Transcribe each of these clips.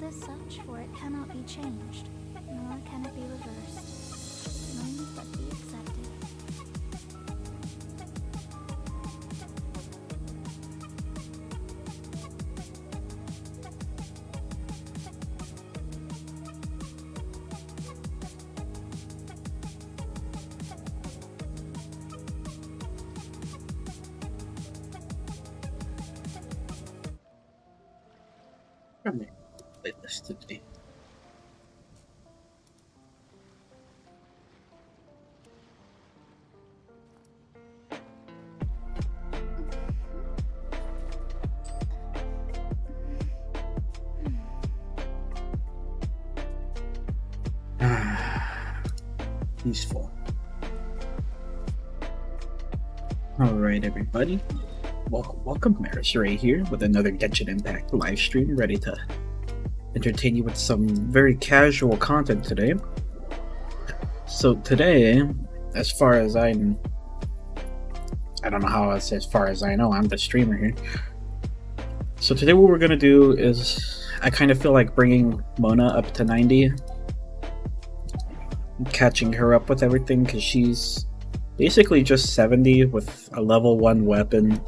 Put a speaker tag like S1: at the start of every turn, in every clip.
S1: is such, for it cannot be changed, nor can it be reversed. None but be accepted.
S2: I'm gonna play this today. Peaceful. Alright, everybody. Welcome, Maris Rey here with another Genshin Impact live stream, ready to entertain you with some very casual content today. So today, as far as I don't know how I say as far as I know, I'm the streamer here. So today what we're gonna do is, I kind of feel like bringing Mona up to 90, catching her up with everything, because she's basically just 70 with a level 1 weapon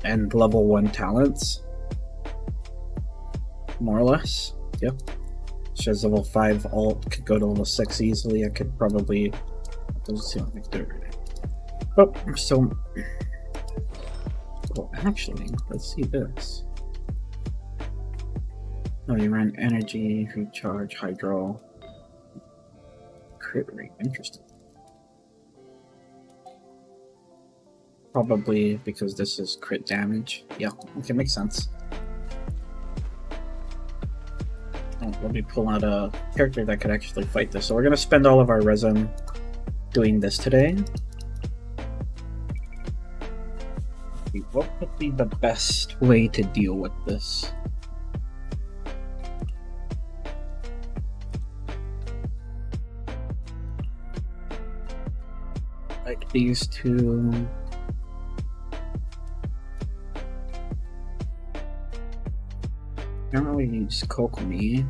S2: and level 1 talents, more or less. Yep. She has level 5 alt, could go to level 6 easily. I could probably, doesn't seem like do it right now. Oh, so, well, actually, let's see this. Oh, you run energy, recharge, hydro, crit rate, interesting. Probably because this is crit damage. Yeah, okay, makes sense. Oh, let me pull out a character that could actually fight this. So we're gonna spend all of our resin doing this today. What would be the best way to deal with this? Like these two. I don't really use Kokomi.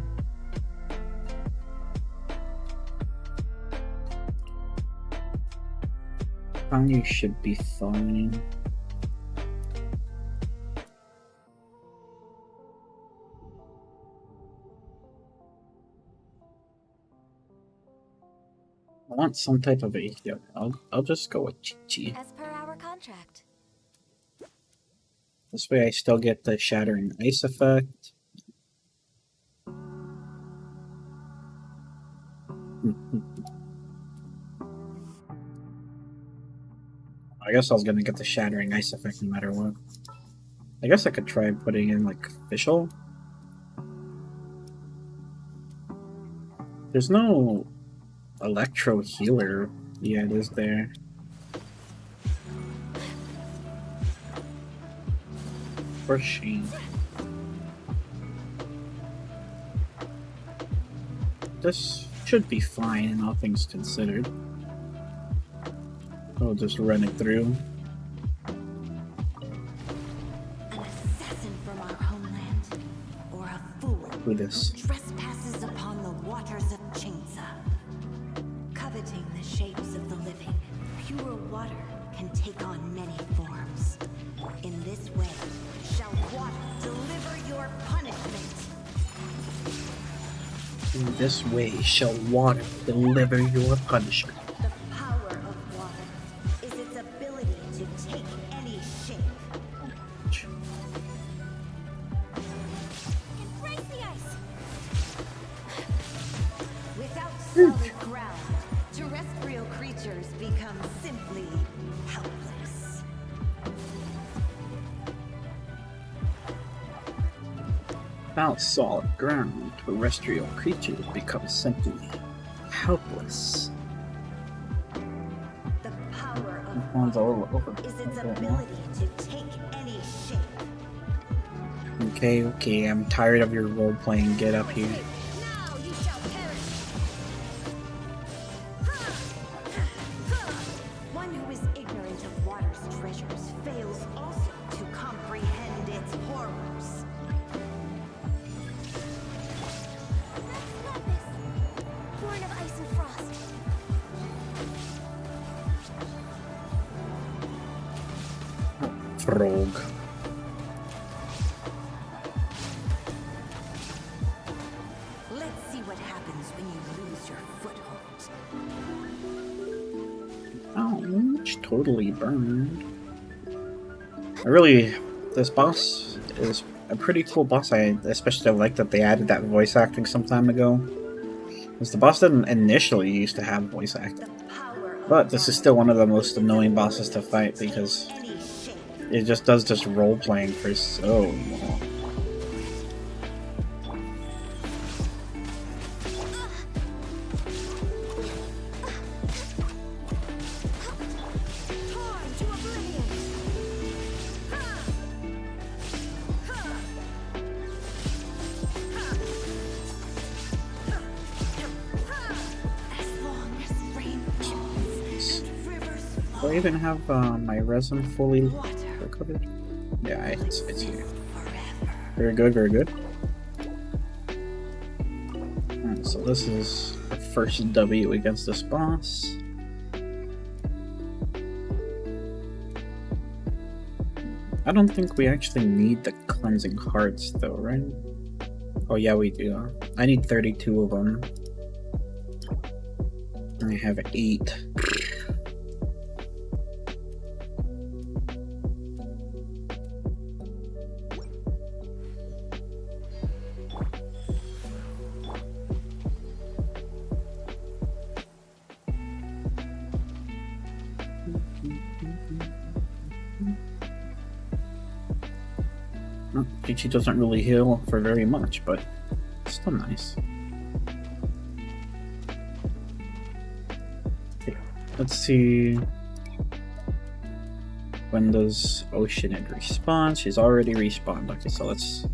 S2: Fanyu should be fine. I want some type of a. Yeah, I'll just go with Chi-Chi.
S1: As per our contract.
S2: This way I still get the shattering ice effect. I guess I was gonna get the shattering ice effect no matter what. I guess I could try putting in like official. There's no electro healer. Yeah, it is there. For Shane. This should be fine, all things considered. I'll just run it through.
S3: An assassin from our homeland, or a fool
S2: Who this?
S3: trespasses upon the waters of Chingsa. Coveting the shapes of the living, pure water can take on many forms. In this way, shall water deliver your punishment.
S2: In this way shall water deliver your punishment.
S3: The power of water is its ability to take any shape.
S1: Embrace the ice!
S3: Without solid ground, terrestrial creatures become simply helpless.
S2: Without solid ground, terrestrial creatures become simply helpless.
S3: The power
S2: That one's a little over.
S3: is its ability to take any shape.
S2: Okay, I'm tired of your role playing. Get up here.
S3: Now you shall perish. One who is ignorant of water's treasures fails also to comprehend its horrors.
S2: Frog.
S3: Let's see what happens when you lose your foothold.
S2: Ouch, totally burned. This boss is a pretty cool boss. I especially like that they added that voice acting some time ago. Because the boss didn't initially used to have voice acting. But this is still one of the most annoying bosses to fight because it just does just role-playing for so long. Do I even have my resin fully recovered? Yeah, it's here. Very good, very good. Alright, so this is the first W against this boss. I don't think we actually need the cleansing hearts though, right? Oh yeah, we do. I need 32 of them. I have 8. She doesn't really heal for very much, but it's still nice. Okay, let's see. When does Oceanid respawn? She's already respawned. Okay, so let's...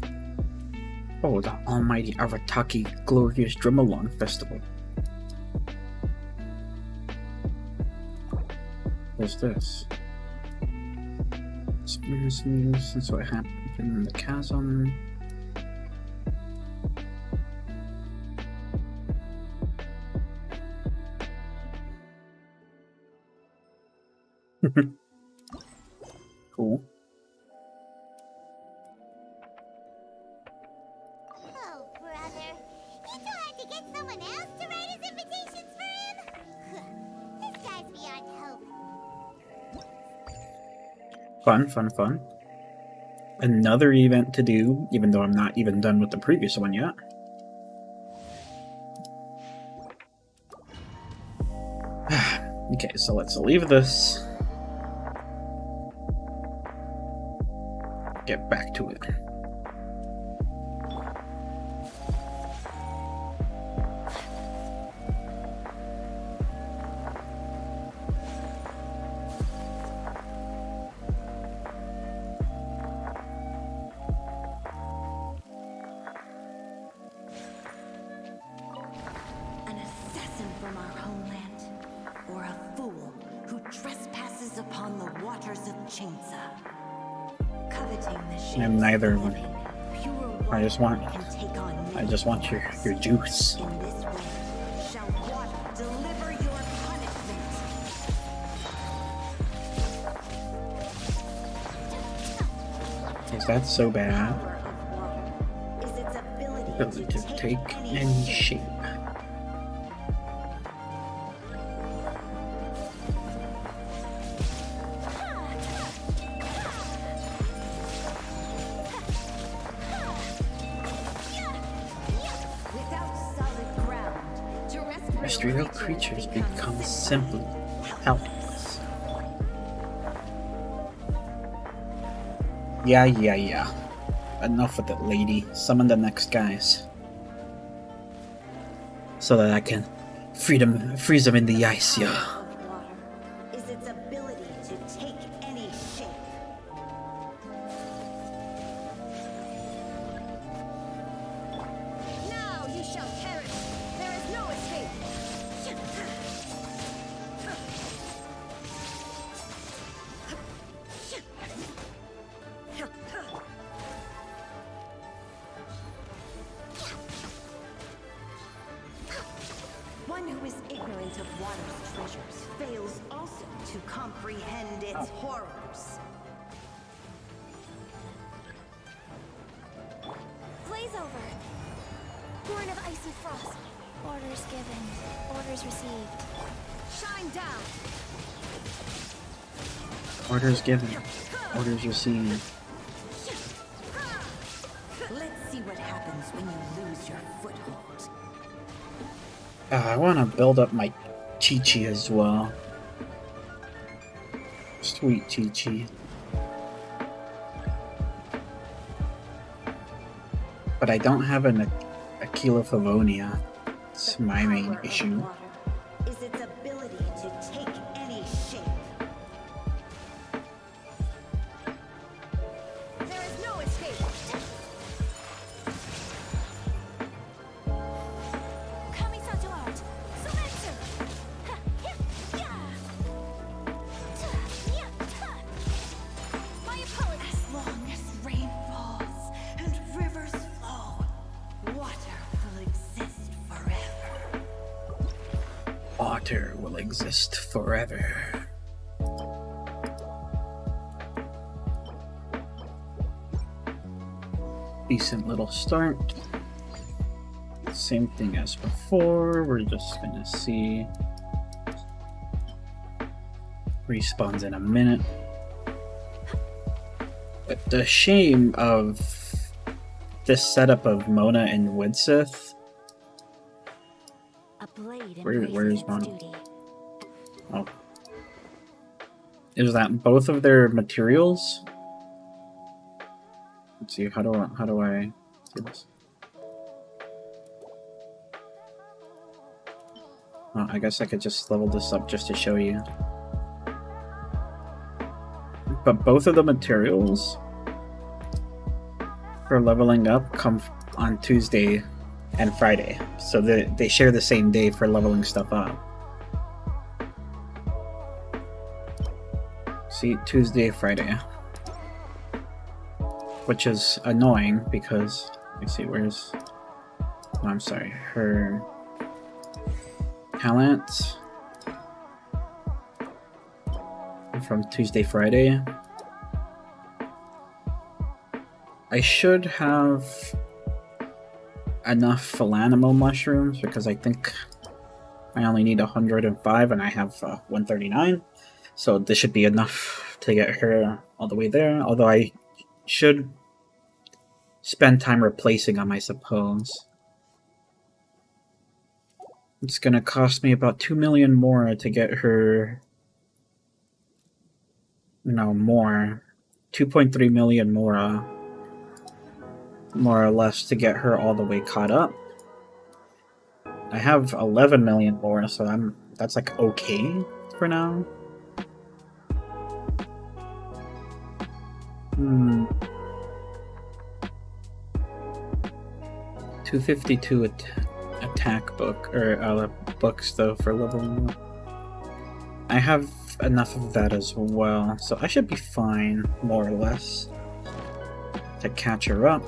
S2: Oh, the almighty Arataki Glorious Drumalong Festival. What's this? Experience news since what happened in the chasm. Cool.
S4: Oh, brother. You don't have to get someone else to write his invitations for him? This guy's beyond hope.
S2: Fun. Another event to do, even though I'm not even done with the previous one yet. Okay, so let's leave this. Get back to it.
S3: An assassin from our homeland, or a fool who trespasses upon the waters of Chainsa. Coveting the shades
S2: I'm neither of them.
S3: living, pure
S2: I just
S3: water
S2: want-
S3: can take on
S2: I
S3: many
S2: just want your juice.
S3: In this way, shall water deliver your punishment.
S2: Is that so bad?
S3: Power of water is its ability
S2: Ability to take any
S3: any
S2: shape.
S3: Without solid ground,
S2: Terrestrial creatures become simply helpless. Yeah. Enough with it, lady. Summon the next guys. So that I can freeze them in the ice, yeah.
S3: Power of water is its ability to take any shape.
S4: Now you shall perish. There is no escape.
S3: One who is ignorant of water's treasures fails also to comprehend its horrors.
S1: icy frost. Orders given. Orders received. Shine down.
S2: Orders given. Orders received.
S3: Let's see what happens when you lose your foothold.
S2: I want to build up my Chi-Chi as well. Sweet Chi-Chi. But I don't have an Aquila Favonia. It's my main
S3: Power of
S2: issue.
S3: water is its ability to take any shape.
S1: There is no escape. Kami-santo art. Sumetsu. My apologies.
S3: As long as rain falls and rivers flow, water will exist forever.
S2: Water will exist forever. Decent little start. Same thing as before. We're just gonna see. Respawns in a minute. But the shame of this setup of Mona and Widsith.
S3: A blade
S2: Where's
S3: embraces its
S2: Mona?
S3: duty.
S2: Oh. Is that both of their materials? Let's see, how do I do this? Oh, I guess I could just level this up just to show you. But both of the materials for leveling up come on Tuesday and Friday. So they share the same day for leveling stuff up. See, Tuesday, Friday. Which is annoying because, let me see, where's... Oh, I'm sorry, her talent from Tuesday, Friday. I should have enough Philanimo mushrooms because I think I only need 105 and I have 139. So this should be enough to get her all the way there. Although I should spend time replacing them, I suppose. It's gonna cost me about 2 million more to get her. No, more. 2.3 million more or less to get her all the way caught up. I have 11 million more, so that's like okay for now. 252 attack book or books though for level 1. I have enough of that as well, so I should be fine more or less to catch her up.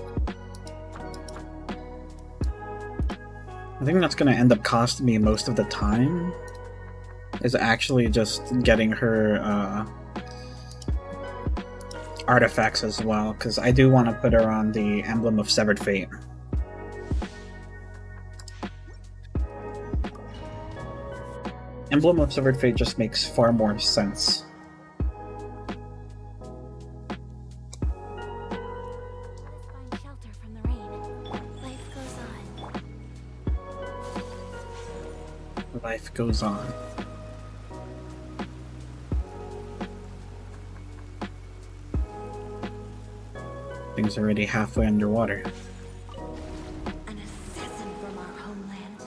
S2: I think that's going to end up costing me most of the time is actually just getting her artifacts as well, because I do want to put her on the Emblem of Severed Fate. Emblem of Severed Fate just makes far more sense.
S1: Find shelter from the rain. Life goes on.
S2: Life goes on. Things are already halfway underwater.
S3: An assassin from our homeland,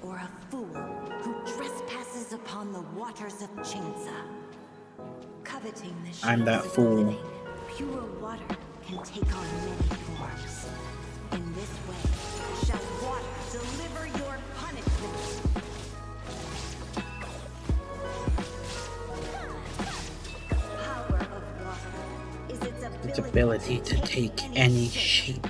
S3: or a fool who trespasses upon the waters of Chinsa. Coveting the shades
S2: I'm that
S3: of the
S2: fool.
S3: living, pure water can take on many forms. In this way, shall water deliver your punishment. Power of water is
S2: Its ability to take any shape.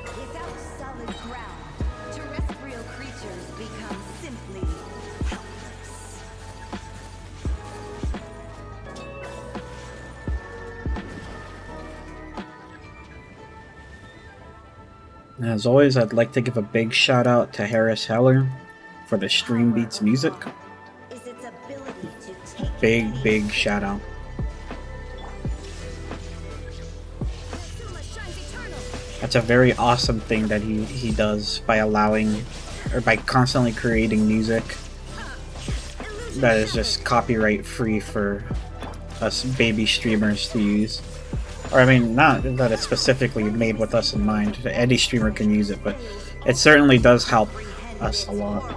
S3: Without solid ground,
S2: As always, I'd like to give a big shout out to Harris Heller for the Stream Beats music.
S3: Is its ability to take
S2: Big shout out. That's a very awesome thing that he does by allowing, or by constantly creating music that is just copyright free for us baby streamers to use. Or I mean, not that it's specifically made with us in mind. Any streamer can use it, but it certainly does help us a lot.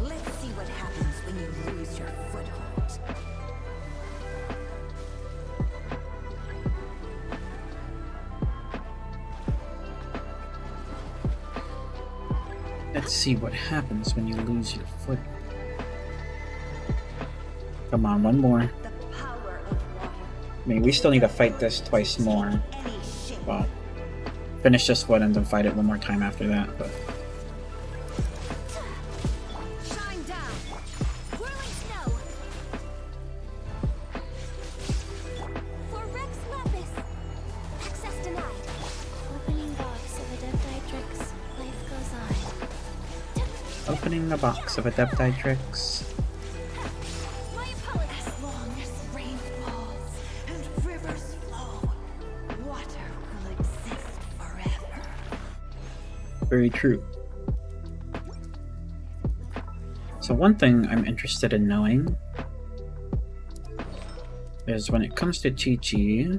S3: Let's see what happens when you lose your foothold.
S2: Let's see what happens when you lose your foot. Come on, one more.
S3: The power of water.
S2: I mean, we still need to fight this twice more.
S3: Any shape.
S2: Well, finish this one and then fight it one more time after that, but...
S4: Shine down. Whirling snow. For Rex Lapis. Access denied.
S1: Opening box of Adeptitrix. Life goes on.
S2: Opening the box of Adeptitrix.
S4: My apologies.
S3: As long as rain falls and rivers flow, water will exist forever.
S2: Very true. So one thing I'm interested in knowing is when it comes to Chi-Chi,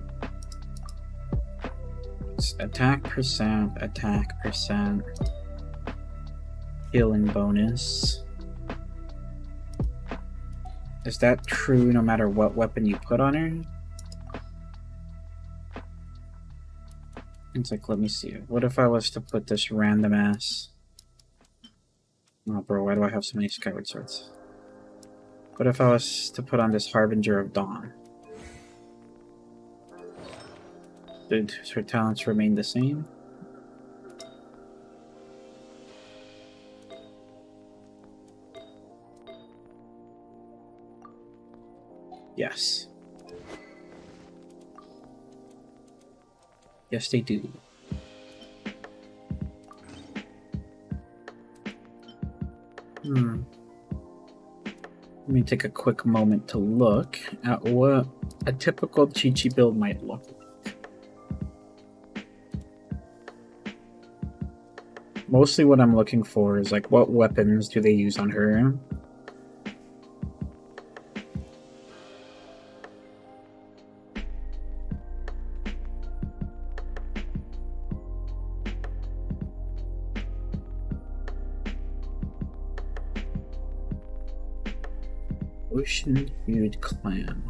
S2: it's attack percent, healing bonus. Is that true no matter what weapon you put on her? It's like, let me see. What if I was to put this random ass... Oh, bro, why do I have so many Skyward Swords? What if I was to put on this Harbinger of Dawn? Did her talents remain the same? Yes. Yes, they do. Let me take a quick moment to look at what a typical Chi-Chi build might look like. Mostly what I'm looking for is like, what weapons do they use on her? Ocean-hued clam.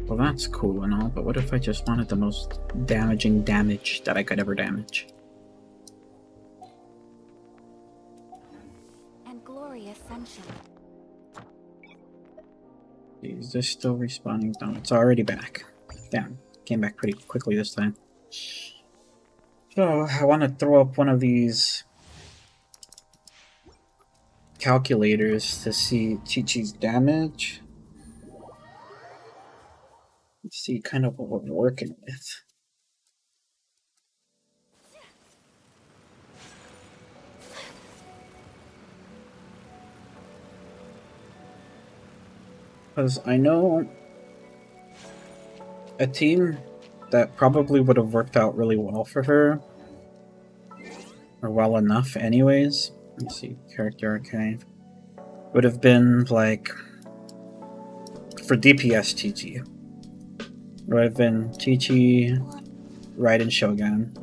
S2: Well, that's cool and all, but what if I just wanted the most damaging damage that I could ever damage?
S1: And Glory Ascension.
S2: Is this still respawning? No, it's already back. Damn, came back pretty quickly this time. So, I want to throw up one of these calculators to see Chi-Chi's damage. Let's see kind of what we're working with. Because I know a team that probably would have worked out really well for her or well enough anyways. Let's see, character archive. Would have been like for DPS Chi-Chi. Would have been Chi-Chi, Raiden Shogun.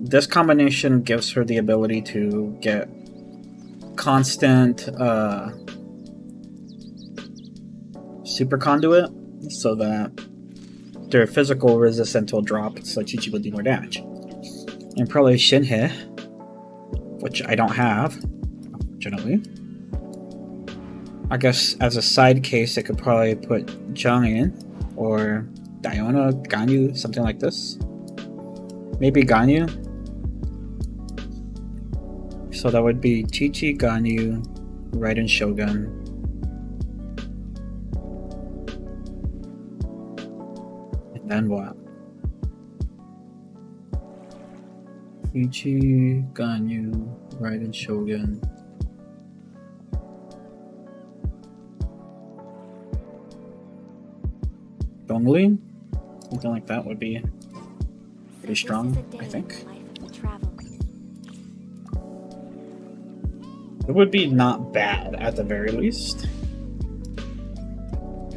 S2: This combination gives her the ability to get constant super conduit so that their physical resistance will drop so Chi-Chi will do more damage. And probably Shinhe, which I don't have, unfortunately. I guess as a side case, I could probably put Zhang in, or Diona, Ganyu, something like this. Maybe Ganyu. So that would be Chi-Chi, Ganyu, Raiden Shogun. And then what? Chi-Chi, Ganyu, Raiden Shogun. Dongli? Something like that would be pretty strong, I think. It would be not bad, at the very least.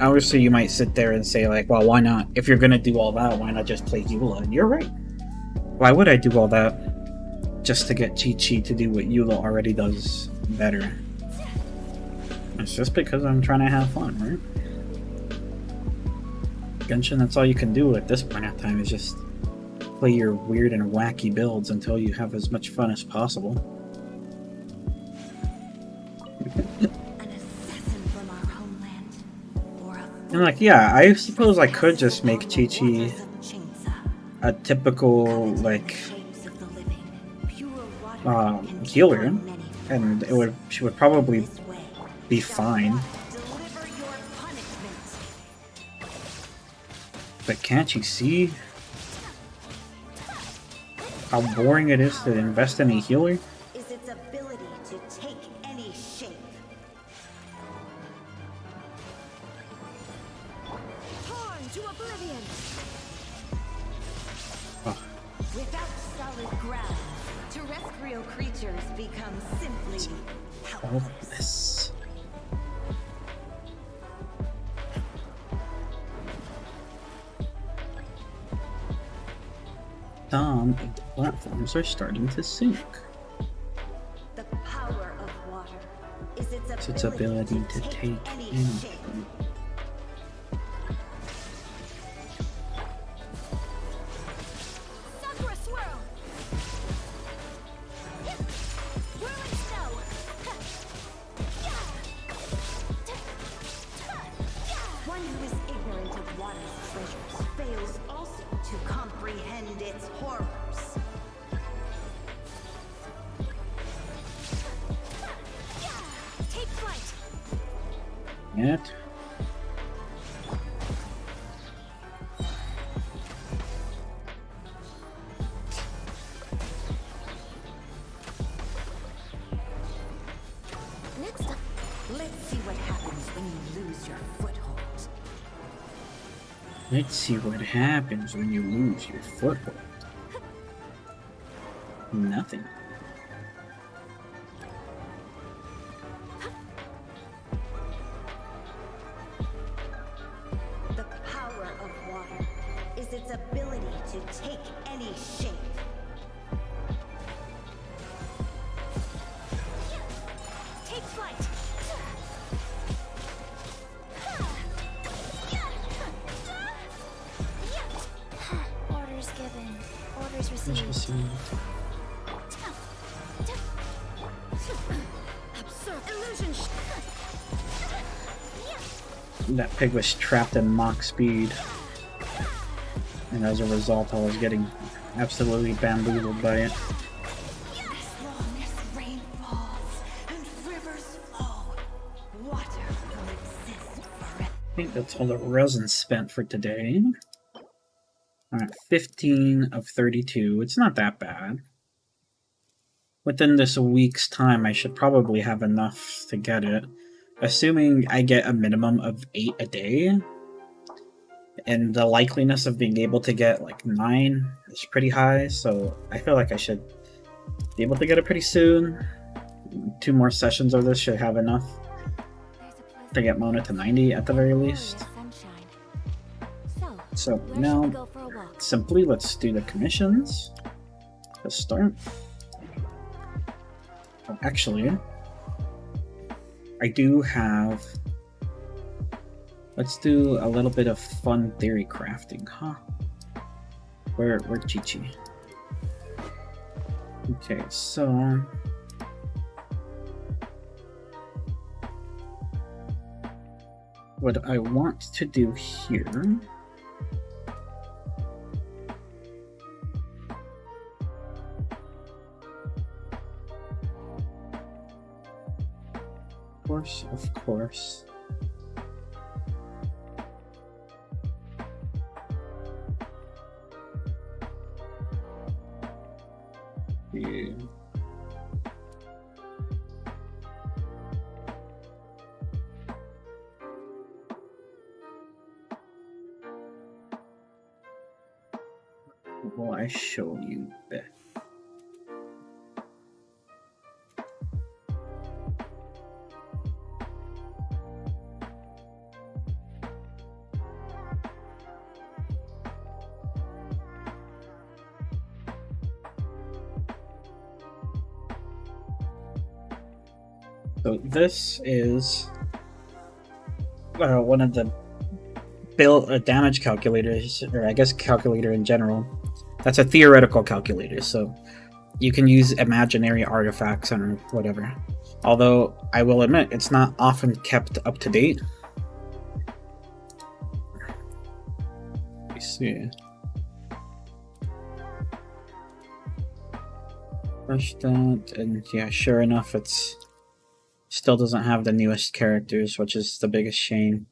S2: Obviously, you might sit there and say, like, well, why not? If you're gonna do all that, why not just play Eula? And you're right. Why would I do all that just to get Chi-Chi to do what Eula already does better? It's just because I'm trying to have fun, right? Genshin, that's all you can do at this point in time, is just play your weird and wacky builds until you have as much fun as possible. And like, yeah, I suppose I could just make Chi-Chi a typical, like, healer, and she would probably be fine. But can't you see how boring it is to invest in a healer?
S3: Is its ability to take any shape. Torn to oblivion.
S2: Oh.
S3: Without solid ground, terrestrial creatures become simply helpless.
S2: Some of the platforms are starting to sink.
S3: The power of water is
S2: Its ability to take any shape.
S3: One who is ignorant of water's treasures fails also to comprehend its horrors. Take flight.
S2: Yet.
S3: Next up, let's see what happens when you lose your foothold.
S2: Let's see what happens when you lose your foothold. Nothing.
S3: The power of water is its ability to take any shape. Take flight.
S1: Orders given. Orders
S2: Let's just
S1: received.
S2: see.
S3: Illusion.
S2: That pig was trapped in Mach speed. And as a result, I was getting absolutely bamboozled by it.
S3: As long as rain falls and rivers flow, water will exist forever.
S2: I think that's all the resin spent for today. Alright, 15 of 32. It's not that bad. Within this week's time, I should probably have enough to get it. Assuming I get a minimum of 8 a day. And the likeliness of being able to get like 9 is pretty high, so I feel like I should Be able to get it pretty soon. 2 more sessions of this should have enough to get Mona to 90 at the very least. So now, simply let's do the commissions to start. Oh, actually, I do have... Let's do a little bit of fun theory crafting, huh? Where's Chi-Chi? Okay, so... what I want to do here... Of course. Yeah. Will I show you that? So this is one of the damage calculators, or I guess calculator in general. That's a theoretical calculator, so you can use imaginary artifacts or whatever. Although I will admit it's not often kept up to date. Let me see. Brush that, and yeah, sure enough, it's still doesn't have the newest characters, which is the biggest shame.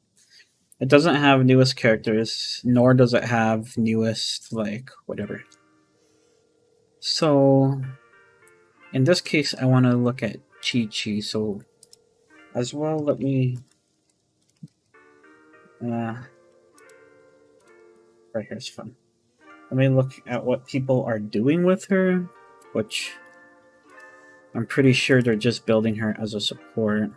S2: It doesn't have newest characters, nor does it have newest, like, whatever. So, in this case, I want to look at Chi-Chi, so as well, let me... right here's fun. Let me look at what people are doing with her, which... I'm pretty sure they're just building her as a support.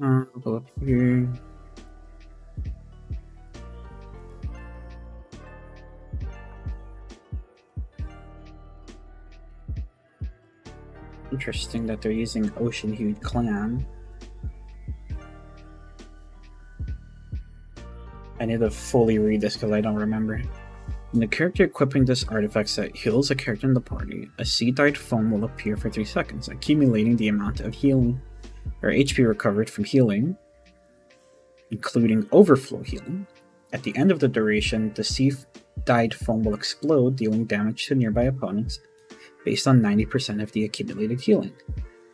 S2: I'll go up here. Interesting that they're using Ocean Hued Clan. I need to fully read this because I don't remember. When the character equipping this artifact set heals a character in the party, a sea-dyed foam will appear for 3 seconds, accumulating the amount of healing or HP recovered from healing, including overflow healing. At the end of the duration, the sea-dyed foam will explode, dealing damage to nearby opponents based on 90% of the accumulated healing.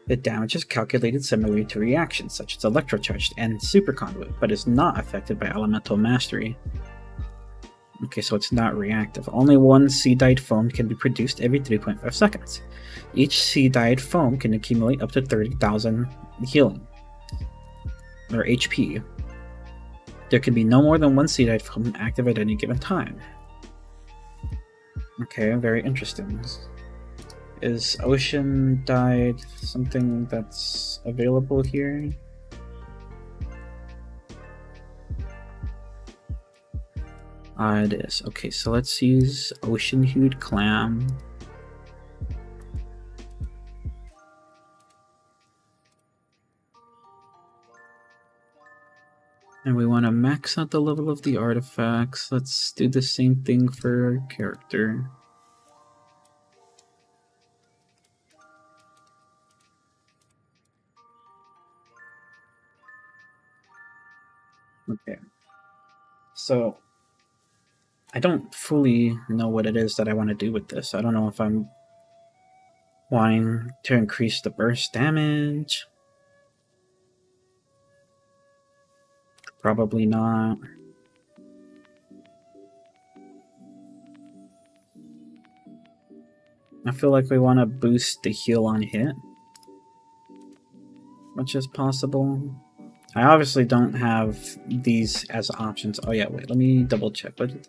S2: The damage is calculated similarly to reactions such as Electrocharged and Super Conduit, but is not affected by Elemental Mastery. Okay, so it's not reactive. Only one sea-dyed foam can be produced every 3.5 seconds. Each sea-dyed foam can accumulate up to 30,000 healing, or HP. There can be no more than one sea-dyed foam active at any given time. Okay, very interesting. Is Ocean Dyed something that's available here? It is. Okay, so let's use Ocean Hued Clam. And we want to max out the level of the artifacts. Let's do the same thing for character. Okay. So I don't fully know what it is that I want to do with this. I don't know if I'm wanting to increase the burst damage. Probably not. I feel like we want to boost the heal on hit, much as possible. I obviously don't have these as options. Oh yeah, wait, let me double check. But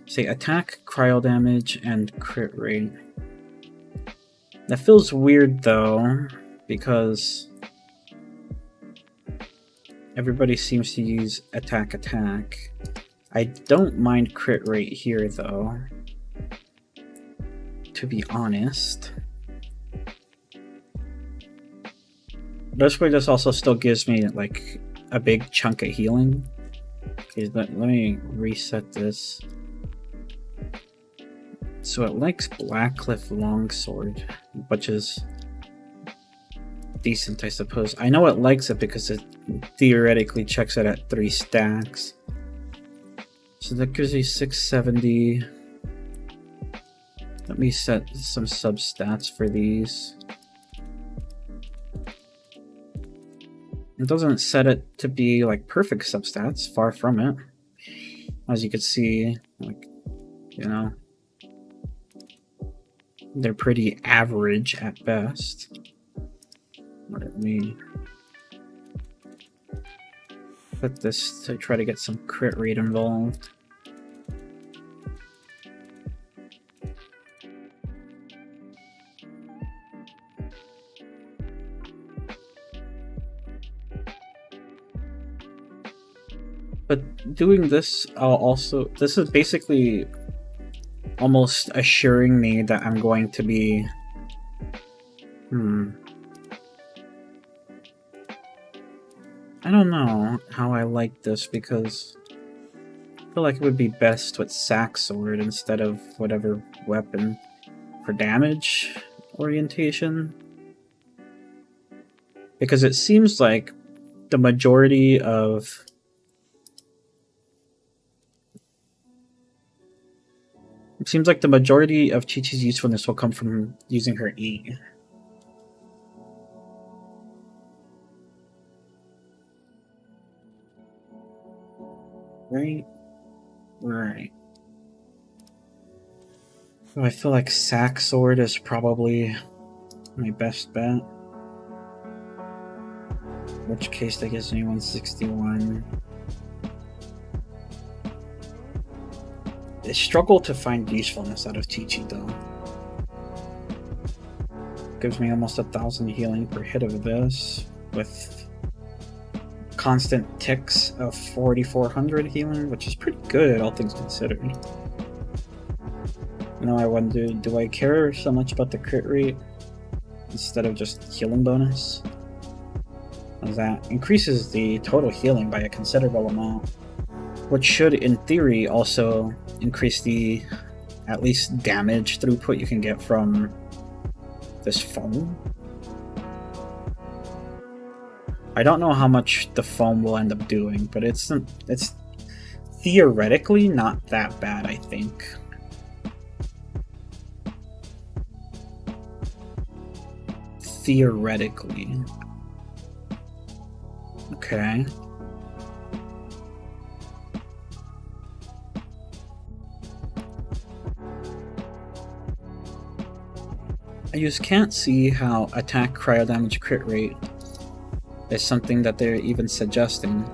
S2: Say attack, cryo damage, and crit rate. That feels weird though, because everybody seems to use attack. I don't mind crit rate here though, to be honest. This way, this also still gives me like a big chunk of healing. Okay, let me reset this. So it likes Blackcliff Longsword, which is decent, I suppose. I know it likes it because it theoretically checks it at 3 stacks. So that gives you 670. Let me set some substats for these. It doesn't set it to be like perfect substats, far from it. As you can see, like, you know, they're pretty average at best. Let me put this to try to get some crit rate involved. But doing this, this is basically almost assuring me that I'm going to be... I don't know how I like this, because I feel like it would be best with Sack Sword instead of whatever weapon for damage orientation. Because it seems like the majority of... It seems like the majority of Chi-Chi's usefulness will come from using her E. Right. So I feel like Sack Sword is probably my best bet. In which case that gives me 161. I struggle to find usefulness out of Chi-Chi though. Gives me almost 1,000 healing per hit of this, with constant ticks of 4,400 healing, which is pretty good all things considered. Now I wonder, do I care so much about the crit rate instead of just healing bonus? As that increases the total healing by a considerable amount, which should in theory also increase the at least damage throughput you can get from this foam. I don't know how much the foam will end up doing, but it's theoretically not that bad, I think. Theoretically. Okay. I just can't see how attack, cryo damage, crit rate is something that they're even suggesting.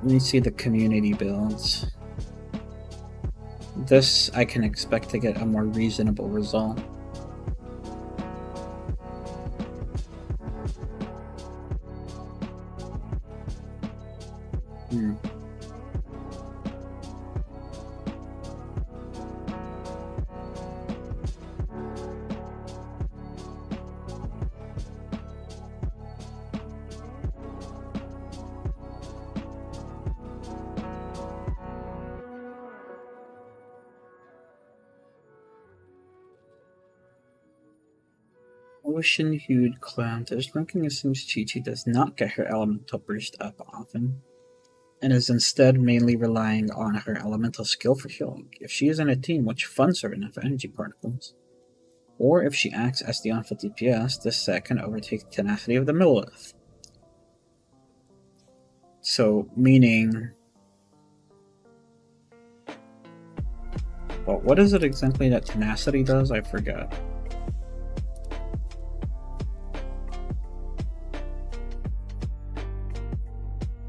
S2: Let me see the community builds. This I can expect to get a more reasonable result. Ocean-hued cloud. As ranking assumes Chi-Chi does not get her elemental burst up often, and is instead mainly relying on her elemental skill for healing. If she is in a team which funds her enough energy particles, or if she acts as the on-foot DPS, this set can overtake the tenacity of the Millilith. So, meaning... Well, what is it exactly that tenacity does? I forgot.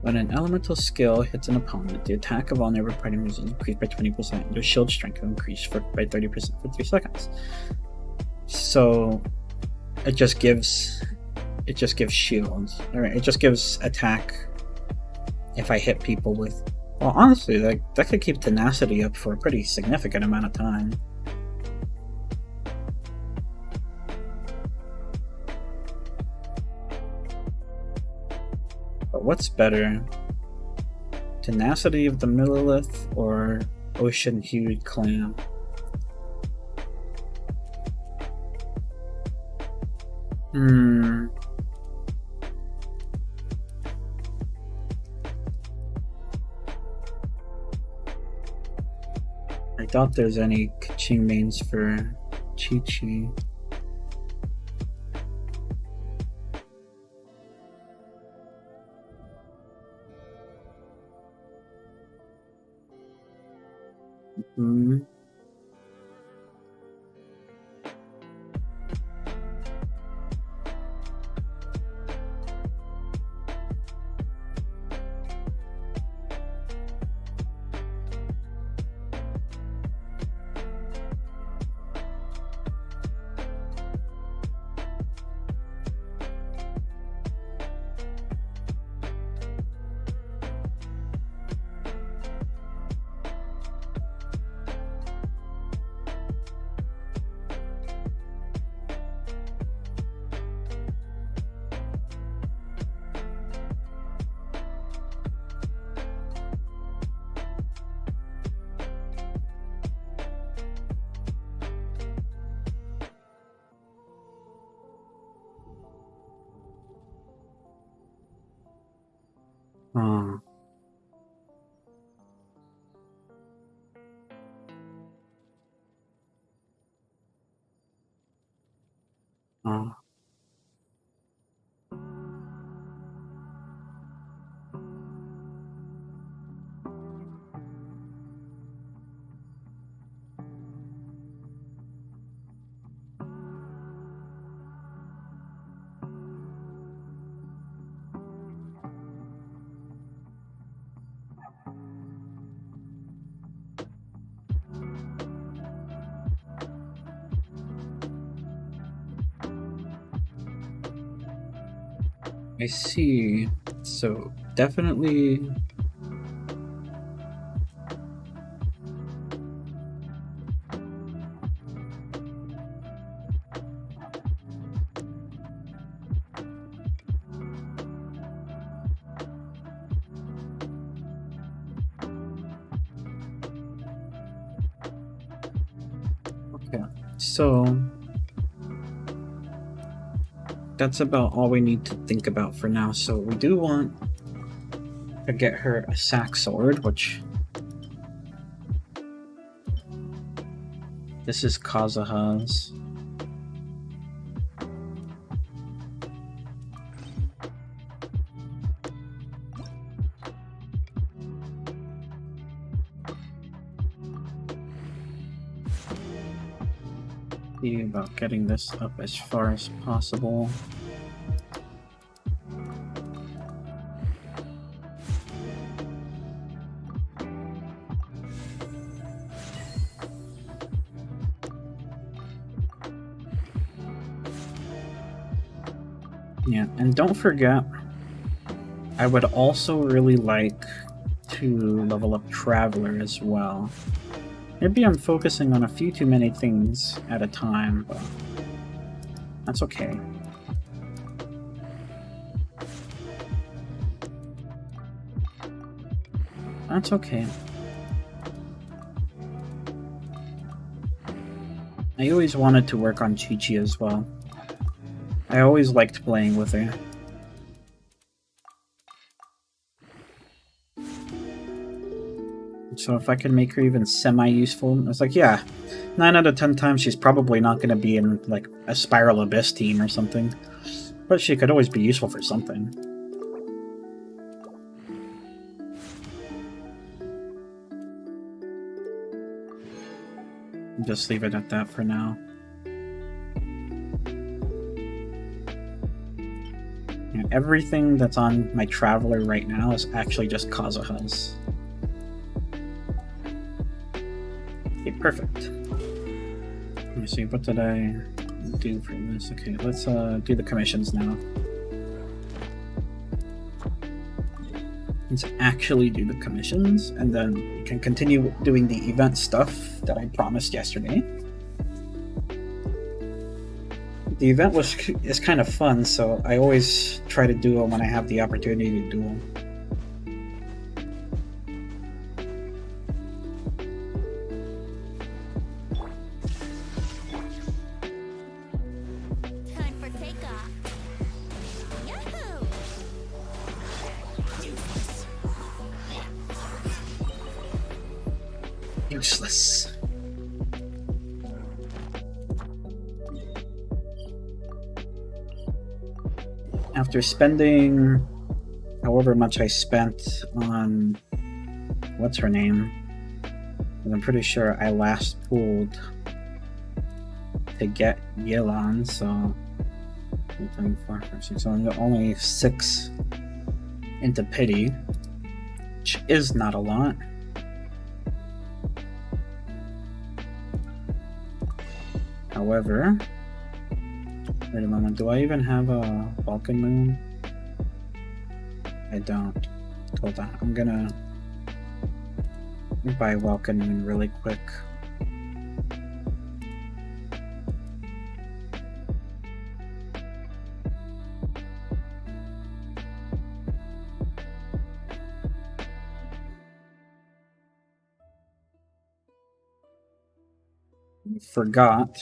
S2: When an elemental skill hits an opponent, the attack of all nearby party members is increased by 20%, and their shield strength will increase by 30% for 3 seconds. So it just gives shields. Alright, it just gives attack if I hit people with. Well, honestly, that could keep tenacity up for a pretty significant amount of time. But what's better? Tenacity of the Millilith or Ocean-Hued Clam? I doubt there's any Kaching mains for Chi-Chi. I see. So definitely. Okay, so that's about all we need to think about for now. So we do want to get her a sack sword, which this is Kazuha's. See about getting this up as far as possible. Yeah, and don't forget, I would also really like to level up Traveler as well. Maybe I'm focusing on a few too many things at a time, but that's okay. That's okay. I always wanted to work on Chi-Chi as well. I always liked playing with her. So if I can make her even semi-useful, it's like, yeah, 9 out of 10 times she's probably not going to be in, like, a Spiral Abyss team or something. But she could always be useful for something. Just leave it at that for now. And everything that's on my Traveler right now is actually just Kazuha's. Okay, perfect. Let me see, what did I do for this? Okay, let's do the commissions now. Let's actually do the commissions, and then we can continue doing the event stuff that I promised yesterday. The event is kind of fun, so I always try to do it when I have the opportunity to do them.
S4: Time for takeoff. Yahoo!
S2: Useless. After spending however much I spent on what's her name, and I'm pretty sure I last pulled to get Yelan, so I'm only 6 into pity, which is not a lot. However, wait a moment, do I even have a Vulcan Moon? I don't. Hold on, I'm gonna buy Vulcan Moon really quick. Forgot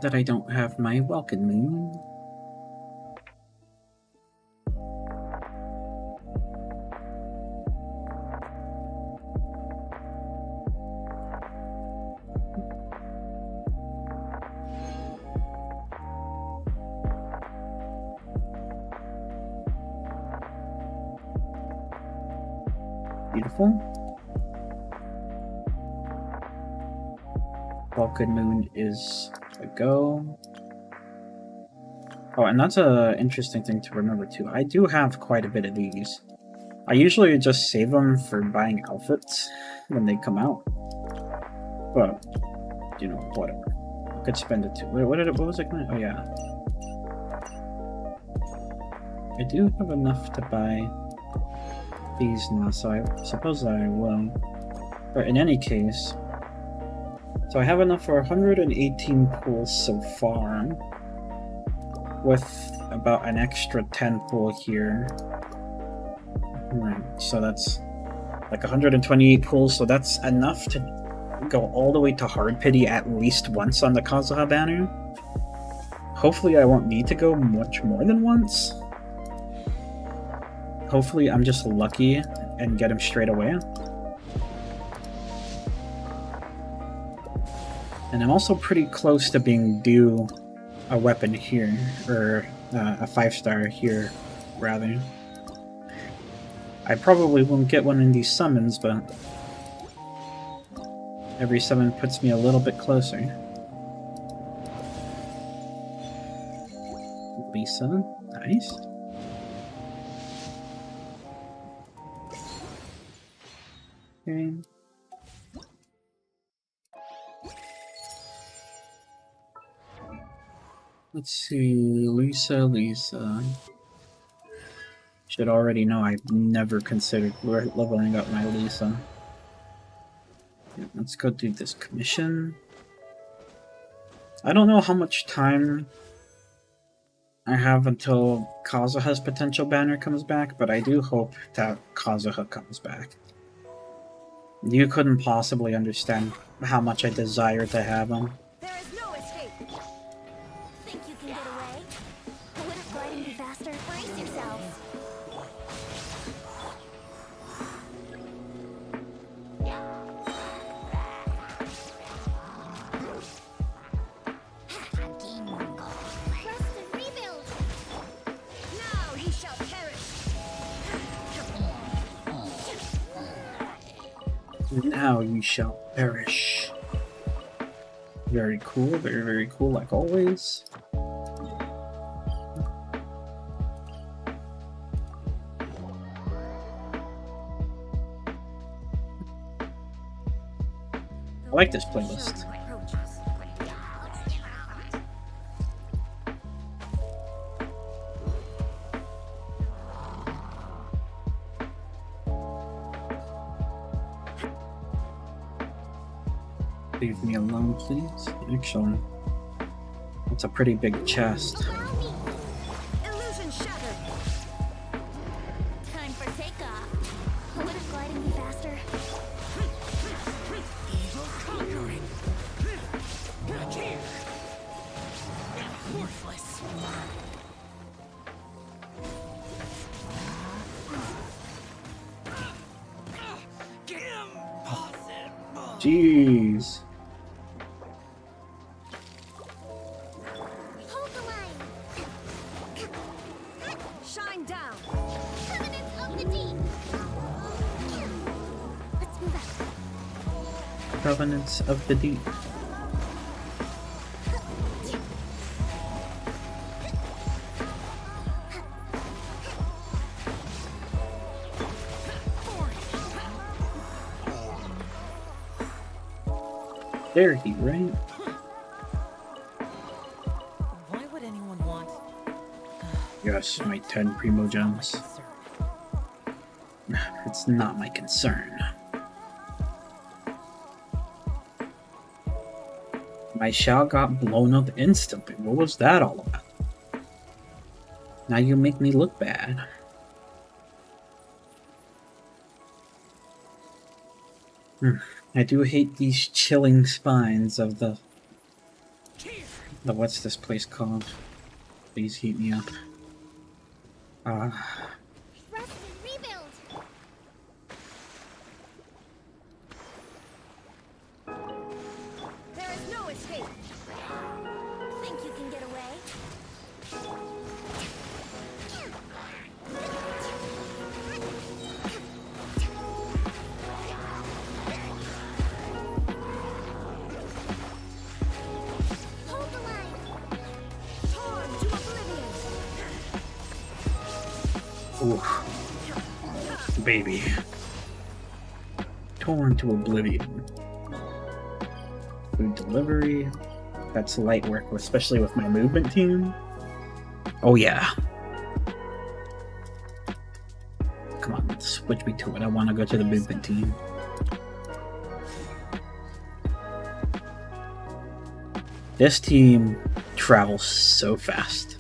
S2: that I don't have my Welcome Moon. Beautiful. Vulcan Moon is a go. Oh, and that's an interesting thing to remember too. I do have quite a bit of these. I usually just save them for buying outfits when they come out. But, you know, whatever. I could spend it too. Wait, what was I gonna... Oh, yeah. I do have enough to buy these now, so I suppose that I will. But in any case... So I have enough for 118 pulls so far, with about an extra 10 pull here. Right, so that's like 128 pulls, so that's enough to go all the way to hard pity at least once on the Kazuha banner. Hopefully I won't need to go much more than once. Hopefully I'm just lucky and get him straight away. And I'm also pretty close to being due a weapon here, or a 5-star here, rather. I probably won't get one in these summons, but every summon puts me a little bit closer. Lisa, nice. Okay. Let's see, Lisa. Should already know I've never considered leveling up my Lisa. Yeah, let's go do this commission. I don't know how much time I have until Kazuha's potential banner comes back, but I do hope that Kazuha comes back. You couldn't possibly understand how much I desire to have him.
S4: There is no escape. Think you can get away? Wouldn't gliding be faster? Brace yourself.
S2: Now you shall perish. Very cool, very, very cool, like always. I like this playlist. Leave me alone, please. Actually, that's a pretty big chest.
S3: Illusion shattered.
S1: Time for takeoff. Wouldn't gliding be faster?
S5: Evil conquering. Not here. Worthless. Impossible.
S2: Jeez.
S4: Hold the line.
S3: Shine down.
S4: Covenants of the deep. Let's move out.
S2: Provenance of the Deep. There he, right?
S5: Why would anyone want?
S2: Yes, my 10 primo gems. It's not my concern. My shell got blown up instantly. What was that all about? Now you make me look bad. I do hate these chilling spines of the what's this place called? Please heat me up.
S4: Rest and rebuild.
S3: There is no escape.
S1: Think you can get away?
S4: Hold the line.
S3: Torn to oblivion.
S2: Oof. Baby. Torn to oblivion. Food delivery. That's light work, especially with my movement team. Oh yeah. Come on, switch me to it. I want to go to the movement team. This team travels so fast.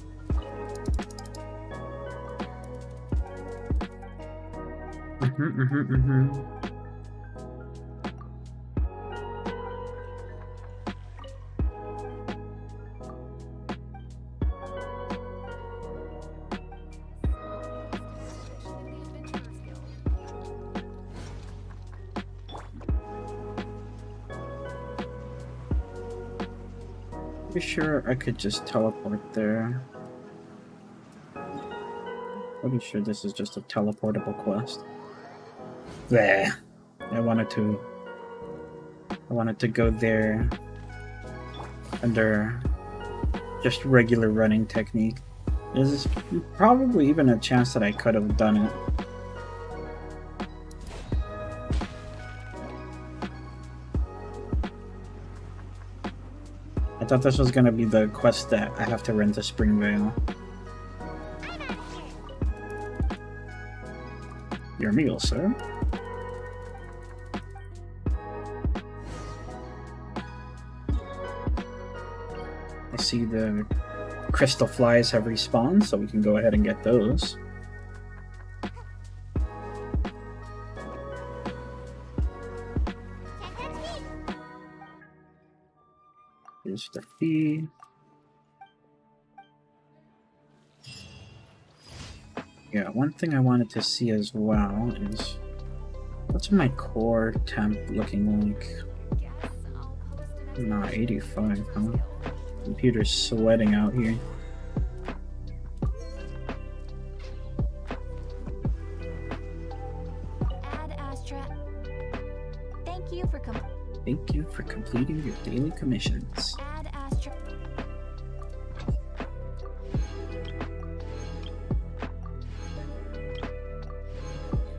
S2: Pretty sure I could just teleport there. Pretty sure this is just a teleportable quest. There. I wanted to go there under just regular running technique. There's probably even a chance that I could have done it. I thought this was gonna be the quest that I have to rent to Springvale.
S4: I'm out of here.
S2: Your meal, sir. I see the crystal flies have respawned, so we can go ahead and get those.
S4: Check that speed.
S2: Here's the fee. Yeah, one thing I wanted to see as well is what's my core temp looking like? Nah, 85, huh? Computer's sweating out here.
S1: Add Astra.
S2: Thank you for completing your daily commissions.
S1: Add astro.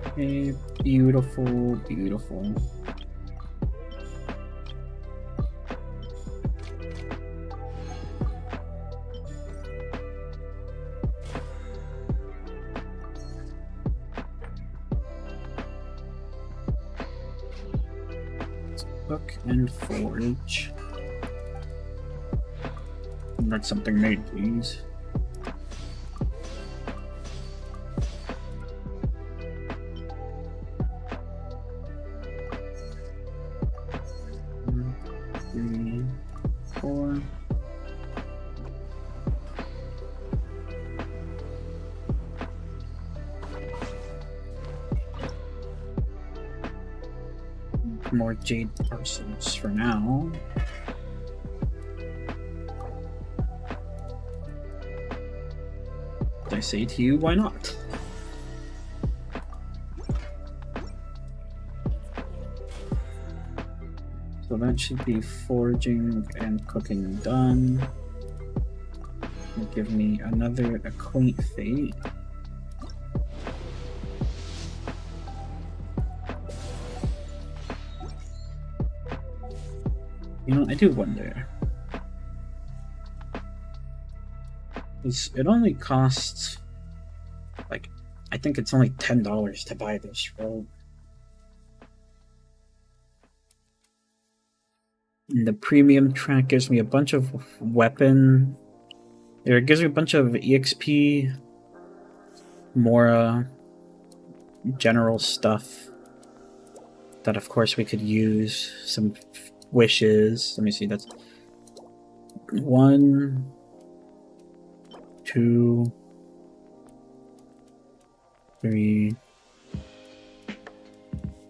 S2: Okay, beautiful, beautiful. Cook and forage. That's something made, please. One, 3, 4. More jade parcels for now. I say to you, why not? So that should be foraging and cooking done. It'll give me another acquaint fate. You know, I do wonder. It only costs, like, I think it's only $10 to buy this robe. And the premium track gives me a bunch of weapon. It gives me a bunch of EXP, more general stuff that, of course, we could use. Some wishes. Let me see. That's 1, 2, 3,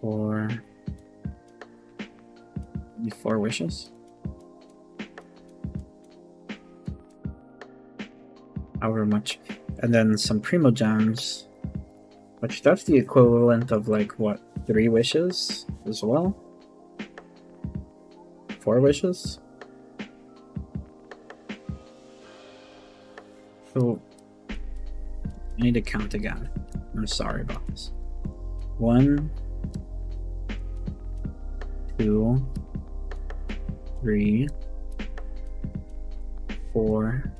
S2: 4. 4 wishes. However much. And then some primo gems, which that's the equivalent of like what, 3 wishes as well? 4 wishes? So I need to count again. I'm sorry about this. 1, 2, 3, 4.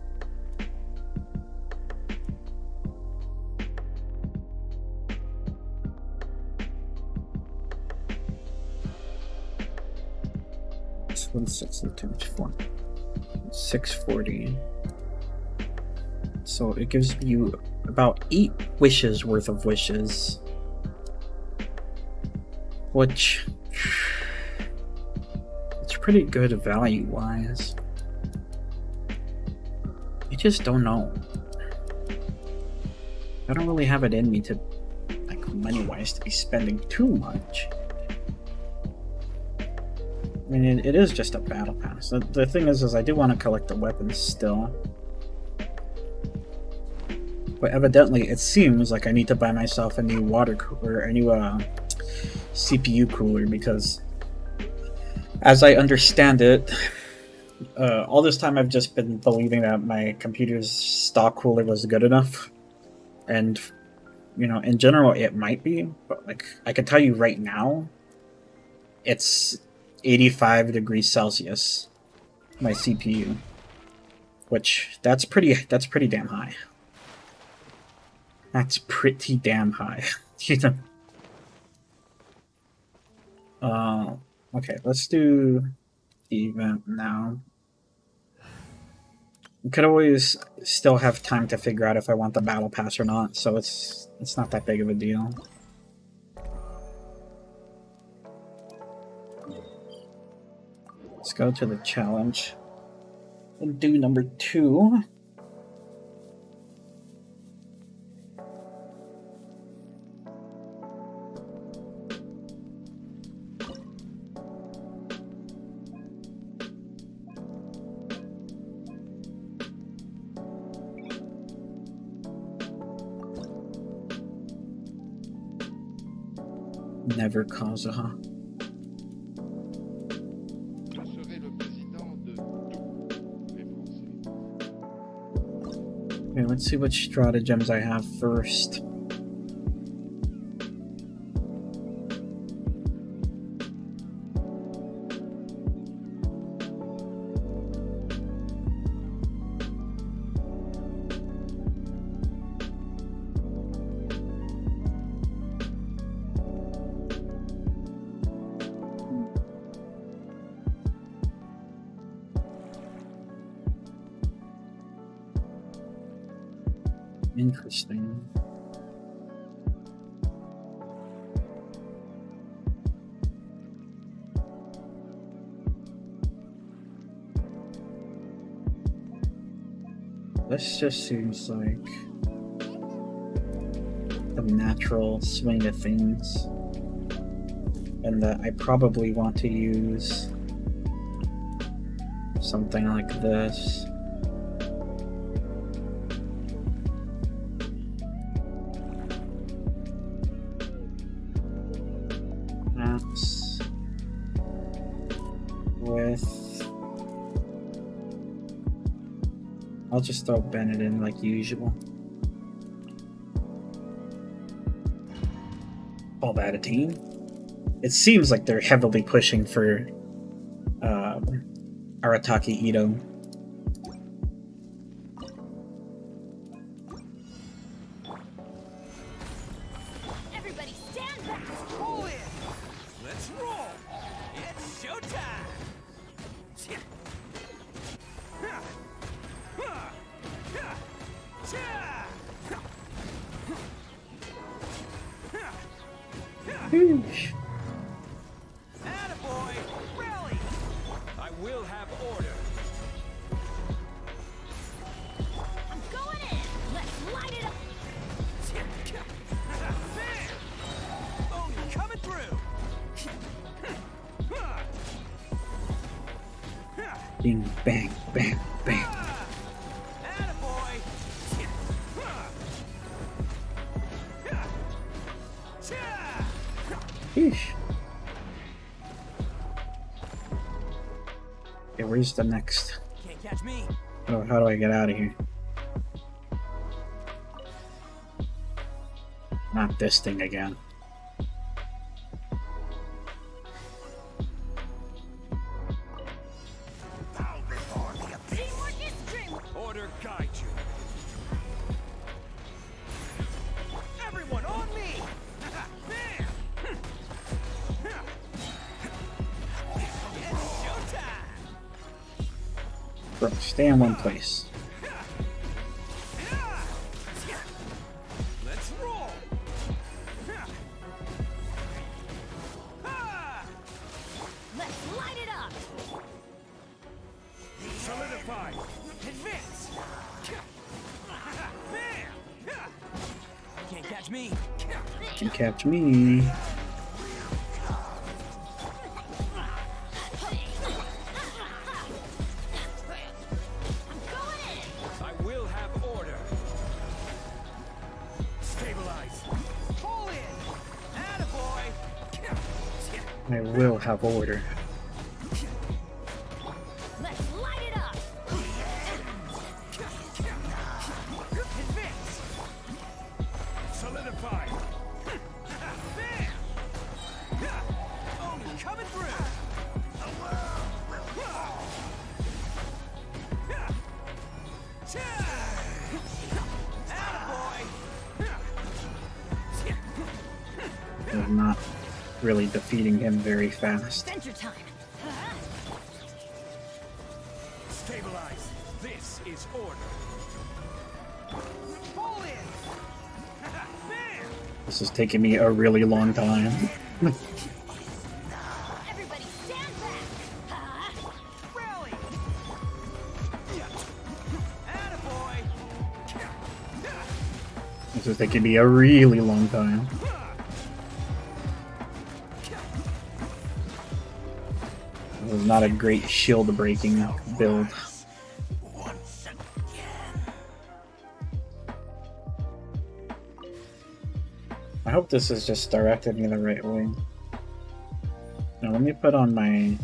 S2: This one's 4. 640. So it gives you about 8 wishes worth of wishes, which it's pretty good value wise. I just don't know. I don't really have it in me to, like, money wise, to be spending too much. I mean, it is just a battle pass. The thing is I do want to collect the weapons still. But evidently, it seems like I need to buy myself a new water cooler, a new CPU cooler, because as I understand it, all this time I've just been believing that my computer's stock cooler was good enough. And, you know, in general, it might be, but like, I can tell you right now, it's 85 degrees Celsius, my CPU, which that's pretty damn high. That's pretty damn high. You know. Okay, let's do the event now. We could always still have time to figure out if I want the battle pass or not, so it's not that big of a deal. Let's go to the challenge and do number 2. Never Kazuha. Okay, let's see which stratagems I have first. Interesting. This just seems like a natural swing of things, and that I probably want to use something like this. Perhaps with... I'll just throw Bennett in like usual. All that a team. It seems like they're heavily pushing for Arataki Ito.
S3: Everybody stand back!
S5: Pull in! Let's roll! It's showtime!
S2: Whoosh.
S5: Attaboy! Rally! I will have order.
S3: I'm going in! Let's light it up!
S5: Bam! Oh, coming through!
S2: Bing, bang, bang, bang.
S5: Attaboy!
S2: Sheesh. Okay, where's the next?
S5: Can't catch me.
S2: Oh, how do I get out of here? Not this thing again.
S3: Teamwork is dreamwork!
S5: Order guide you. Everyone on me! Bam! It's showtime!
S2: Bro, stay in one place.
S5: Let's roll!
S3: Let's light it up!
S5: Solidify! Advance! Bam! Can't catch me!
S2: Can catch me.
S5: I will have order. Stabilize. Pull in. Attaboy.
S2: I will have order.
S3: Let's light it up!
S5: Advance. Solidify. Bam. Oh, coming through. Attaboy.
S2: I'm not really defeating him very fast.
S3: Adventure time!
S5: Stabilize. This is order. Pull in. Bam.
S2: This is taking me a really long time.
S3: Everybody stand back!
S5: Rally. Attaboy.
S2: This is taking me a really long time. This is not a great shield breaking build.
S5: Once again.
S2: I hope this is just directed me the right way. Now let me put on my...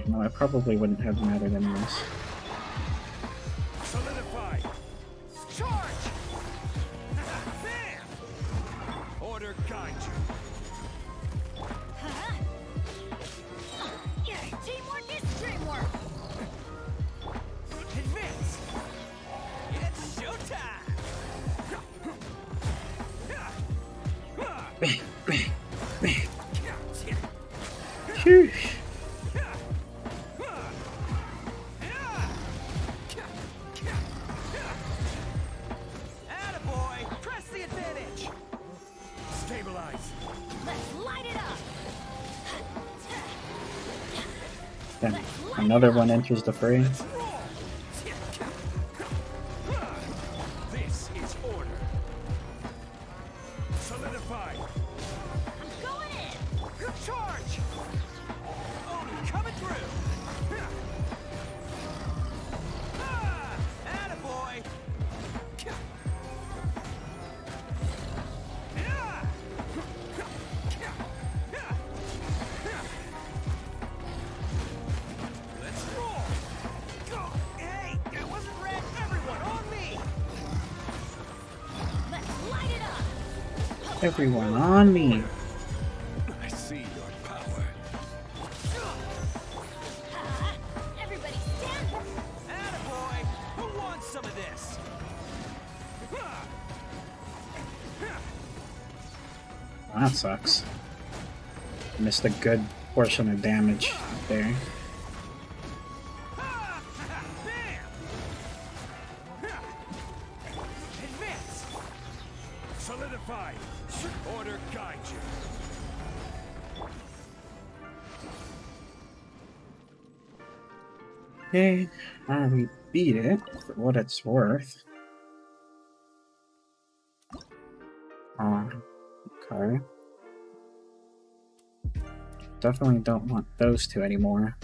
S2: No, I probably wouldn't have mattered anyways. Another one enters the fray.
S5: Let's roll. This is order. Solidify.
S3: I'm going in.
S5: Good charge. Oni coming through. Attaboy. Let's roll. Go. Hey, that wasn't red. Everyone on me.
S3: Let's light it up.
S2: Everyone on me.
S5: I see your power.
S3: Everybody stand.
S5: Attaboy. Who wants some of this?
S2: That sucks. Missed a good portion of damage there.
S5: Bam! Advance! Solidify! Order guide you.
S2: Okay, we beat it for what it's worth. Okay. Definitely don't want those two anymore.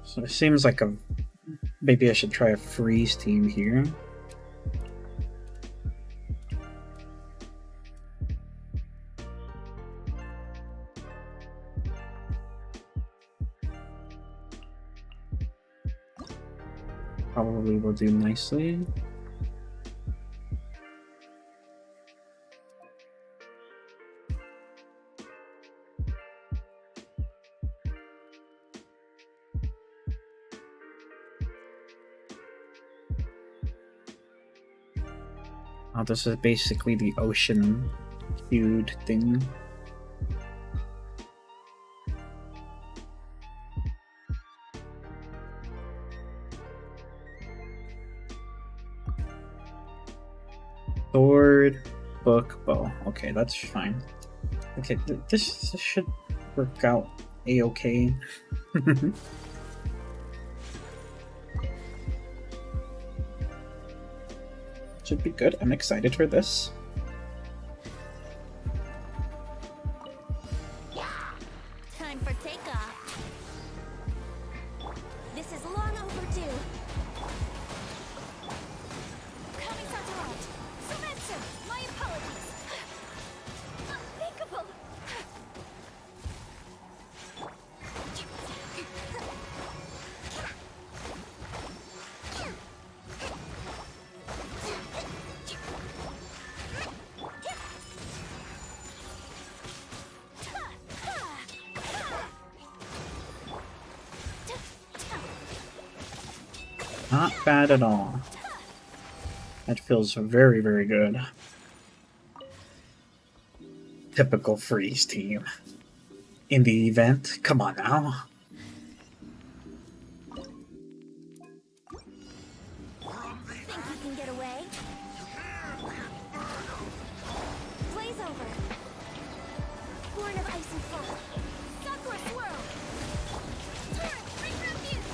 S2: So it seems like maybe I should try a freeze team here. Probably will do nicely. Oh, this is basically the ocean hued thing. Sword, book, bow. Okay, that's fine. Okay, this should work out a-okay. Should be good. I'm excited for this.
S3: Time for takeoff. This is long overdue. Coming satellite. Spencer, my apologies. Unthinkable.
S2: Not bad at all. That feels very, very good. Typical freeze team. In the event, come on now.
S3: Think you can get away? Blaze over. Born of ice and frost. Sakura swirl. Turret, bring refuge.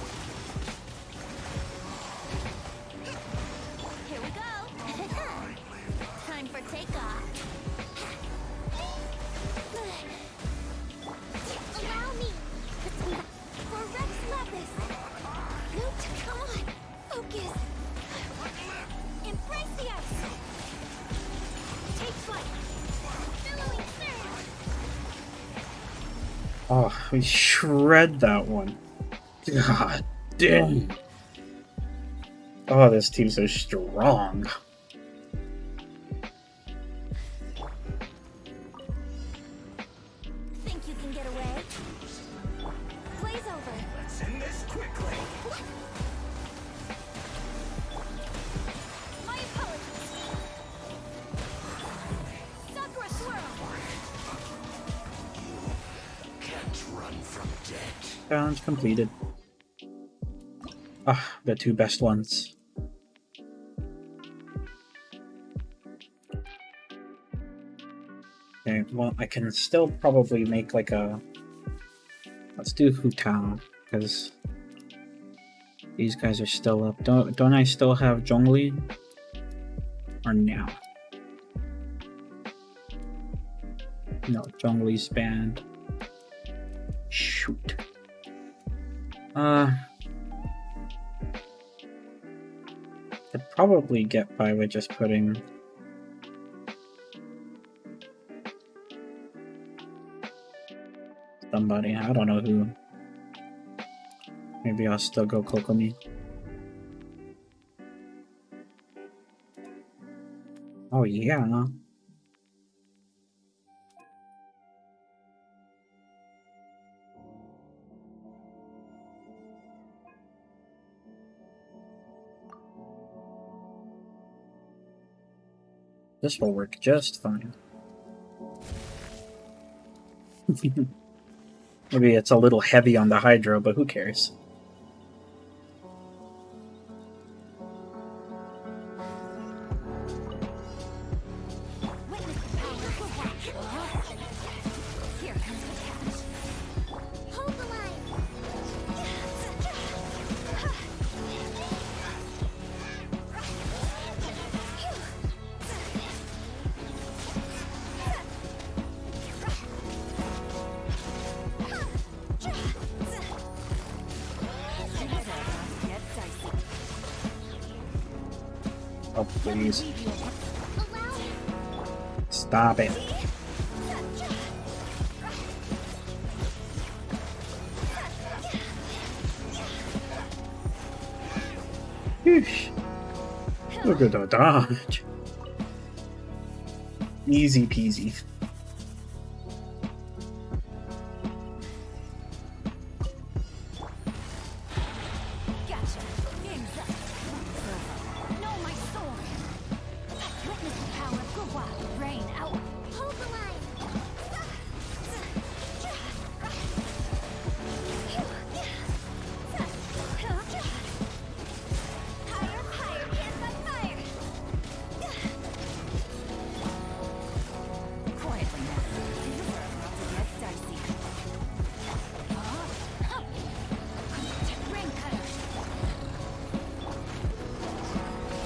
S3: Here we go. Time for takeoff. Allow me. For Rex Lapis. Newt, come on. Focus. Embrace the ice. Take flight. Billowing surge.
S2: Oh, we shred that one. God damn. Oh, this team's so strong.
S3: Think you can get away? Blaze over.
S5: Let's end this quickly.
S3: My apologies. Sakura swirl.
S5: Can't run from death.
S2: Challenge completed. Ah, the two best ones. Okay, Well, I can still probably make like a... Let's do Hutao, because these guys are still up. Don't I still have Zhongli? Or now? No, Zhongli's banned. Shoot. I'd probably get by with just putting... somebody, I don't know who. Maybe I'll still go Kokomi. Oh yeah. This will work just fine. Maybe it's a little heavy on the hydro, but who cares? Oh, please. Stop it. Whoosh. Look at the dodge. Easy peasy.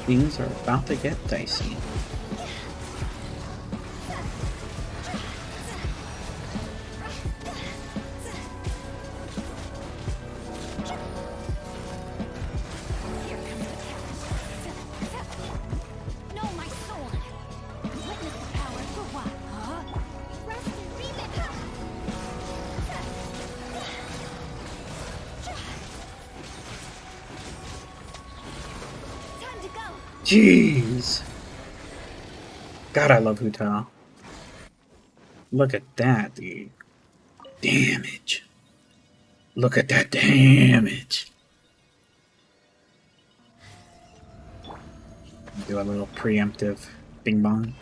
S2: Things are about to get dicey. Jeez! God, I love Hutao. Look at that, dude. Damage. Look at that damage. Do a little preemptive bing bong.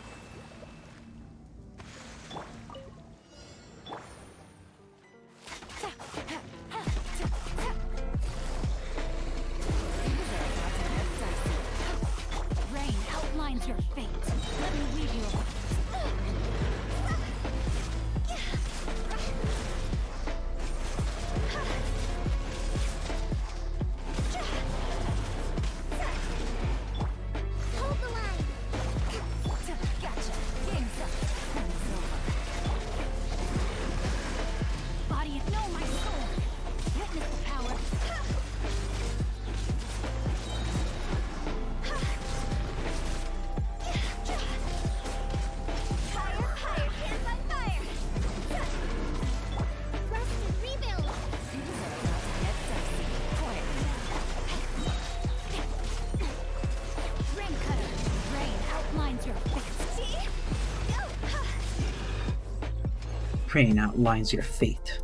S2: Rain outlines your fate.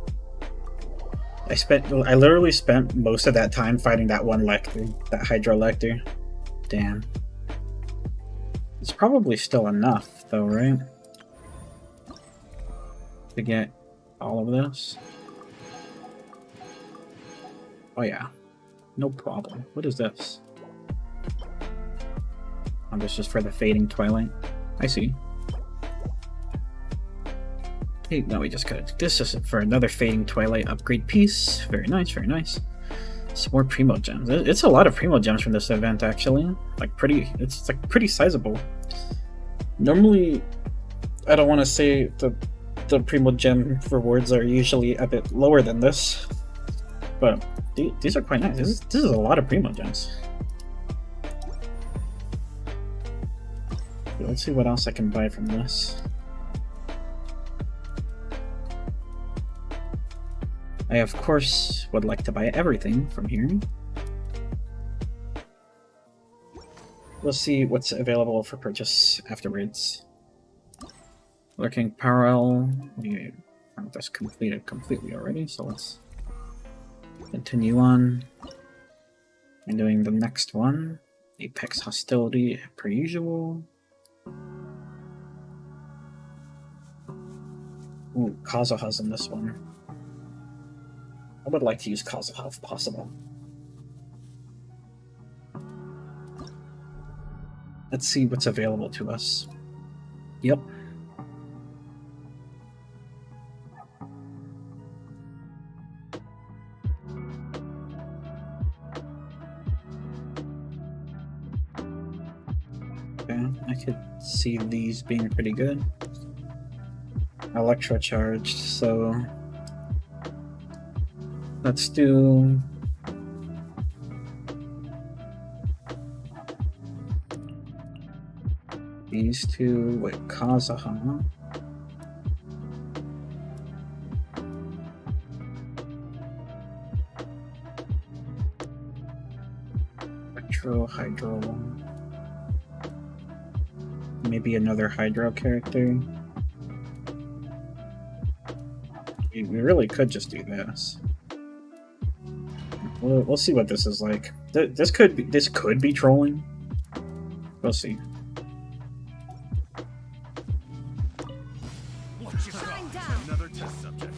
S2: I literally spent most of that time fighting that one Lector, that Hydro Lector. Damn. It's probably still enough though, right? To get all of this. Oh yeah. No problem. What is this? Oh, this is for the fading twilight. I see. Hey, no, we just gotta do this. This is for another Fading Twilight upgrade piece. Very nice, very nice. Some more Primo Gems. It's a lot of Primo Gems from this event, actually. It's like pretty sizable. Normally, I don't want to say the Primo Gem rewards are usually a bit lower than this, but these are quite nice. This is a lot of Primo Gems. Let's see what else I can buy from this. I, of course, would like to buy everything from here. We'll see what's available for purchase afterwards. Lurking Parallel. We have this completed completely already, so let's continue on. And doing the next one. Apex Hostility, per usual. Ooh, Kazuha's in this one. I would like to use Kazuha if possible. Let's see what's available to us. Yep. Okay, I could see these being pretty good. Electrocharged, so let's do these two with Kazuha. Hydro. Maybe another Hydro character. We really could just do this. We'll see what this is like. This could be trolling. We'll see.
S5: Another test subject.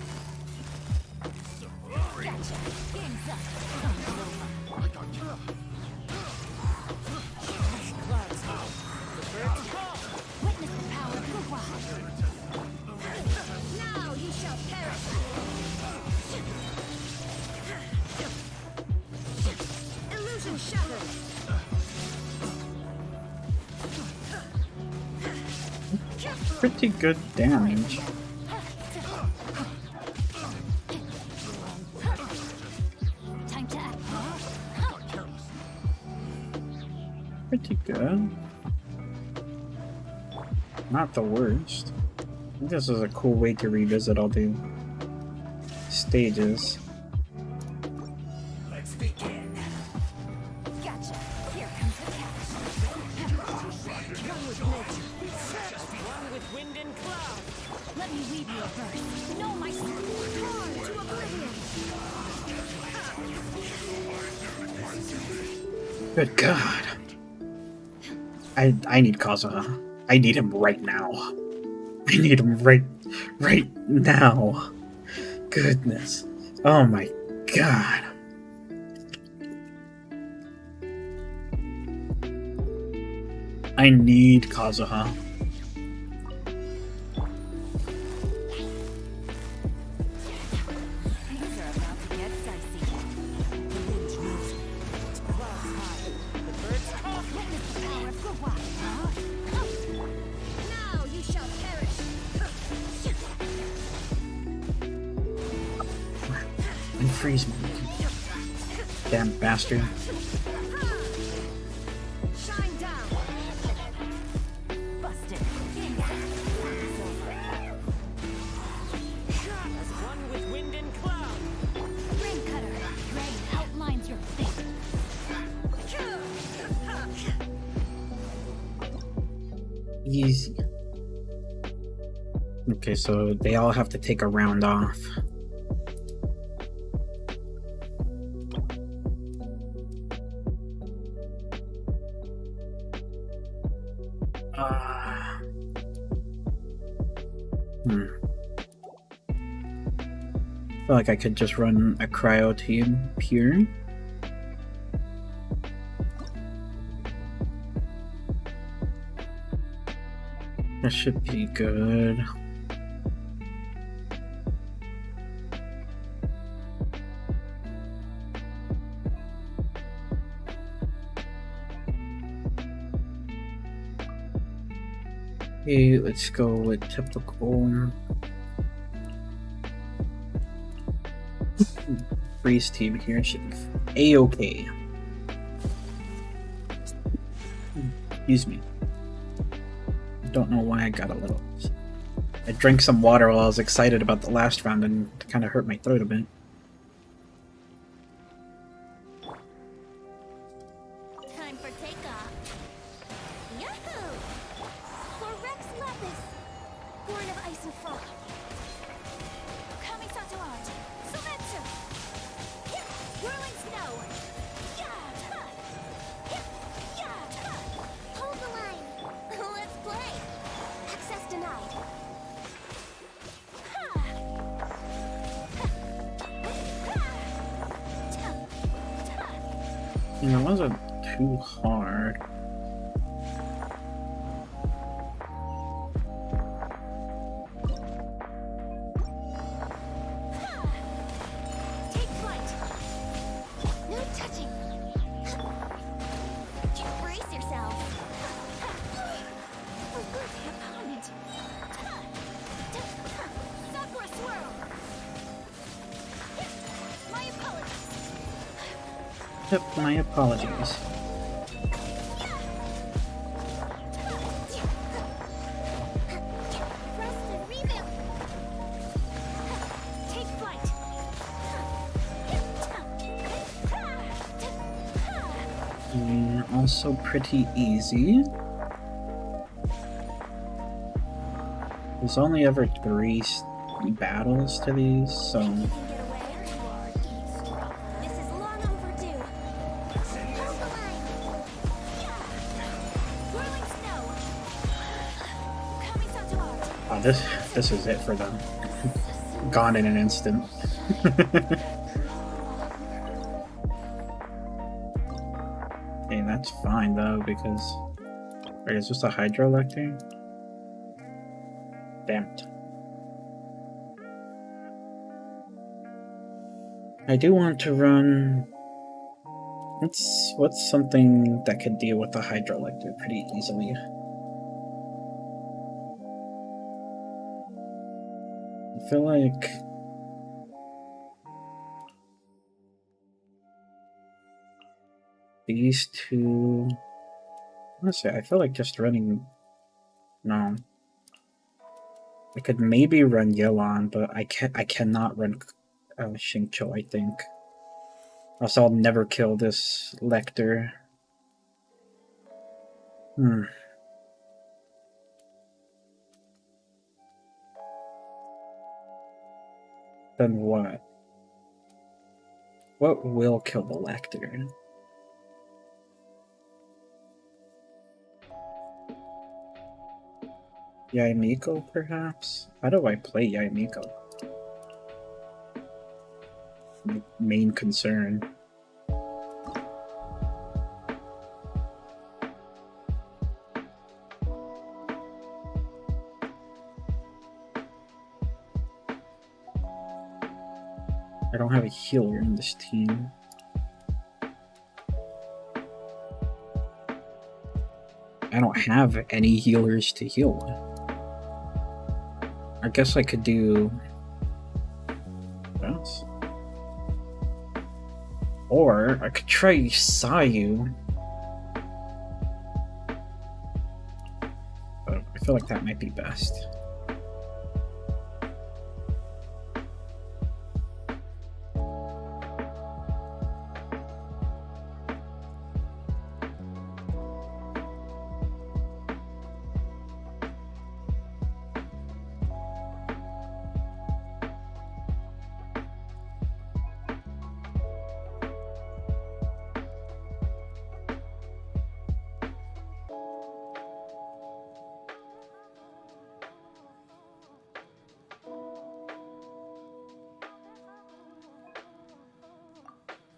S3: Now you shall perish. Illusion shattered.
S2: Pretty good damage.
S1: Time to act.
S2: Pretty good. Not the worst. I think this is a cool way to revisit all the stages.
S5: Let's begin.
S3: Gotcha. Here comes the catch.
S5: One with wind and cloud.
S1: Let me weave you a verse. Know my
S3: Torn to oblivion.
S2: Good God. I need Kazuha. I need him right now. I need him right now. Goodness. Oh my God. I need Kazuha.
S3: Things are about to get dicey. The wind moves. Clouds high. The birds call. Witness the power of the wild. Now you shall perish.
S2: And freeze me. Damn bastard.
S3: Shine down. Busted.
S5: As one with wind and cloud.
S1: Rain cutter. Rain outlines your fate.
S2: Easy. Okay, so they all have to take a round off. I feel like I could just run a cryo team here. That should be good. Okay, let's go with typical freeze team here. Should be A-okay. Excuse me. Don't know why I got a little. I drank some water while I was excited about the last round and it kind of hurt my throat a bit.
S4: Time for takeoff. Yahoo! For Rex Lapis, born of ice and fog. Kamisato art. Sumetsu. Hip, whirling snow. Yata. Hip, yata. Hold the line. Let's play. Access denied. Ha!
S2: And it wasn't too hard.
S4: Take flight. No touching. Brace yourself. Opponent. Sakura swirl. My apologies.
S2: Yep, my apologies.
S4: Rest and rebuild. Take flight.
S2: Also pretty easy. There's only ever 3 battles to these, so
S4: Get away. This is long overdue. Hold the line. Whirling snow. Kamisato art.
S2: this is it for them. Gone in an instant. Okay, that's fine though, because wait, is this a hydroelectric? Damn it. I do want to run. What's something that could deal with the hydroelectric pretty easily? I feel like these two. Honestly, I feel like just running. No, I could maybe run Yelan, but I cannot run Xingqiu, I think. Also, I'll never kill this Lecter. Then what? What will kill the Lecter? Yaimiko, perhaps? How do I play Yaimiko? My main concern. I don't have a healer in this team. I don't have any healers to heal. I guess I could do this. Or I could try Sayu. But I feel like that might be best.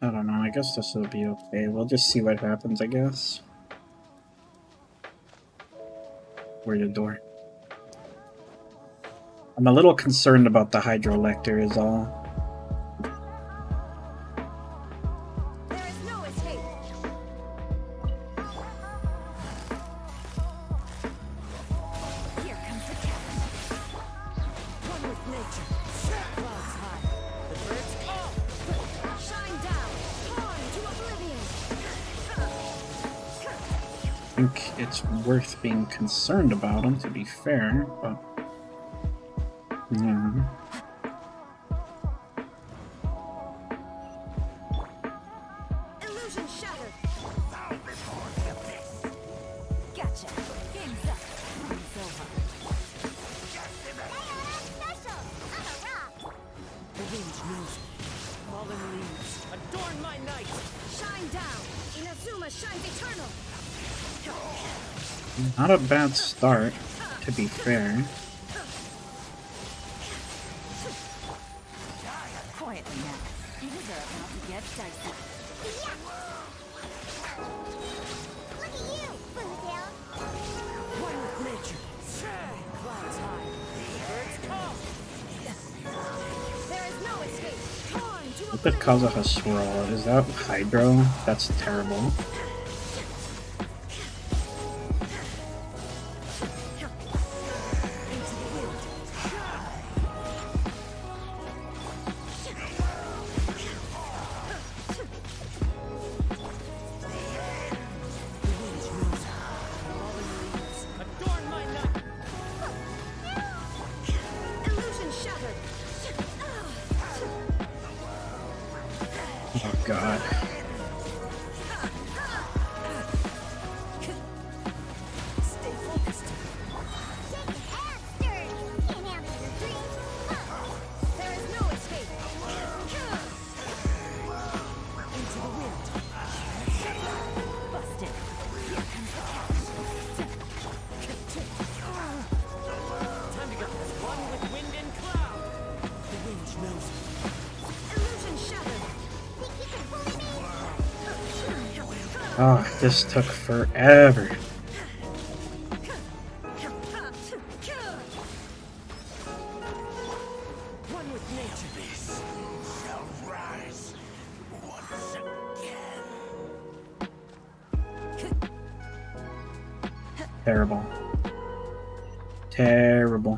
S2: I don't know, I guess this will be okay. We'll just see what happens, I guess. Where's the door? I'm a little concerned about the hydroelector is all.
S3: There is no escape.
S2: think it's worth being concerned about him, to be fair, but yeah.
S3: Illusion shattered. Gotcha. Game's up. It's over.
S4: Special! I'm a rock!
S5: The wind knows me. Fallen leaves, adorn my night.
S3: Shine down. Inazuma shines eternal.
S2: Not a bad start, to be fair.
S3: Quietly now. Things are about to get dicey.
S4: Look at you, Boozle!
S5: One with nature. Clouds high. Birds come.
S3: There is no escape. Torn to
S2: What the Kazuha swirl? Is that Hydro? That's terrible.
S5: Adorn my night.
S3: illusion shattered.
S2: Oh god.
S3: Stay focused.
S4: Shaking and stirring! Can't handle your dreams!
S3: There is no escape. Into the wind. Busted. Here comes the
S5: Time to go. One with wind and cloud. The wind knows me.
S3: illusion shattered.
S4: Think you can bully me?
S2: Ah, this took forever.
S5: One with nature. This shall rise once again.
S2: Terrible. Terrible.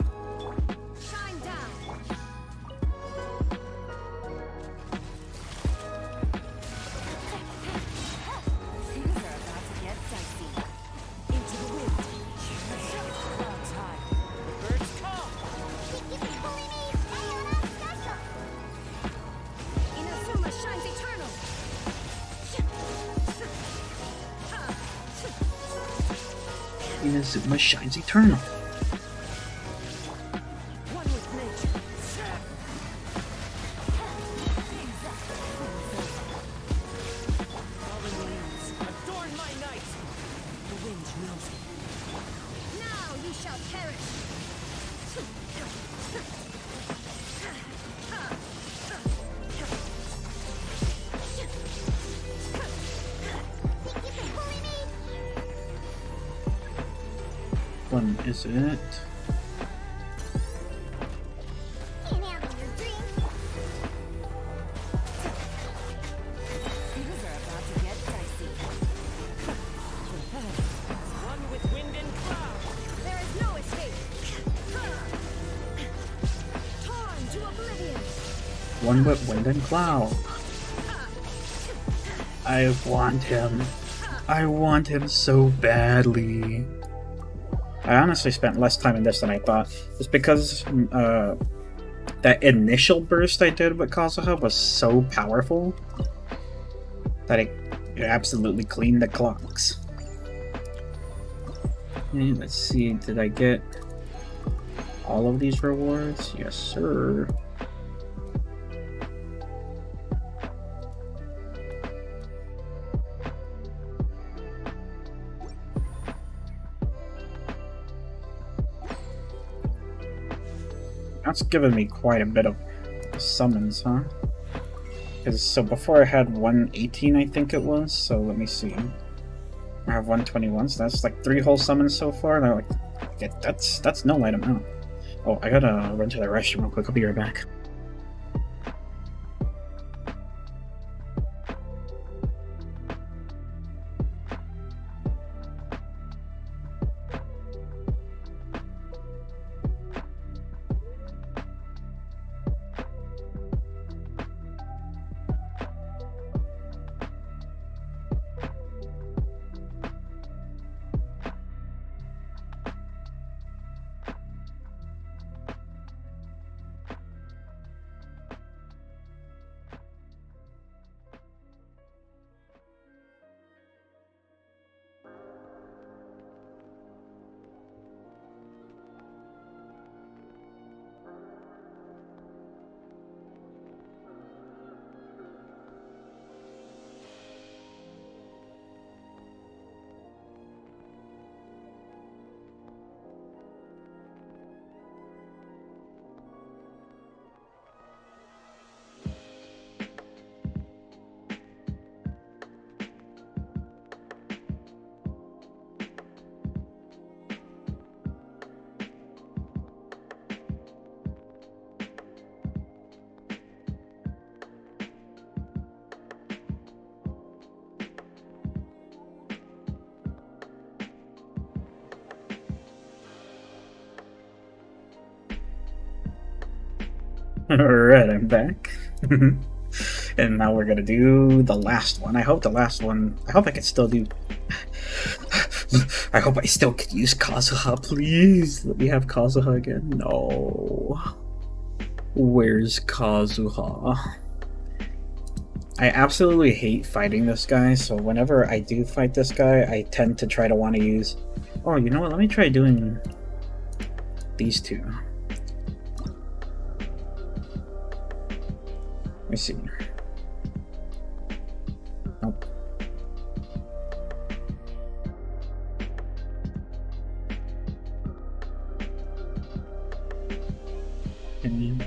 S3: Shine down. Things are about to get dicey. Into the wind.
S5: Clouds high. The birds come.
S4: Think you can bully me? I'm special!
S3: Inazuma shines eternal.
S2: Inazuma shines eternal.
S5: One with nature. Fallen leaves, adorn my night. The wind knows me.
S3: Now you shall perish.
S4: Think you can bully me?
S2: One is it?
S4: Can't handle your dreams?
S3: Things are about to get dicey.
S5: One with wind and cloud.
S3: There is no escape. Torn to oblivion.
S2: One with wind and cloud. I want him. I want him so badly. I honestly spent less time in this than I thought. It's because that initial burst I did with Kazuha was so powerful that it absolutely cleaned the clocks. Okay, let's see, did I get all of these rewards? Yes, sir. That's given me quite a bit of summons, huh? Because so before I had 118, I think it was. So let me see. I have 121, so that's like 3 whole summons so far. And I'm like, yeah, that's no light amount. Oh, I gotta run to the restroom real quick. I'll be right back. Alright, I'm back. And now we're gonna do the last one. I hope I can still do... I hope I still can use Kazuha, please! Let me have Kazuha again. No. Where's Kazuha? I absolutely hate fighting this guy, so whenever I do fight this guy, I tend to try to want to use... Oh, you know what? Let me try doing these two. Let me see. Nope. And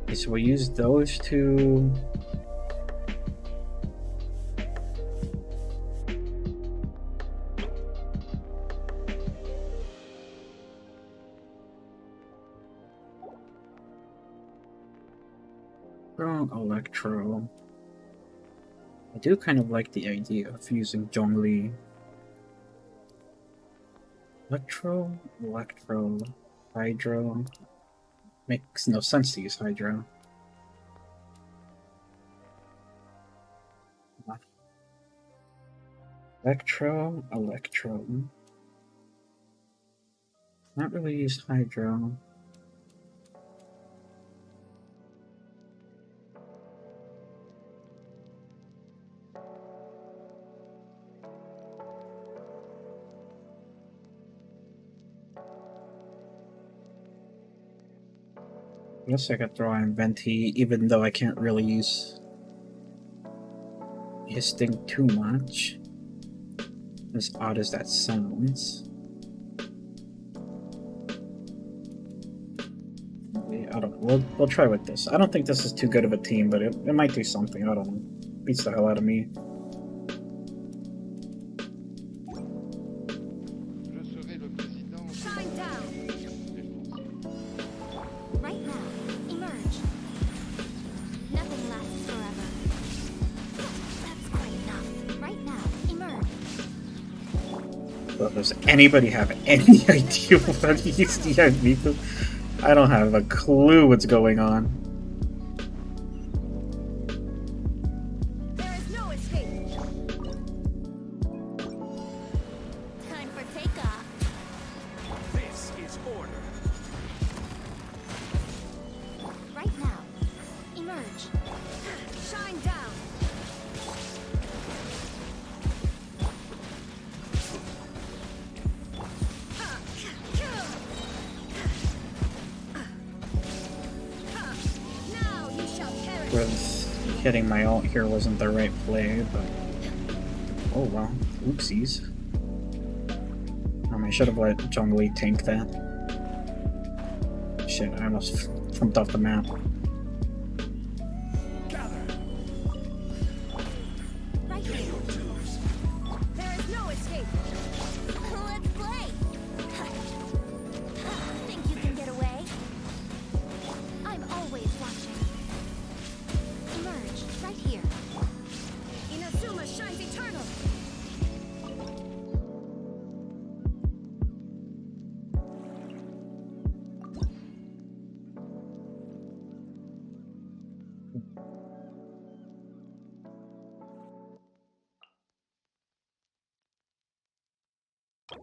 S2: okay, so we'll use those two. Electro. I do kind of like the idea of using Zhongli. Electro, Hydro. Makes no sense to use Hydro. Electro. Not really use Hydro. I guess I could throw in Venti, even though I can't really use his thing too much. As odd as that sounds. I don't know. We'll try with this. I don't think this is too good of a team, but it might do something. I don't know. Beats the hell out of me. Does anybody have any idea what he's DIV? I don't have a clue what's going on.
S4: There is no escape. Time for takeoff.
S5: This is order.
S4: Right now. Emerge. Shine down.
S2: Hitting my ult here wasn't the right play, but oh well, oopsies. I should have let Zhongli tank that. Shit, I almost jumped off the map.
S4: Right here. There is no escape. Let's play. Think you can get away? I'm always watching. Emerge right here. Inazuma shines eternal.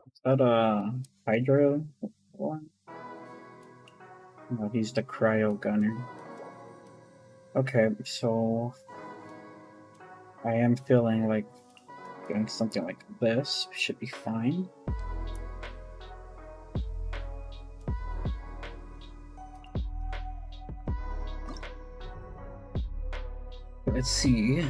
S2: Is that a Hydro one? No, he's the Cryo Gunner. Okay, so I am feeling like doing something like this should be fine. Let's see.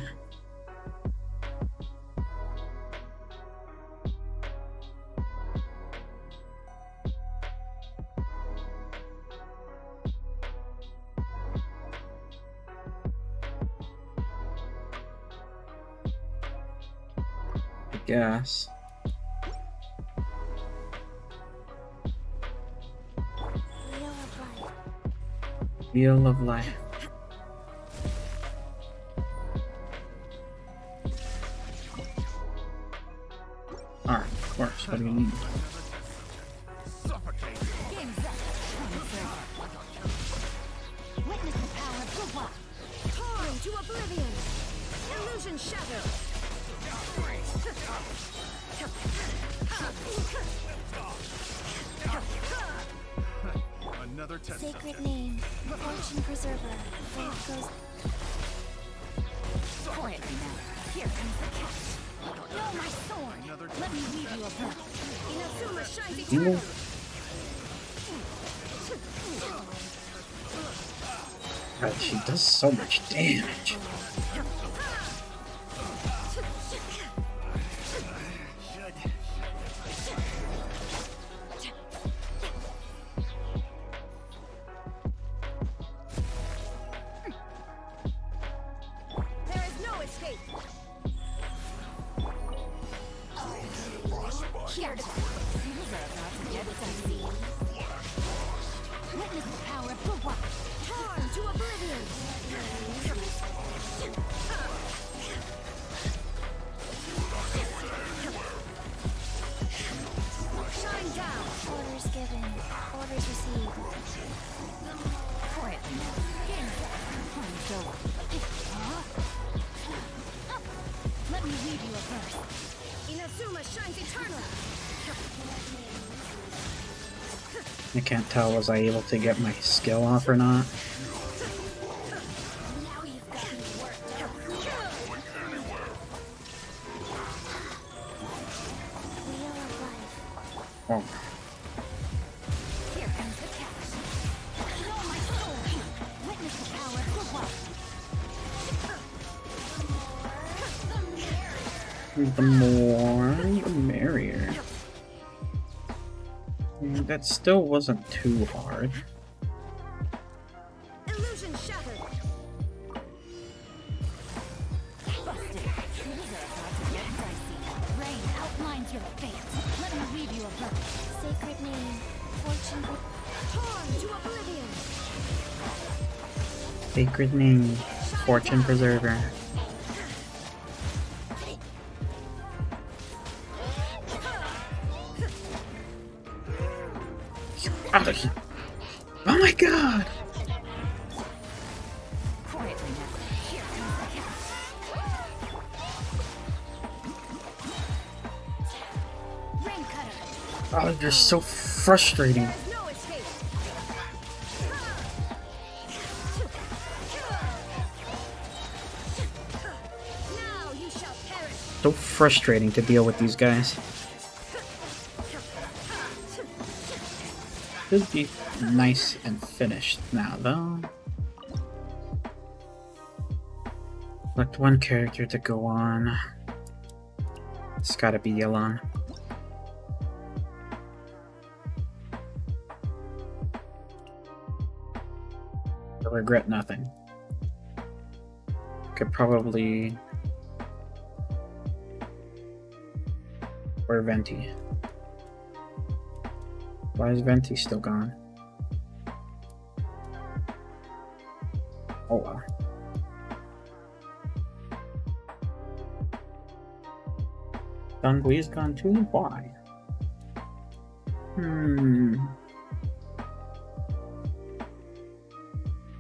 S2: Guess.
S4: Wheel of life.
S2: Wheel of Life. course. What do you mean?
S3: Game's up. Witness the power of the wild. Torn to oblivion. Illusion shattered.
S5: Another test
S1: Sacred
S5: subject.
S1: name, fortune preserver. Faith goes.
S3: Quietly now. Here comes the catch. No, my sword. Let me weave you a pearl. Inazuma shines eternally.
S2: God, she does so much damage.
S3: There is no escape. Here to these are about to get dicey. Witness the power of the wild. Torn to oblivion. Shine down.
S1: Orders given. Orders received.
S3: Quietly now. Game's up. Time's over. Let me weave you a verse. Inazuma shines eternally.
S2: I can't tell, was I able to get my skill off or not?
S3: Now you've got me worked up.
S1: Wheel of life.
S2: Oh,
S3: Here comes the catch. Know my soul. Witness the power of the wild.
S2: the more, the merrier. That still wasn't too hard.
S3: Illusion shattered. Busted. These are about to get dicey. Rain outlines your fate. Let me weave you a verse.
S1: Sacred name, fortune.
S3: Torn to oblivion.
S2: Sacred name, fortune preserver. Out of here. Oh my god!
S3: Quietly now. Here comes the catch. Rain cutter.
S2: Oh, they're so frustrating.
S3: There is no escape. Now you shall perish.
S2: So frustrating to deal with these guys. Should be nice and finished now, though. Select one character to go on. It's gotta be Yelan. I regret nothing. Could probably... or Venti. Why is Venti still gone? Oh well. Dungui's gone too? Why?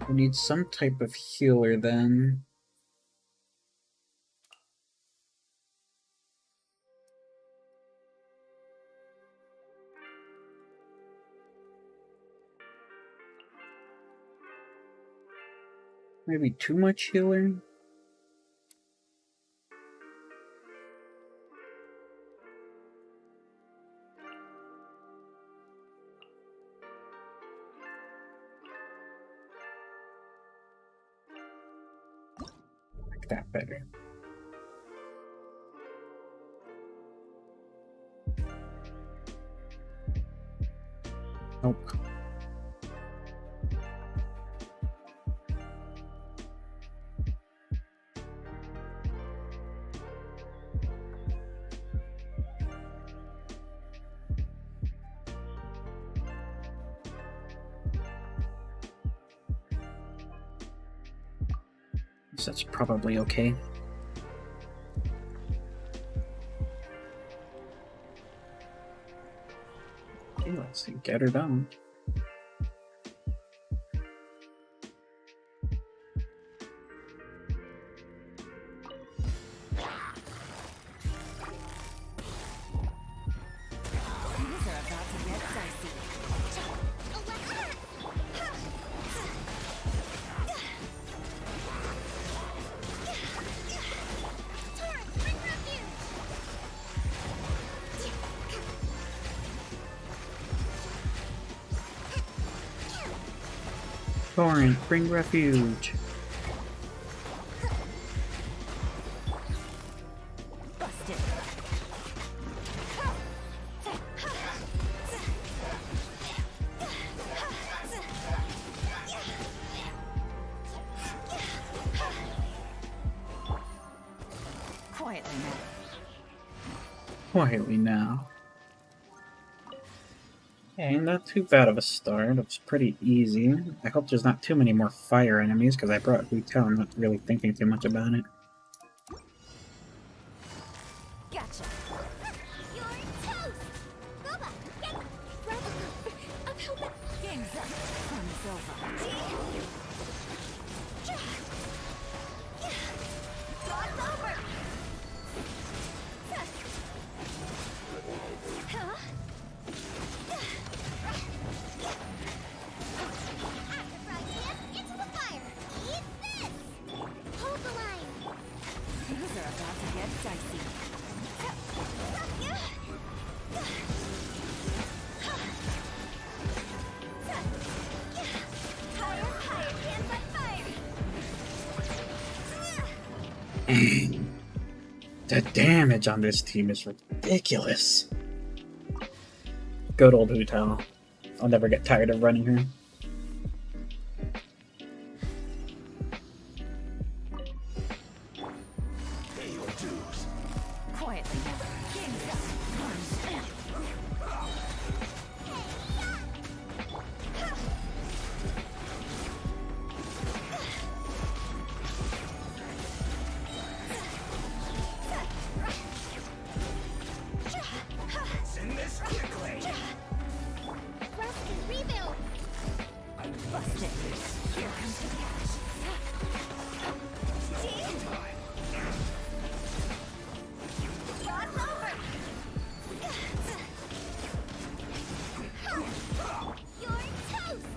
S2: We need some type of healer then. Maybe too much healer? Like that better. Nope. So that's probably okay. Okay, let's see. Get her done.
S3: Things are about to get dicey.
S4: Torrent, bring refuge!
S2: Torrent, bring refuge.
S3: Busted. Quietly now.
S2: Quietly now. Okay, not too bad of a start. It was pretty easy. I hope there's not too many more fire enemies, because I brought Hotel. I'm not really thinking too much about it.
S3: Gotcha.
S4: You're toast! Boba, get I'm helping!
S3: Game's up. Fun is over.
S4: God's over! Huh? After fried ham, into the fire! Eat this! Hold the line!
S3: Things are about to get dicey.
S4: Higher, higher, hands on fire!
S2: The damage on this team is ridiculous. Good old Hotel. I'll never get tired of running her.
S5: Pay your dues.
S3: Quietly now. Game's up.
S5: Send this quickly.
S4: Rest and rebuild!
S5: I'm
S3: Busted. Here comes the cash.
S4: God's over! You're toast!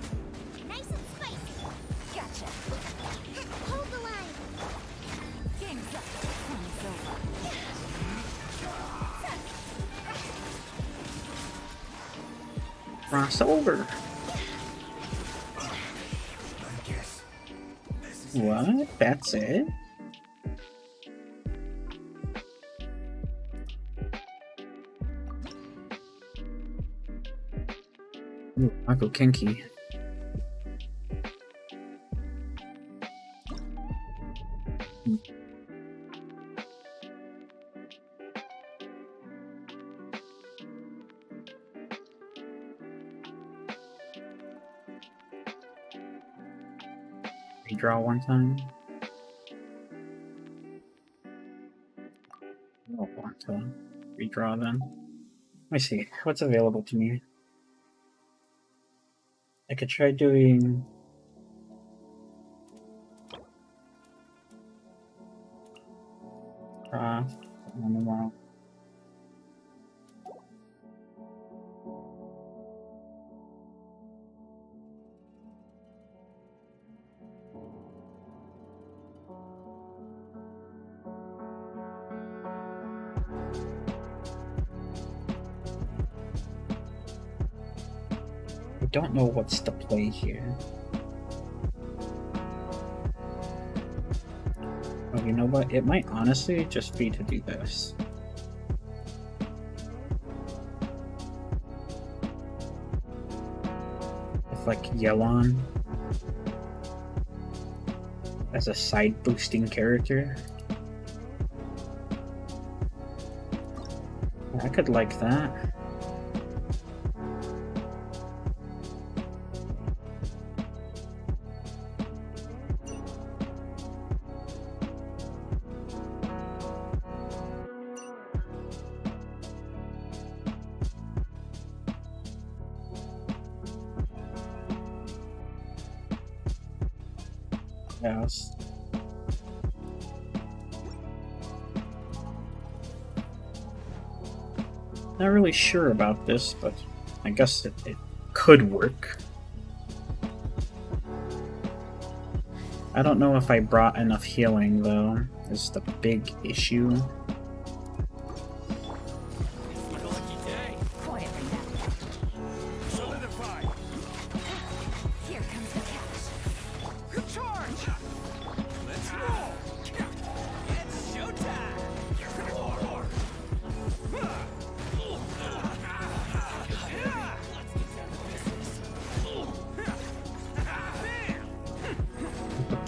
S4: Nice and spicy!
S3: Gotcha.
S4: Hold the line!
S3: Game's up. Fun is over.
S2: Crossover.
S5: I guess this is
S2: What? That's it? Ooh, Michael Kinky. Redraw one time. I don't want to redraw then. Let me see what's available to me. I could try doing craft animal. I don't know what's the play here. Oh, you know what? It might honestly just be to do this. With like Yelon as a side boosting character. I could like that. Yes. Not really sure about this, but I guess it could work. I don't know if I brought enough healing, though, is the big issue.
S5: It's a lucky day.
S3: Quietly now.
S5: Solidify.
S3: Here comes the catch.
S5: Charge. Let's roll. It's showtime.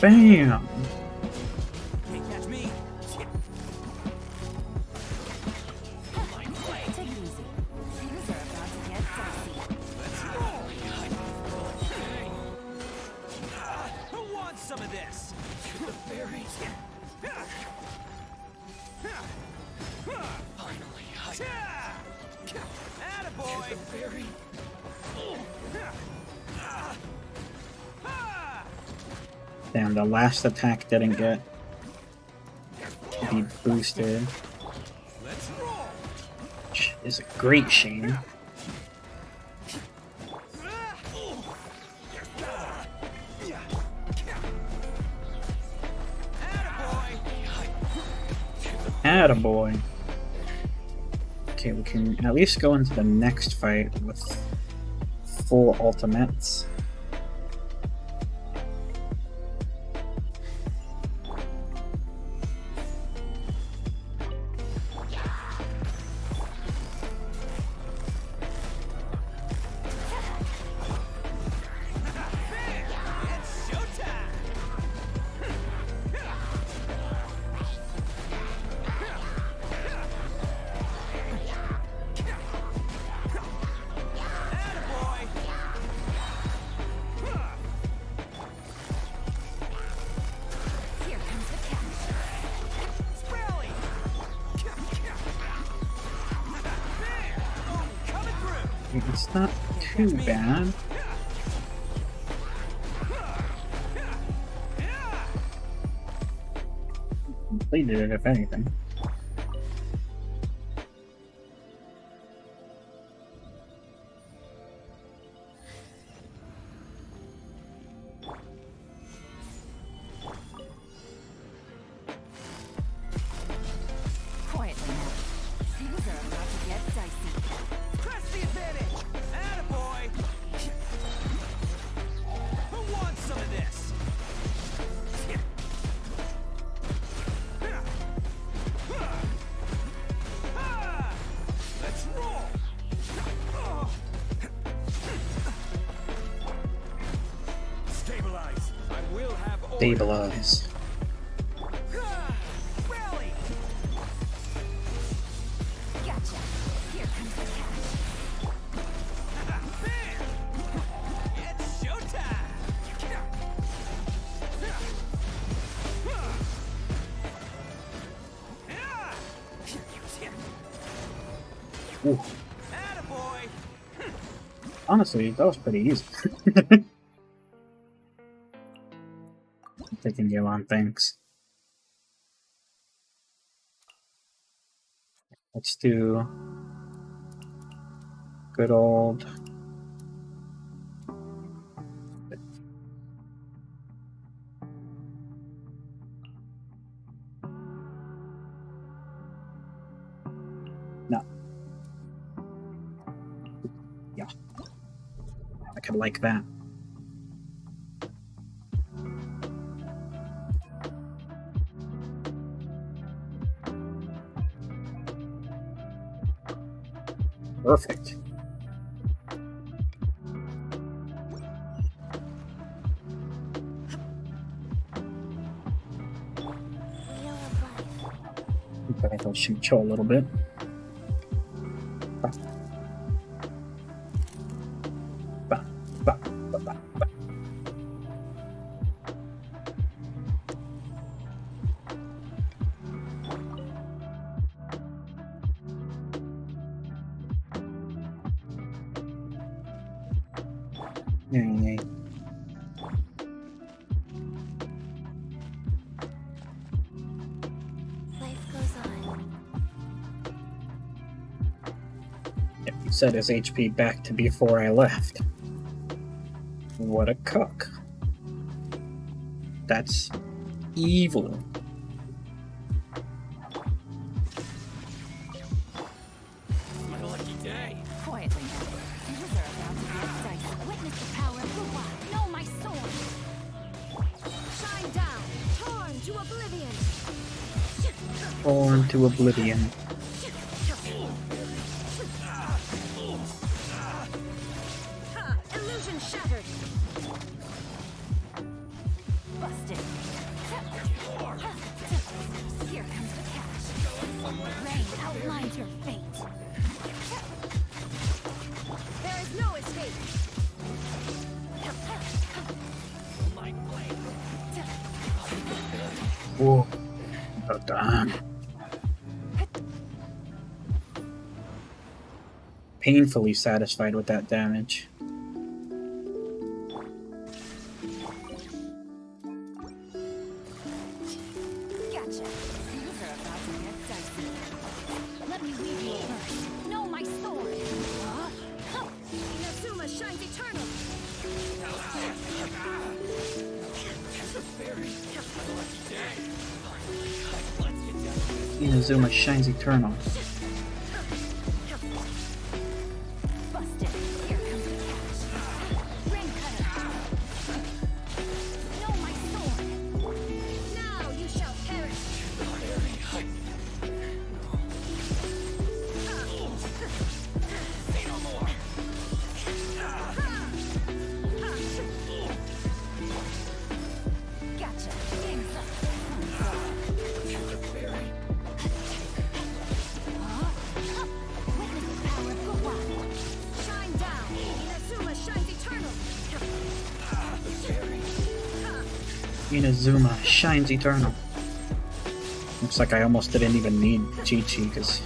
S2: Bam!
S5: Can't catch me.
S3: Take it easy. Things are about to get dicey.
S5: Let's roll. Who wants some of this? The fairies. Finally. Attaboy. The fairy.
S2: Damn, the last attack didn't get be boosted.
S5: Let's roll.
S2: Which is a great shame. Attaboy. Okay, we can at least go into the next fight with full ultimates.
S5: It's showtime. Attaboy.
S3: Here comes the catch.
S5: Rally. Coming through.
S2: It's not too bad. Completed it, if anything.
S3: Quietly now. Things are about to get dicey.
S5: Press the advantage. Attaboy. Who wants some of this? Let's roll. Stabilize. I will have order.
S2: Stabilize.
S5: Rally.
S3: Gotcha. Here comes the catch.
S5: Bam. It's showtime.
S2: Ooh.
S5: Attaboy.
S2: Honestly, that was pretty easy. Taking you on things. Let's do good old. No. Yeah. I could like that. Perfect.
S1: Wheel of life.
S2: Okay, I'll shoot you a little bit. Ba, ba, ba, ba, ba, ba. Yay. set his HP back to before I left. What a cuck. That's evil.
S5: My lucky day.
S3: Quietly now. Things are about to get dicey. Witness the power of the wild. Know my sword. Shine down. Torn to oblivion.
S2: Torn to oblivion.
S3: Ha! Illusion shattered. Busted. Here comes the cash. Rain outlines your fate. There is no escape.
S5: My blade.
S2: Whoa. Oh, damn. Painfully satisfied with that damage.
S3: Gotcha. Things are about to get dicey. Let me weave you a verse. Know my sword. Inazuma shines eternal.
S2: Inazuma shines eternal.
S3: Busted. Here comes the cash. Ring cutter. Know my sword. Now you shall perish.
S5: Say no more.
S3: Gotcha. Game's up. Witness the power of the wild. Shine down. Inazuma shines eternal.
S2: Inazuma shines eternal. Looks like I almost didn't even need Chi-Chi because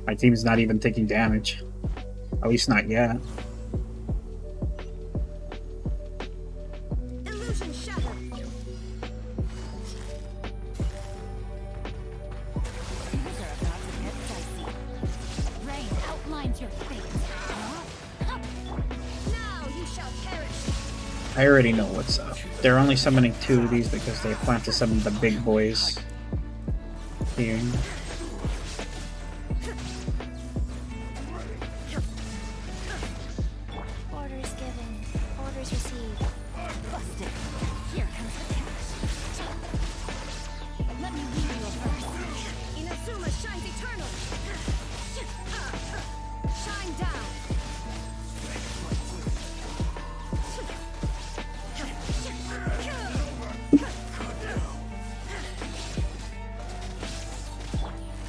S2: my team's not even taking damage. At least not yet.
S3: Illusion shattered. Things are about to get dicey. Rain outlines your fate. Now you shall perish.
S2: I already know what's up. They're only summoning 2 of these because they plan to summon the big boys here.
S1: Orders given. Orders received.
S3: Busted. Here comes the cash. Let me read you a verse. Inazuma shines eternal. Shine down.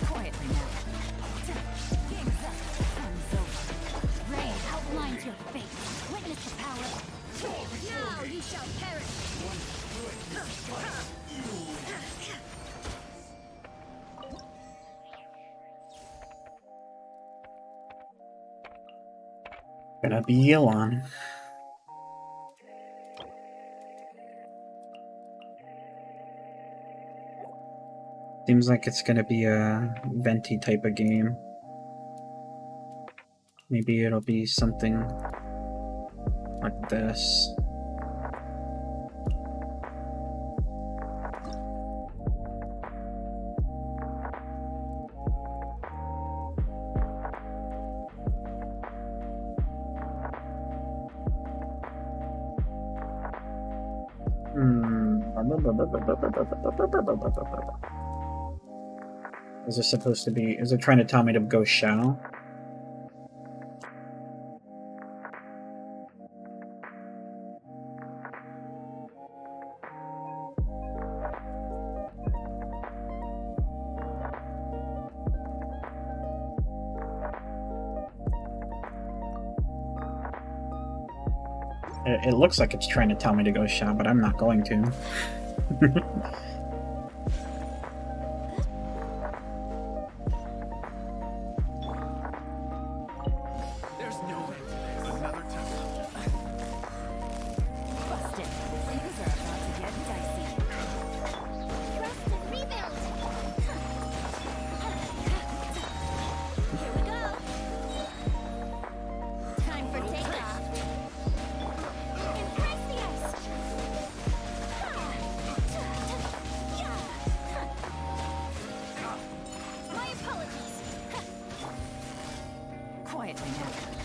S3: Quietly now. Game's up. Sun's over. Rain outlines your fate. Witness the power. Now you shall perish.
S2: Gonna be Elon. Seems like it's gonna be a venti type of game. Maybe it'll be something like this. Is it supposed to be? Is it trying to tell me to go Shao? It looks like it's trying to tell me to go Shao, but I'm not going to.
S5: There's no way. Another temple.
S3: Busted. Things are about to get dicey.
S4: Rest and rebuild. Here we go.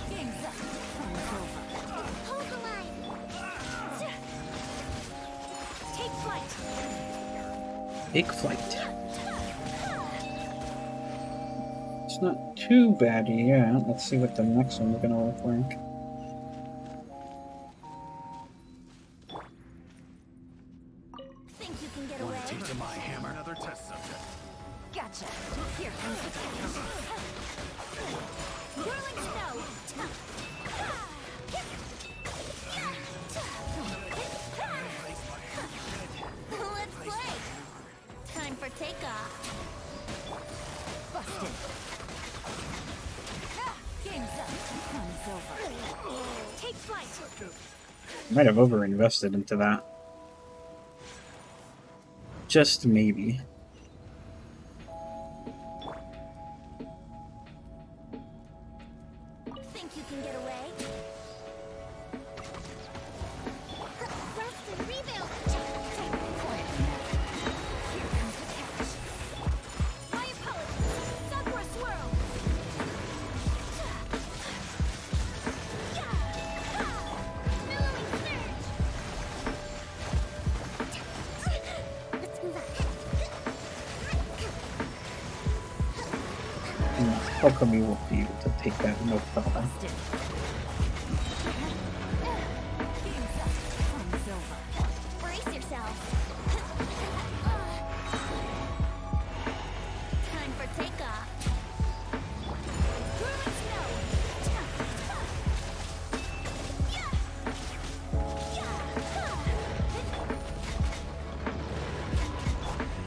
S3: Game's up. Fun's over.
S4: Hold the line.
S3: Take flight.
S2: Big flight. It's not too bad yet. Let's see what the next one's gonna look like.
S3: Think you can get away?
S5: Teach him my hammer. Another test subject.
S3: Gotcha. Here comes the catch. Whirling snow.
S4: Let's play. Time for takeoff.
S3: Busted. Game's up. Fun's over. Take flight.
S2: Might have overinvested into that. Just maybe.
S3: Think you can get away?
S4: Rest and rebuild.
S3: Here comes the catch. My apologies. Sakura swirl.
S4: Billowing surge. Let's move on.
S2: Alchemy will be able to take that no problem.
S3: Busted. Game's up. Fun's over.
S4: Brace yourself. Time for takeoff.
S3: Whirling snow.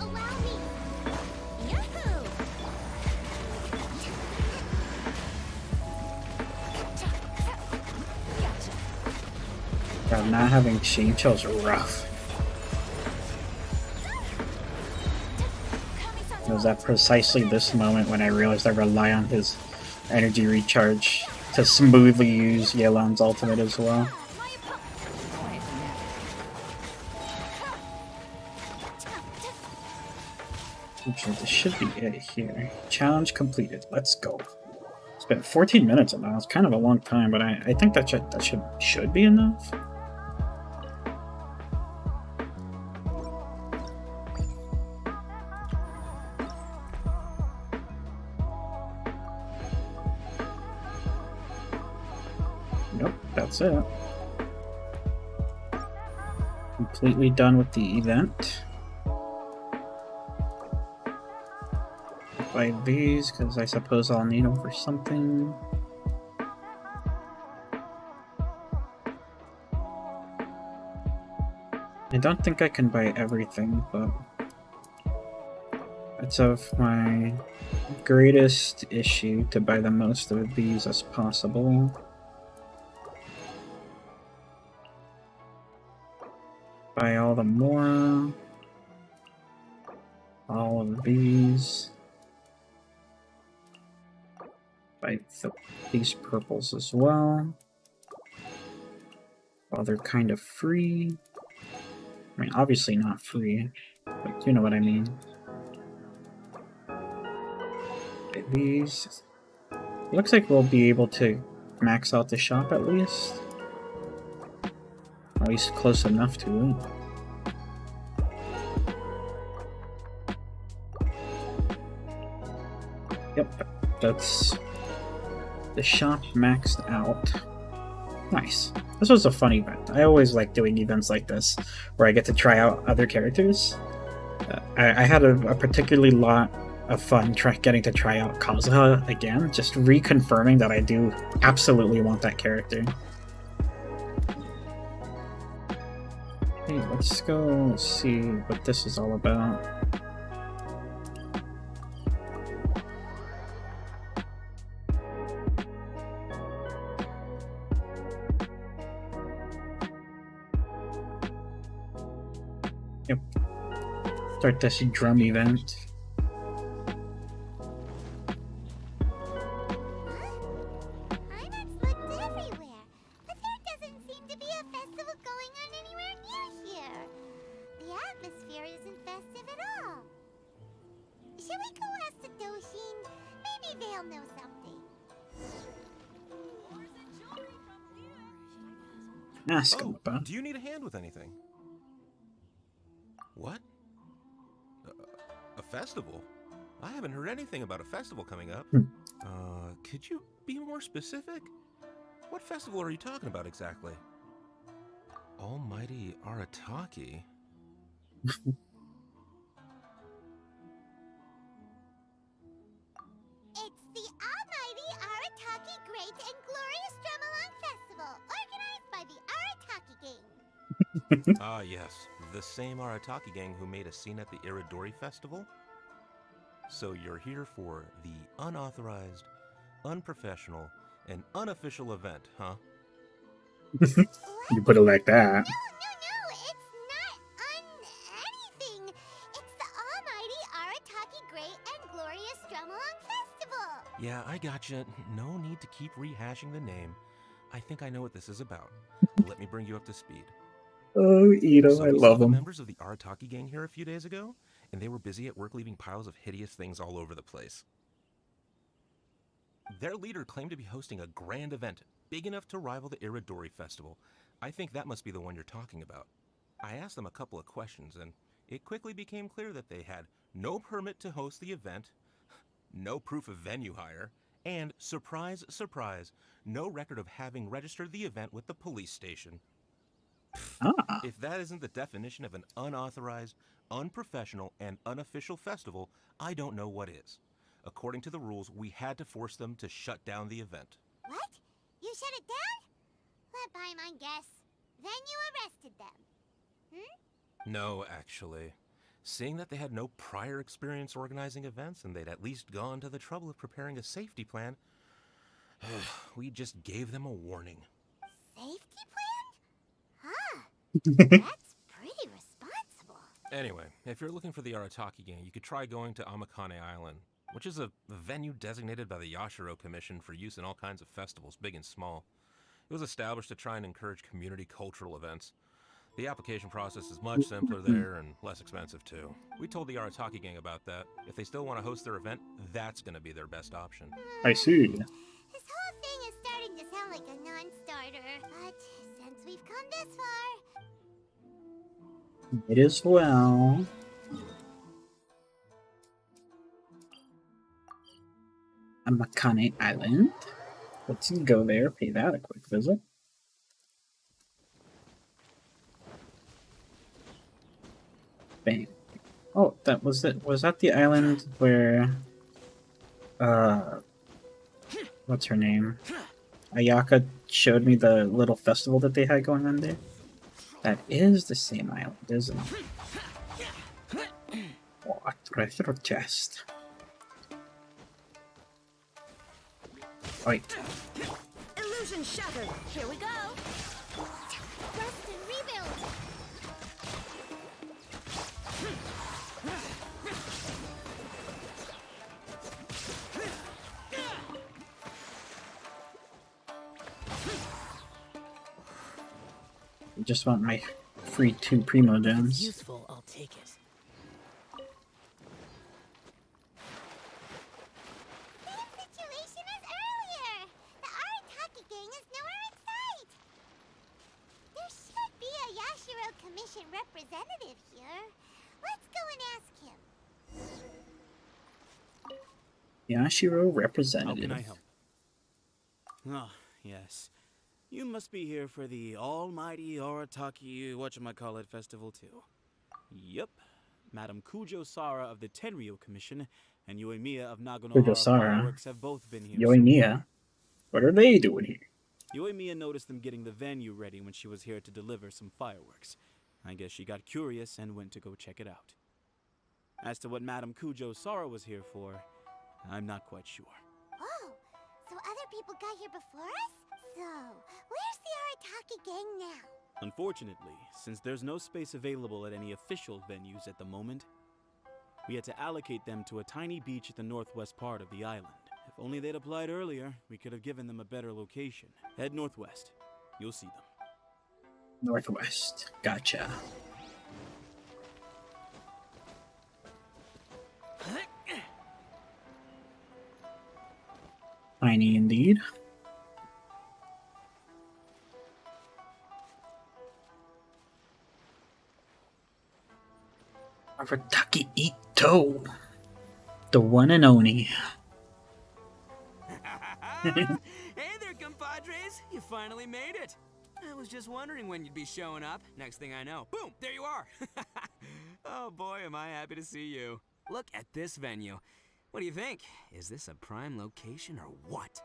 S4: Allow me. Yahoo!
S3: Gotcha.
S2: God, not having Shane Chill's rough. It was at precisely this moment when I realized I rely on his energy recharge to smoothly use Yelan's ultimate as well.
S3: My apologies.
S2: Which this should be it here. Challenge completed. Let's go. It's been 14 minutes now. It's kind of a long time, but I think that should be enough. Nope, that's it. Completely done with the event. Buy these because I suppose I'll need them for something. I don't think I can buy everything, but it's of my greatest issue to buy the most of these as possible. Buy all the more. All of these. Buy these purples as well. While they're kind of free. I mean, obviously not free, but you know what I mean. Buy these. Looks like we'll be able to max out the shop at least. At least close enough to it. Yep, that's the shop maxed out. Nice. This was a fun event. I always like doing events like this, where I get to try out other characters. I had a particularly lot of fun getting to try out Kazuha again, just reconfirming that I do absolutely want that character. Hey, let's go see what this is all about. Yep. Start this drum event.
S4: Inox looked everywhere, but there doesn't seem to be a festival going on anywhere near here. The atmosphere isn't festive at all. Should we go ask the Doshin? Maybe they'll know something.
S2: Ask him
S5: Oh,
S2: about.
S5: do you need a hand with anything? What? A festival? I haven't heard anything about a festival coming up.
S2: Hmm.
S5: Could you be more specific? What festival are you talking about exactly? Almighty Arataki?
S4: It's the Almighty Arataki Great and Glorious Drumalong Festival, organized by the Arataki Gang.
S5: Ah, yes. The same Arataki gang who made a scene at the Iridori Festival? So you're here for the unauthorized, unprofessional, and unofficial event, huh?
S2: You put it like that.
S4: No, it's not anything. It's the Almighty Arataki Great and Glorious Drumalong Festival.
S5: Yeah, I gotcha. No need to keep rehashing the name. I think I know what this is about. Let me bring you up to speed.
S2: Oh, Ito,
S5: So
S2: I
S5: we saw
S2: love
S5: the
S2: him.
S5: members of the Arataki gang here a few days ago, and they were busy at work leaving piles of hideous things all over the place. Their leader claimed to be hosting a grand event, big enough to rival the Iridori Festival. I think that must be the one you're talking about. I asked them a couple of questions, and it quickly became clear that they had no permit to host the event, no proof of venue hire, and, surprise, surprise, no record of having registered the event with the police station.
S2: Ah,
S5: If that isn't the definition of an unauthorized, unprofessional, and unofficial festival, I don't know what is. According to the rules, we had to force them to shut down the event.
S4: What? You shut it down? Let by my guess. Then you arrested them.
S5: No, actually. Seeing that they had no prior experience organizing events and they'd at least gone to the trouble of preparing a safety plan, we just gave them a warning.
S4: Safety plan? Huh. That's pretty responsible.
S5: Anyway, if you're looking for the Arataki gang, you could try going to Amakane Island, which is a venue designated by the Yashiro Commission for use in all kinds of festivals, big and small. It was established to try and encourage community cultural events. The application process is much simpler there and less expensive too. We told the Arataki gang about that. If they still want to host their event, that's going to be their best option.
S2: I see.
S4: This whole thing is starting to sound like a non-starter. But since we've come this far,
S2: It is well. Amakane Island. Let's go there, pay that a quick visit. Bang. Oh, that was it. Was that the island where what's her name? Ayaka showed me the little festival that they had going on there? That is the same island, isn't it? Oh, a treasure chest. Wait.
S3: Illusion shattered.
S1: Here we go.
S4: rest and rebuild.
S2: I just want my free 2 primo gems.
S6: Useful, I'll take it.
S4: Same situation as earlier. The Arataki gang is nowhere in sight. There should be a Yashiro Commission representative here. Let's go and ask him.
S2: Yashiro
S7: How
S2: representative.
S7: can I help? Ah, yes. You must be here for the almighty Arataki whatchamacallit festival too. Yep. Madam Kujo Sara of the Tenryo Commission and Yoimiya of Naganohara
S2: Sara.
S7: Fireworks have both been here.
S2: Yoimiya. What are they doing here?
S7: Yoimiya noticed them getting the venue ready when she was here to deliver some fireworks. I guess she got curious and went to go check it out. As to what Madam Kujo Sara was here for, I'm not quite sure.
S4: Oh, so other people got here before us? So, where's the Arataki gang now?
S7: Unfortunately, since there's no space available at any official venues at the moment, we had to allocate them to a tiny beach at the northwest part of the island. If only they'd applied earlier, we could have given them a better location. Head northwest. You'll see them.
S2: Northwest. Gotcha. Tiny indeed. Arataki Ito. The one and only.
S6: Hey there, compadres! You finally made it! I was just wondering when you'd be showing up. Next thing I know, boom, there you are! Oh boy, am I happy to see you. Look at this venue. What do you think? Is this a prime location or what?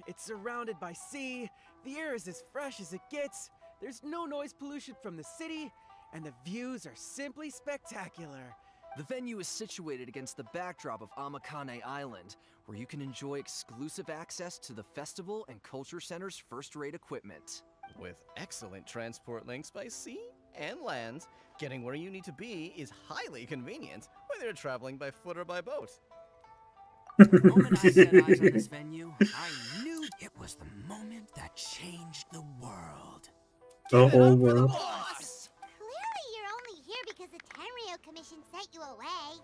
S8: It's surrounded by sea, the air is as fresh as it gets, there's no noise pollution from the city, and the views are simply spectacular.
S9: The venue is situated against the backdrop of Amakane Island, where you can enjoy exclusive access to the festival and culture center's first-rate equipment.
S10: With excellent transport links by sea and land, getting where you need to be is highly convenient, whether you're traveling by foot or by boat.
S6: The moment I set eyes on this venue, I knew it was the moment that changed the world.
S2: The whole world.
S6: Boss!
S4: Clearly you're only here because the Tenryo Commission sent you away.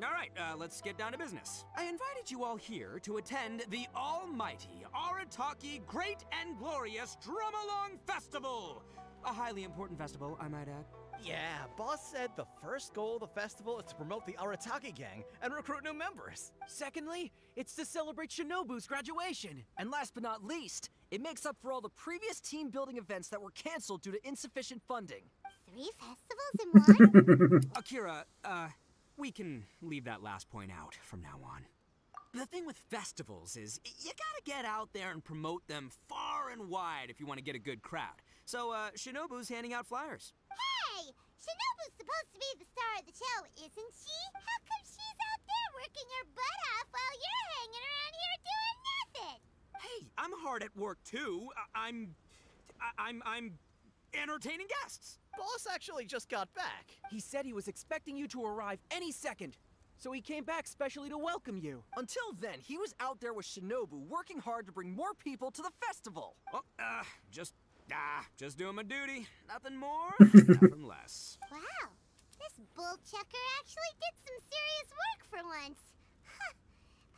S6: Alright, let's get down to business. I invited you all here to attend the almighty Arataki Great and Glorious Drum-Along Festival! A highly important festival, I might add.
S10: Yeah, boss said the first goal of the festival is to promote the Arataki gang and recruit new members.
S8: Secondly, it's to celebrate Shinobu's graduation.
S9: And last but not least, it makes up for all the previous team-building events that were canceled due to insufficient funding.
S4: 3 festivals in one?
S6: Akira, we can leave that last point out from now on. The thing with festivals is, you gotta get out there and promote them far and wide if you want to get a good crowd. So, Shinobu's handing out flyers.
S4: Hey! Shinobu's supposed to be the star of the show, isn't she? How come she's out there working her butt off while you're hanging around here doing nothing?
S6: Hey, I'm hard at work too. I'm entertaining guests.
S10: Boss actually just got back.
S8: He said he was expecting you to arrive any second, so he came back specially to welcome you.
S9: Until then, he was out there with Shinobu working hard to bring more people to the festival.
S6: Well, just doing my duty. Nothing more, nothing less.
S4: Wow, this bull chucker actually did some serious work for once. Huh.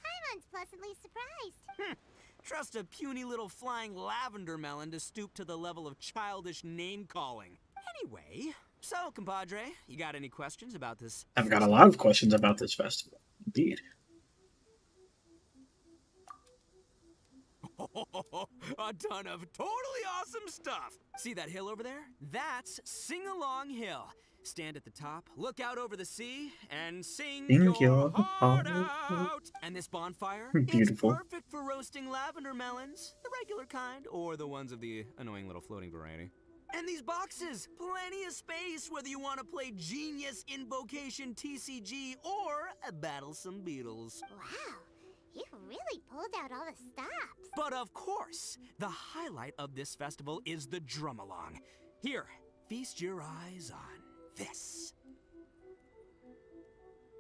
S4: Paimon's pleasantly surprised.
S6: Trust a puny little flying lavender melon to stoop to the level of childish name-calling. Anyway, so, compadre, you got any questions about this?
S2: I've got a lot of questions about this festival. Indeed.
S6: A ton of totally awesome stuff. See that hill over there? That's Sing-Along Hill. Stand at the top, look out over the sea, and sing your heart out. And this bonfire,
S2: Beautiful.
S6: It's perfect for roasting lavender melons, the regular kind, or the ones of the annoying little floating variety. And these boxes, plenty of space whether you want to play Genius Invocation TCG or battle some beetles.
S4: Wow, you really pulled out all the stops.
S6: But of course, the highlight of this festival is the drum-along. Here, feast your eyes on this.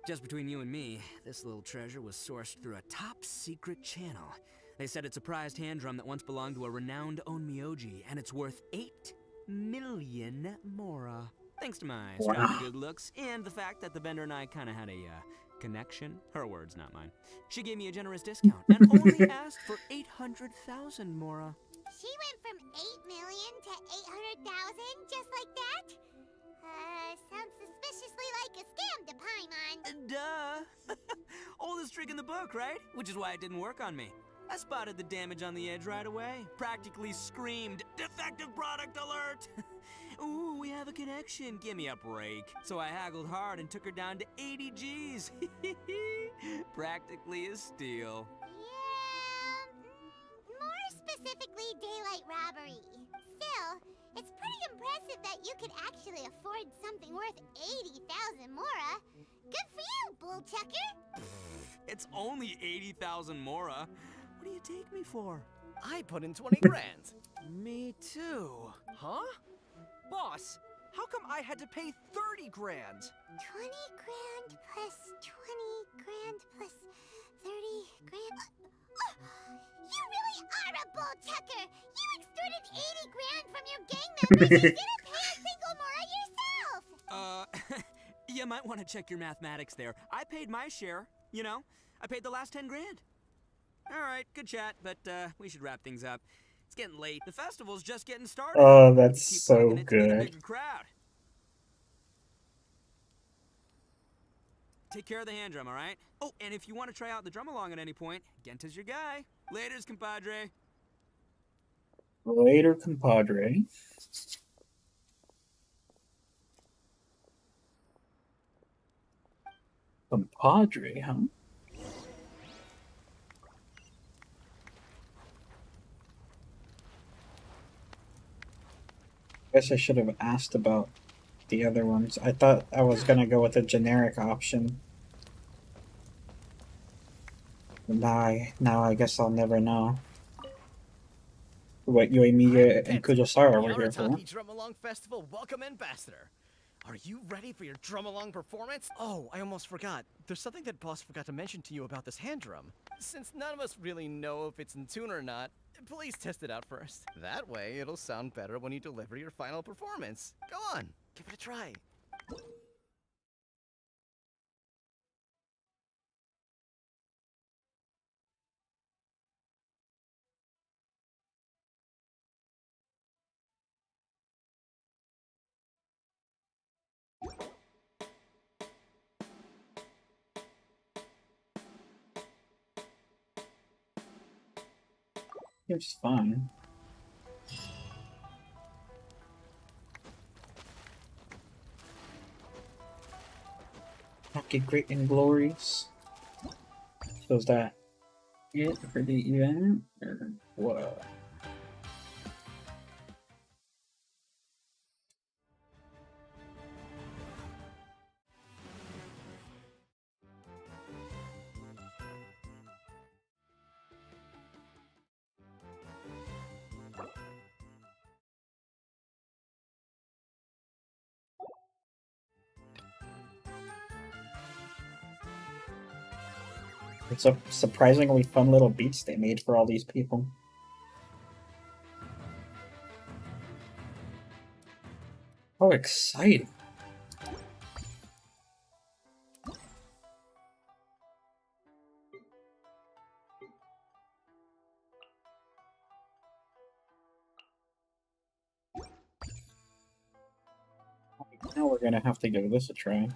S6: Just between you and me, this little treasure was sourced through a top-secret channel. They said it's a prized hand drum that once belonged to a renowned onmyoji, and it's worth 8 million mora. Thanks to my strong good looks and the fact that the vendor and I kind of had a connection. Her words, not mine. She gave me a generous discount and only asked for 800,000 mora.
S4: She went from 8 million to 800,000 just like that? Sounds suspiciously like a scam to Paimon.
S6: Duh. Oldest trick in the book, right? Which is why it didn't work on me. I spotted the damage on the edge right away. Practically screamed, "Defective product alert!" Ooh, we have a connection. Give me a break. So I haggled hard and took her down to 80 G's. Practically a steal.
S4: Yeah, more specifically daylight robbery. Still, it's pretty impressive that you could actually afford something worth 80,000 mora. Good for you, bull chucker.
S6: It's only 80,000 mora. What do you take me for?
S10: I put in 20 grand.
S8: Me too.
S9: Huh? Boss, how come I had to pay 30 grand?
S4: 20 grand plus 20 grand plus 30 grand. You really are a bull chucker! You extorted 80 grand from your gang members and didn't pay a single mora yourself!
S6: You might want to check your mathematics there. I paid my share, you know? I paid the last 10 grand. Alright, good chat, but we should wrap things up. It's getting late. The festival's just getting started.
S2: Oh, that's
S6: Keep
S2: so
S6: plugging it to get a
S2: good.
S6: bigger crowd. Take care of the hand drum, all right? Oh, and if you want to try out the drum along at any point, Genta's your guy. Laters, compadre.
S2: Later, compadre. Compadre, huh? Guess I should have asked about the other ones. I thought I was gonna go with a generic option. Now I guess I'll never know. What Yoimiya and Kujosara were here for.
S10: Arataki Drum Along Festival Welcome Ambassador. Are you ready for your drum along performance? Oh, I almost forgot. There's something that Boss forgot to mention to you about this hand drum. Since none of us really know if it's in tune or not, please test it out first. That way, it'll sound better when you deliver your final performance. Go on, give it a try.
S2: It's fine. Okay, great and glorious. So is that it for the event? Or what? It's a surprisingly fun little beats they made for all these people. Oh, exciting. Now we're gonna have to give this a try.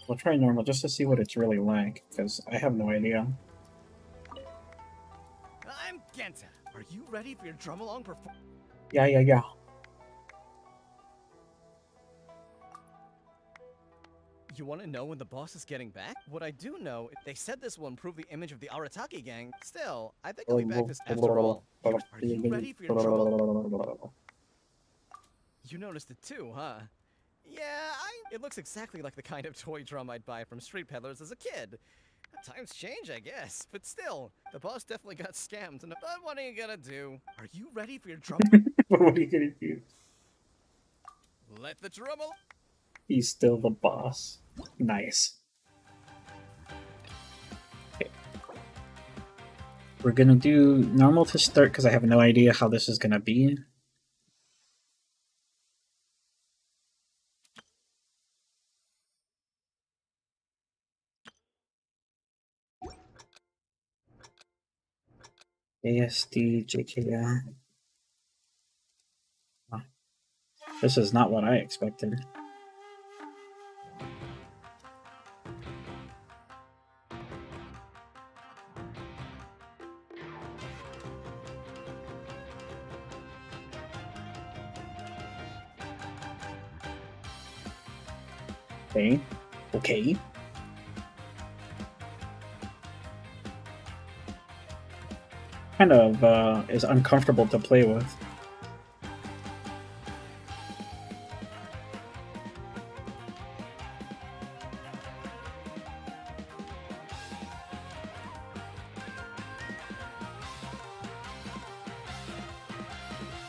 S2: We'll try normal just to see what it's really like, because I have no idea.
S10: I'm Genta. Are you ready for your drum along performance?
S2: Yeah.
S10: You want to know when the boss is getting back? What I do know, they said this will improve the image of the Arataki gang. Still, I think I'll be back this after all. Are you ready for your drum? You noticed it too, huh? Yeah, it looks exactly like the kind of toy drum I'd buy from street peddlers as a kid. Times change, I guess, but still, the boss definitely got scammed. But what are you gonna do? Are you ready for your drum?
S2: What are you gonna do?
S10: Let the drum.
S2: He's still the boss. Nice. Okay. We're gonna do normal to start because I have no idea how this is gonna be. ASD, JKR. Oh, this is not what I expected. Okay. Kind of is uncomfortable to play with.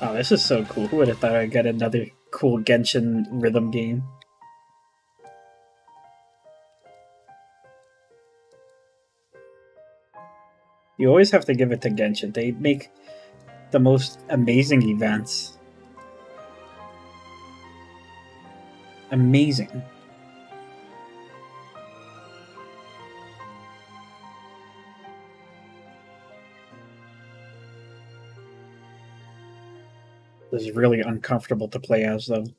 S2: Oh, this is so cool. Who would have thought I'd get another cool Genshin rhythm game? You always have to give it to Genshin. They make the most amazing events. Amazing. This is really uncomfortable to play as, though. Is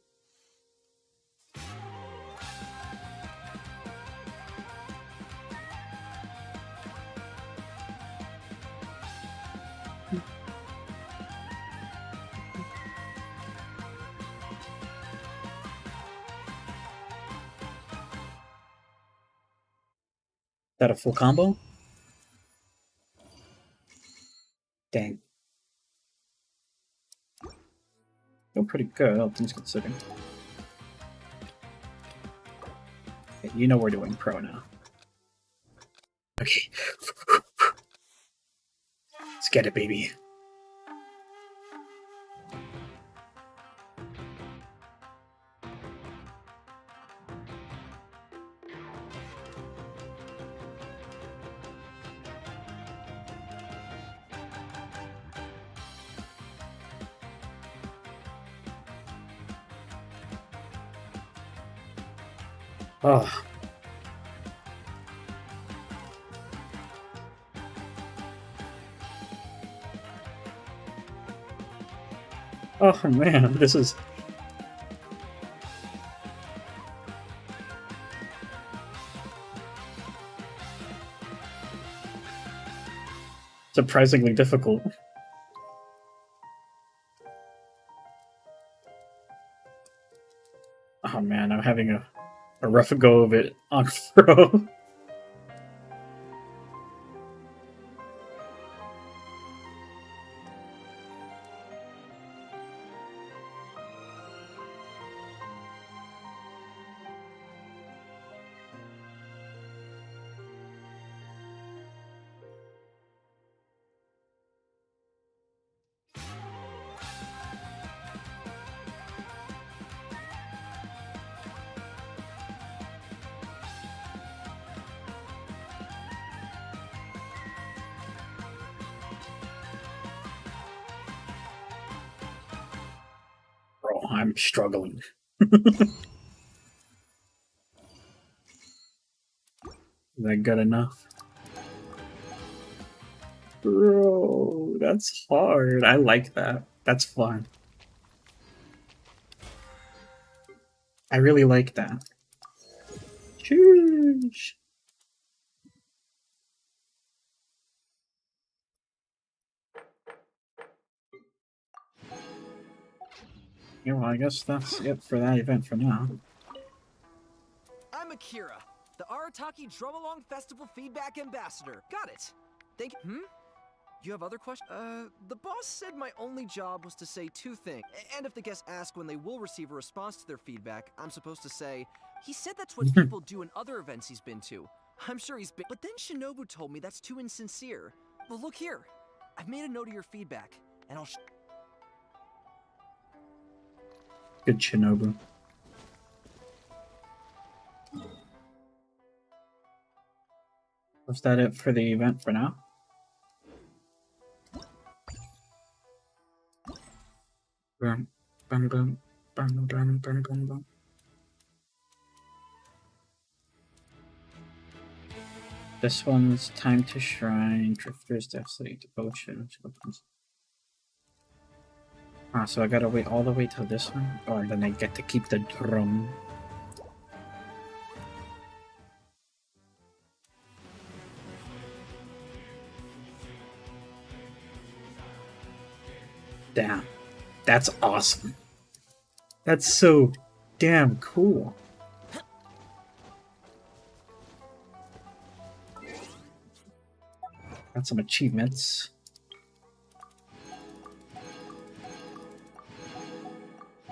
S2: that a full combo? Dang. Still pretty good, all things considering. Okay, you know we're doing pro now. Okay. Let's get it, baby. Oh. Oh man, this is... surprisingly difficult. Oh man, I'm having a rough go of it on pro. Bro, I'm struggling. Is that good enough? Bro, that's hard. I like that. That's fun. I really like that. Sheesh. Yeah, well, I guess that's it for that event for now.
S9: I'm Akira, the Arataki Drum Along Festival Feedback Ambassador. Got it. Thank you. You have other questions? The boss said my only job was to say two things. And if the guests ask when they will receive a response to their feedback, I'm supposed to say, he said that's what people do in other events he's been to. I'm sure he's been. But then Shinobu told me that's too insincere. Well, look here. I've made a note of your feedback, and I'll
S2: Good Shinobu. Was that it for the event for now? Bum, bum, bum, bum, bum, bum, bum, bum. This one's Time to Shrine, Drifter's Destiny, Devotion. Ah, so I gotta wait all the way till this one? Oh, and then I get to keep the drum. Damn. That's awesome. That's so damn cool. Got some achievements.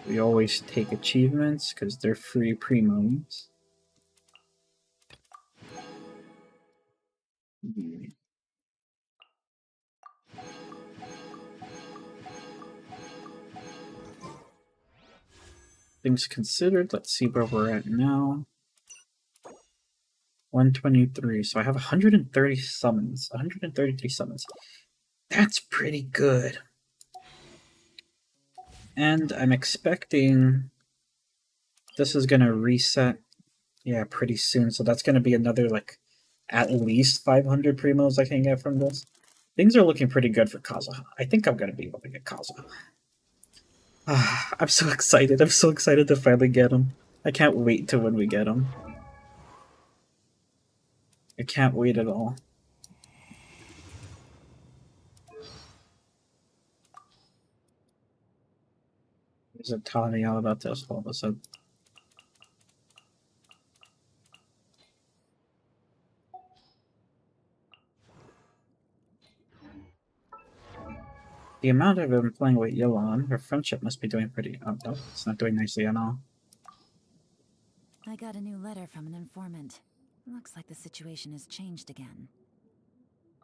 S2: We always take achievements because they're free premos. Things considered, let's see where we're at now. 123, so I have 130 summons, 133 summons. That's pretty good. And I'm expecting this is gonna reset, yeah, pretty soon. So that's gonna be another, like, at least 500 primos I can get from this. Things are looking pretty good for Kazuha. I think I'm gonna be able to get Kazuha. I'm so excited. I'm so excited to finally get him. I can't wait till when we get him. I can't wait at all. He's telling me all about this all of a sudden. The amount I've been playing with Yolan, her friendship must be doing pretty. Oh, no, it's not doing nicely at all.
S11: I got a new letter from an informant. Looks like the situation has changed again.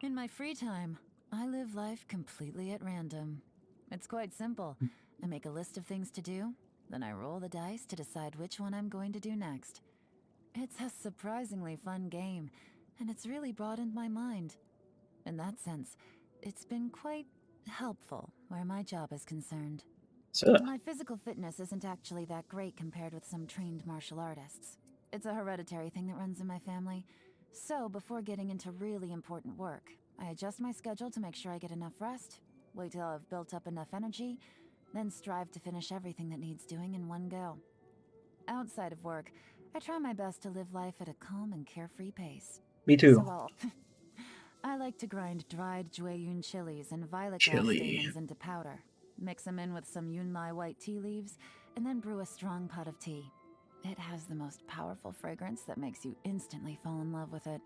S11: In my free time, I live life completely at random. It's quite simple. I make a list of things to do, then I roll the dice to decide which one I'm going to do next. It's a surprisingly fun game, and it's really broadened my mind. In that sense, it's been quite helpful where my job is concerned.
S2: So,
S11: My physical fitness isn't actually that great compared with some trained martial artists. It's a hereditary thing that runs in my family. So, before getting into really important work, I adjust my schedule to make sure I get enough rest, wait till I've built up enough energy, then strive to finish everything that needs doing in one go. Outside of work, I try my best to live life at a calm and carefree pace.
S2: me too.
S11: So I like to grind dried Jueyun chilies and violet grass
S2: Chili.
S11: stamens into powder. Mix them in with some Yunlai white tea leaves, and then brew a strong pot of tea. It has the most powerful fragrance that makes you instantly fall in love with it.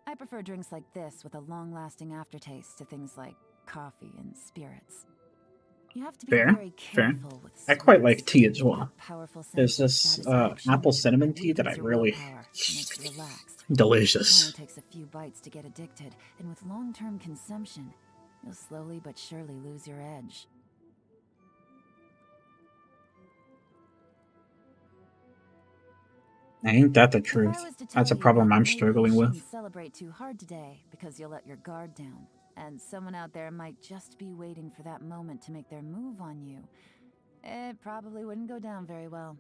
S11: I prefer drinks like this with a long-lasting aftertaste to things like coffee and spirits. You have to be
S2: Fair,
S11: very
S2: fair.
S11: careful with
S2: I quite
S11: sweets.
S2: like tea as well.
S11: Powerful sense
S2: There's
S11: of
S2: this
S11: satisfaction
S2: apple cinnamon tea that I
S11: weakens your
S2: really
S11: willpower, makes you relaxed.
S2: delicious.
S11: It only takes a few bites to get addicted, and with long-term consumption, you'll slowly but surely lose your edge.
S2: Ain't that the
S11: If I
S2: truth?
S11: was to
S2: That's a
S11: tell you
S2: problem
S11: that
S2: I'm
S11: maybe
S2: struggling
S11: you
S2: with.
S11: shouldn't celebrate too hard today because you'll let your guard down, and someone out there might just be waiting for that moment to make their move on you, it probably wouldn't go down very well.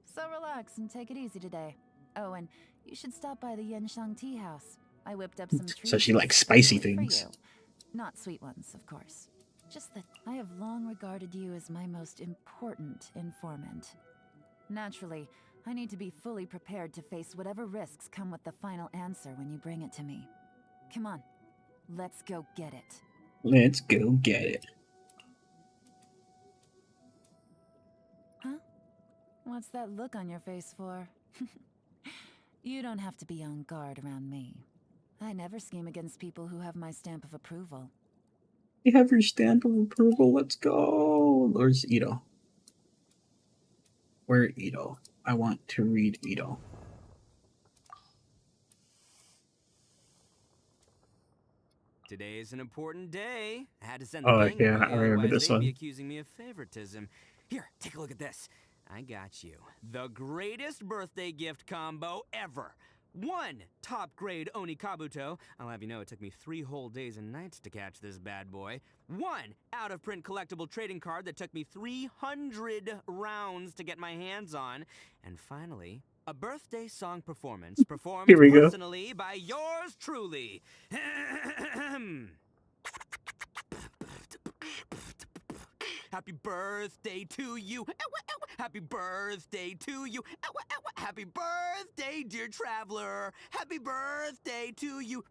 S11: So relax and take it easy today. Oh, and you should stop by the Yenshang Tea House. I whipped up some treats.
S2: So she likes spicy
S11: specially
S2: things.
S11: For you. Not sweet ones, of course. Just that I have long regarded you as my most important informant. Naturally, I need to be fully prepared to face whatever risks come with the final answer when you bring it to me. Come on, let's go get it.
S2: Let's go get it.
S11: Huh? What's that look on your face for? You don't have to be on guard around me. I never scheme against people who have my stamp of approval.
S2: You have your stamp of approval. Let's go. Where's Ito? Where Ito? I want to read Ito.
S6: Today is an important day. I had to send
S2: Oh,
S6: the gang
S2: yeah,
S6: away,
S2: I remember
S6: otherwise
S2: this
S6: they'd be
S2: one.
S6: accusing me of favoritism. Here, take a look at this. I got you. The greatest birthday gift combo ever. 1 top-grade Oni Kabuto. I'll have you know it took me 3 whole days and nights to catch this bad boy. 1 out-of-print collectible trading card that took me 300 rounds to get my hands on. And finally, a birthday song performance performed
S2: Here we go.
S6: personally by yours truly. Happy birthday to you. Happy birthday to you. Happy birthday, dear traveler. Happy birthday to you.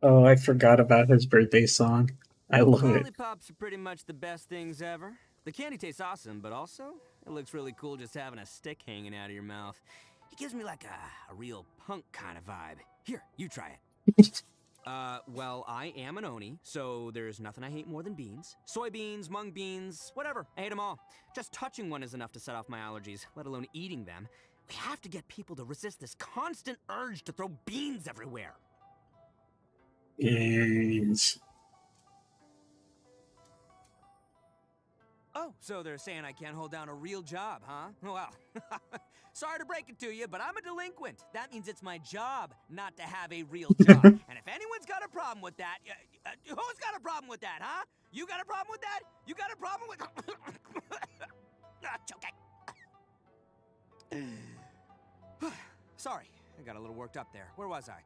S2: Oh, I forgot about his birthday song. I love it.
S6: Lollipops are pretty much the best things ever. The candy tastes awesome, but also, it looks really cool just having a stick hanging out of your mouth. It gives me like a real punk kind of vibe. Here, you try it. Well, I am an Oni, so there's nothing I hate more than beans. Soybeans, mung beans, whatever. I hate them all. Just touching one is enough to set off my allergies, let alone eating them. We have to get people to resist this constant urge to throw beans everywhere.
S2: Yes.
S6: Oh, so they're saying I can't hold down a real job, huh? Well, sorry to break it to you, but I'm a delinquent. That means it's my job not to have a real job. And if anyone's got a problem with that, who's got a problem with that, huh? You got a problem with that? You got a problem with... Choking. Sorry, I got a little worked up there. Where was I?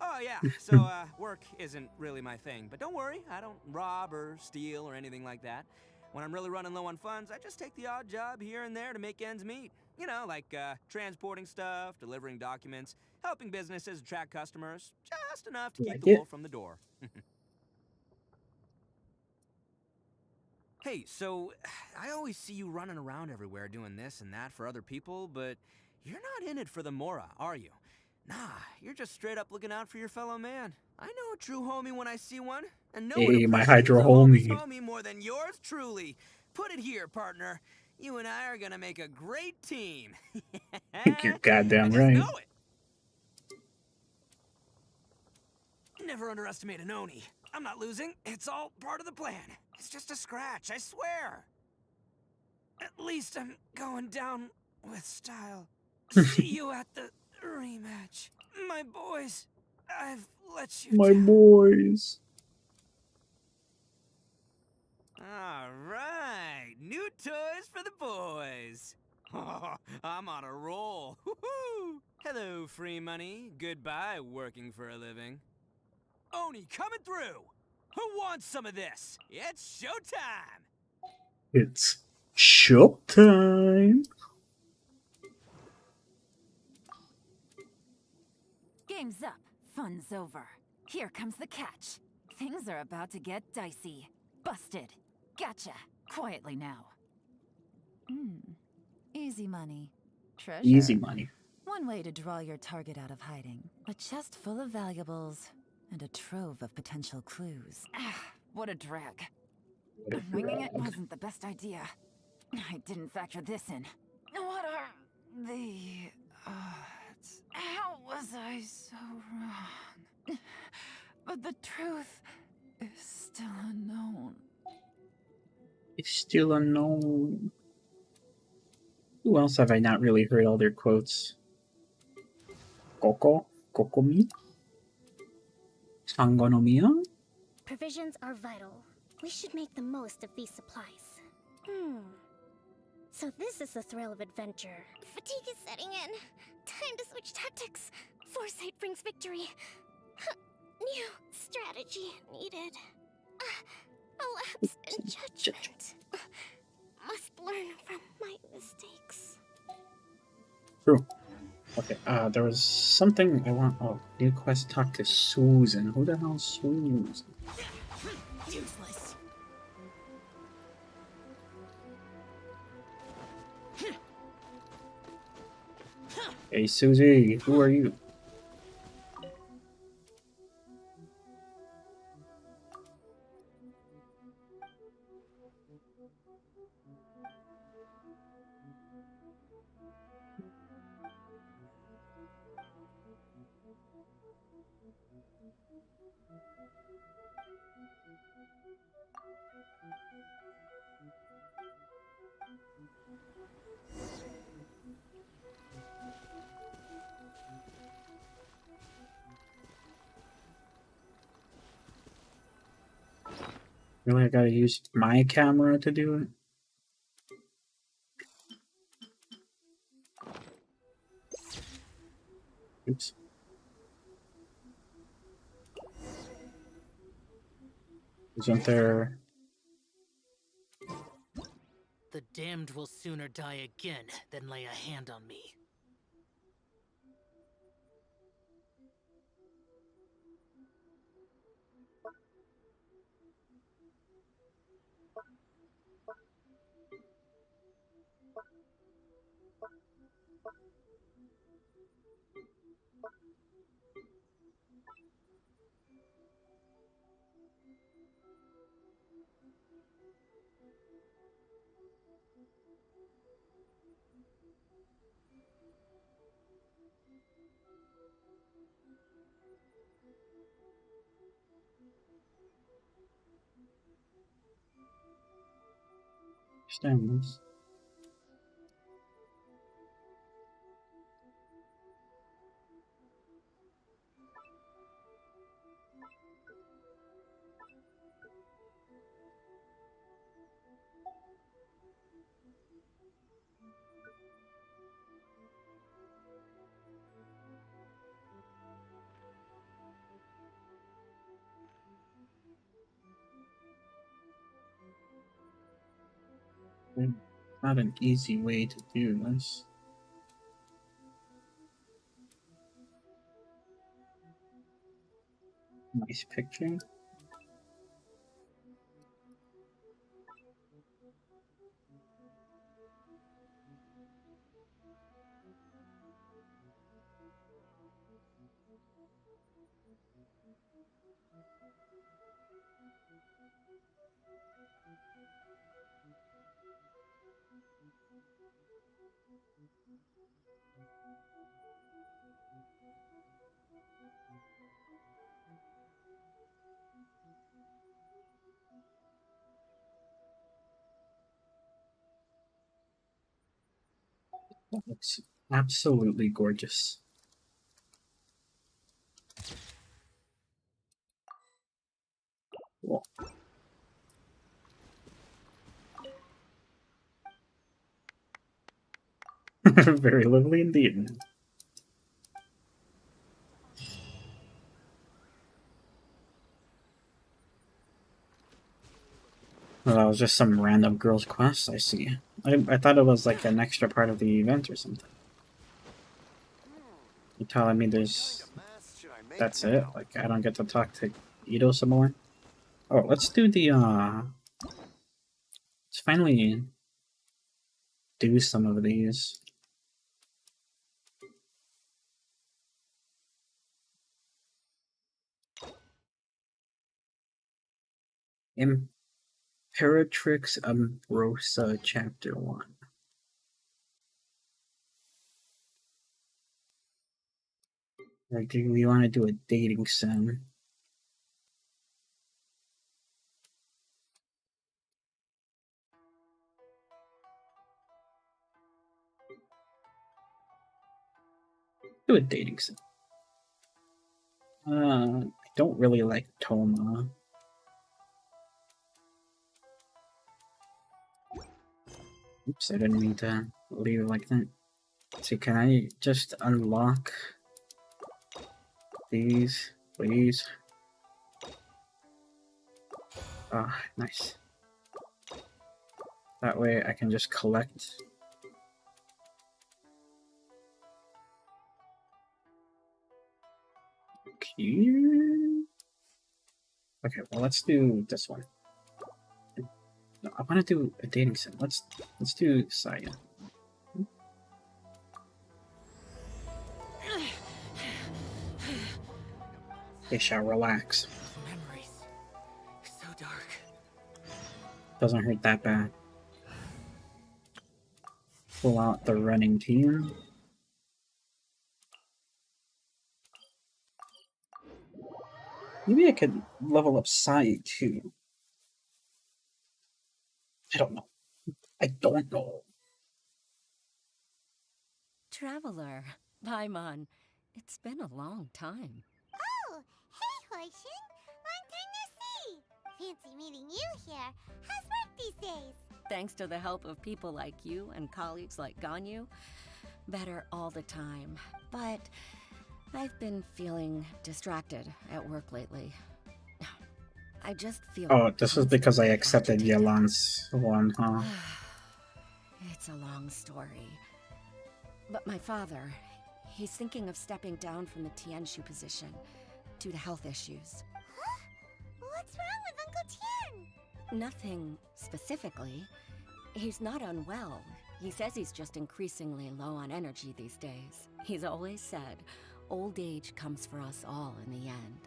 S6: Oh, yeah. So, work isn't really my thing. But don't worry, I don't rob or steal or anything like that. When I'm really running low on funds, I just take the odd job here and there to make ends meet. You know, like transporting stuff, delivering documents, helping businesses attract customers. Just enough to keep
S2: Like
S6: the
S2: it.
S6: wolf from the door. Hey, so I always see you running around everywhere doing this and that for other people, but you're not in it for the Mora, are you? Nah, you're just straight up looking out for your fellow man. I know a true homie when I see one, and no one
S2: Hey, my
S6: appreciates
S2: Hydra
S6: a homie's
S2: homie.
S6: homie more than yours truly. Put it here, partner. You and I are gonna make a great team.
S2: You're
S6: I
S2: goddamn
S6: just
S2: right.
S6: know it. Never underestimate an Oni. I'm not losing. It's all part of the plan. It's just a scratch, I swear. At least I'm going down with style. See you at the rematch. My boys, I've let you
S2: My
S6: down.
S2: boys.
S6: All right, new toys for the boys. I'm on a roll. Woo-hoo. Hello, free money. Goodbye, working for a living. Oni coming through. Who wants some of this? It's showtime.
S2: It's showtime.
S11: Game's up. Fun's over. Here comes the catch. Things are about to get dicey. Busted. Gotcha. Quietly now. Easy money. Treasure.
S2: Easy money.
S11: One way to draw your target out of hiding. A chest full of valuables and a trove of potential clues. Ah, what a drag. Winging it wasn't the best idea. I didn't factor this in. What are the odds? How was I so wrong? But the truth is still unknown.
S2: It's still unknown. Who else have I not really heard all their quotes? Coco? Kokomi? Sangonomiya?
S4: Provisions are vital. We should make the most of these supplies. So this is the thrill of adventure. Fatigue is setting in. Time to switch tactics. Foresight brings victory. New strategy needed. A lapse in judgment. Must learn from my mistakes.
S2: True. Okay, there was something I want. Oh, new quest, talk to Susan. Who the hell's Susan?
S6: Useless.
S2: Hey, Susie, who are you? Really, I gotta use my camera to do it? Oops. Isn't there...
S12: The damned will sooner die again than lay a hand on me.
S2: Understand this? Not an easy way to do this. Nice picture. It's absolutely gorgeous. Cool. Very lovely indeed. Well, that was just some random girl's quest, I see. I thought it was like an extra part of the event or something. You're telling me there's... That's it? Like, I don't get to talk to Ito some more? Oh, let's do the, Let's finally do some of these. Imperatrix Ambrosa, Chapter 1. Or do we want to do a dating sim? Do a dating sim. I don't really like Toma. Oops, I didn't mean to leave it like that. So can I just unlock these, please? Ah, nice. That way I can just collect. Okay, well let's do this one. No, I want to do a dating sim. Let's do Saya. They shall relax.
S6: Memories. So dark.
S2: Doesn't hurt that bad. Pull out the running team. Maybe I could level up Sai too. I don't know. I don't know.
S3: Traveler, Paimon, it's been a long time.
S4: Oh, hey, Hoishin. Long time no see. Fancy meeting you here. How's work these days?
S3: Thanks to the help of people like you and colleagues like Ganyu, better all the time. But I've been feeling distracted at work lately. I just feel...
S2: Oh, this is because I accepted Yelan's one, huh?
S3: It's a long story. But my father, he's thinking of stepping down from the Tianshu position due to health issues.
S4: Huh? What's wrong with Uncle Tian?
S3: Nothing specifically. He's not unwell. He says he's just increasingly low on energy these days. He's always said, old age comes for us all in the end.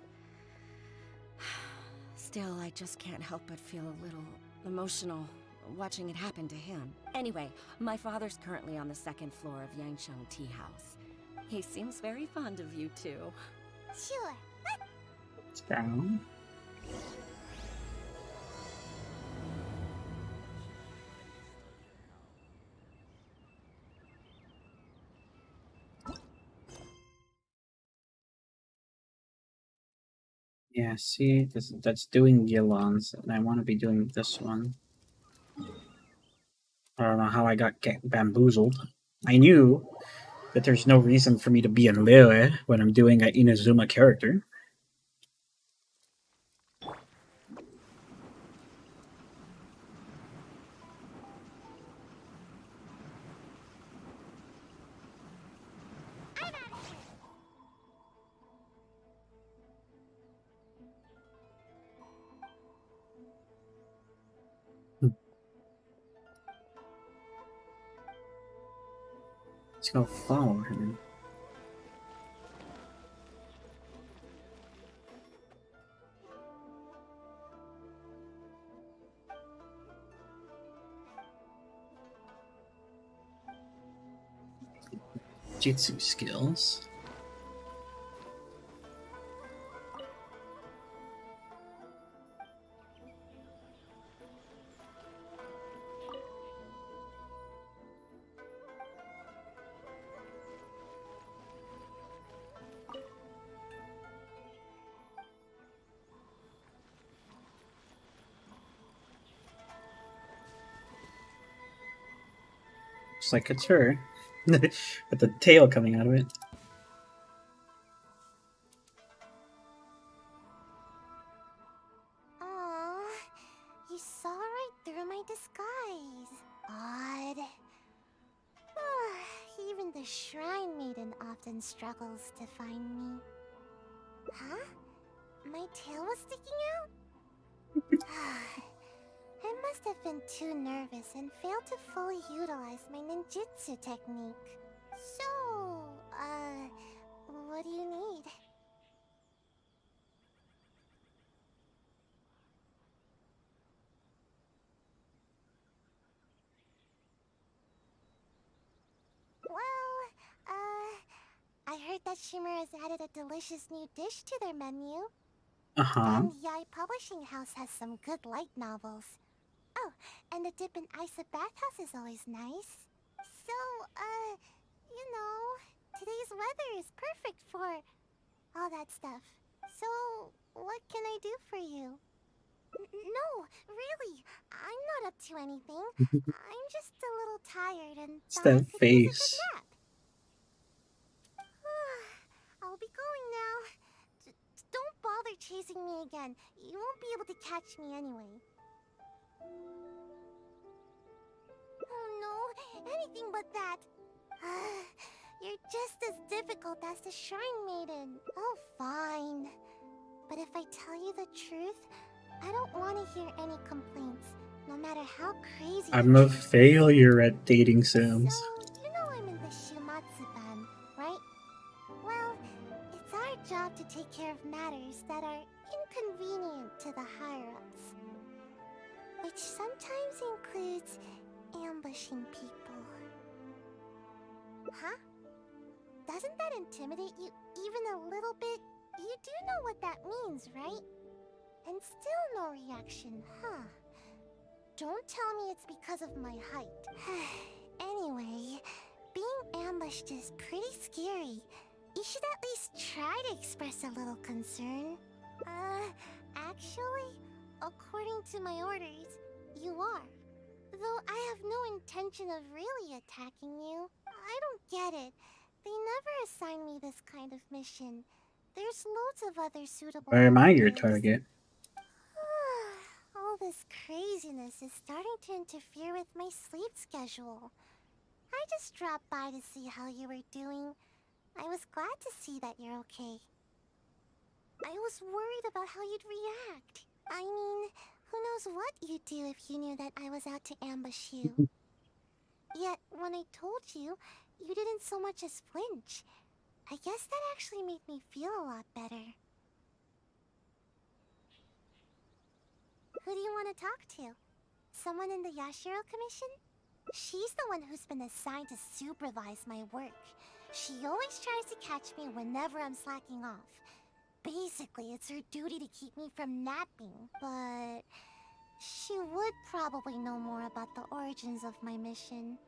S3: Still, I just can't help but feel a little emotional watching it happen to him. Anyway, my father's currently on the second floor of Yangsheng Tea House. He seems very fond of you too.
S4: Sure.
S2: It's down. Yeah, see, that's doing Yelan's, and I want to be doing this one. I don't know how I got bamboozled. I knew that there's no reason for me to be in Lille when I'm doing an Inazuma character. Let's go follow him. Jutsu skills. Looks like it's her. With the tail coming out of it.
S4: Aww, you saw right through my disguise. Odd. Even the Shrine Maiden often struggles to find me. Huh? My tail was sticking out? I must have been too nervous and failed to fully utilize my ninjutsu technique. So, what do you need? Well, I heard that Shimmer has added a delicious new dish to their menu. And Yai Publishing House has some good light novels. Oh, and the dip in ice at bathhouse is always nice. So, you know, today's weather is perfect for all that stuff. So, what can I do for you? No, really, I'm not up to anything. I'm just a little tired and
S2: It's
S4: thought I
S2: that
S4: could use a
S2: face.
S4: good nap. I'll be going now. Don't bother chasing me again. You won't be able to catch me anyway. Oh no, anything but that. You're just as difficult as the Shrine Maiden. Oh, fine. But if I tell you the truth, I don't want to hear any complaints, no matter how crazy.
S2: I'm a failure at dating sims.
S4: So, you know I'm in the Shumatsu band, right? Well, it's our job to take care of matters that are inconvenient to the higher-ups. Which sometimes includes ambushing people. Huh? Doesn't that intimidate you even a little bit? You do know what that means, right? And still no reaction, huh? Don't tell me it's because of my height. Anyway, being ambushed is pretty scary. You should at least try to express a little concern. Actually, according to my orders, you are. Though I have no intention of really attacking you. I don't get it. They never assign me this kind of mission. There's loads of other suitable.
S2: Why am I your
S4: openings.
S2: target?
S4: All this craziness is starting to interfere with my sleep schedule. I just dropped by to see how you were doing. I was glad to see that you're okay. I was worried about how you'd react. I mean, who knows what you'd do if you knew that I was out to ambush you. Yet, when I told you, you didn't so much as flinch. I guess that actually made me feel a lot better. Who do you want to talk to? Someone in the Yashiro Commission? She's the one who's been assigned to supervise my work. She always tries to catch me whenever I'm slacking off. Basically, it's her duty to keep me from napping, but she would probably know more about the origins of my mission.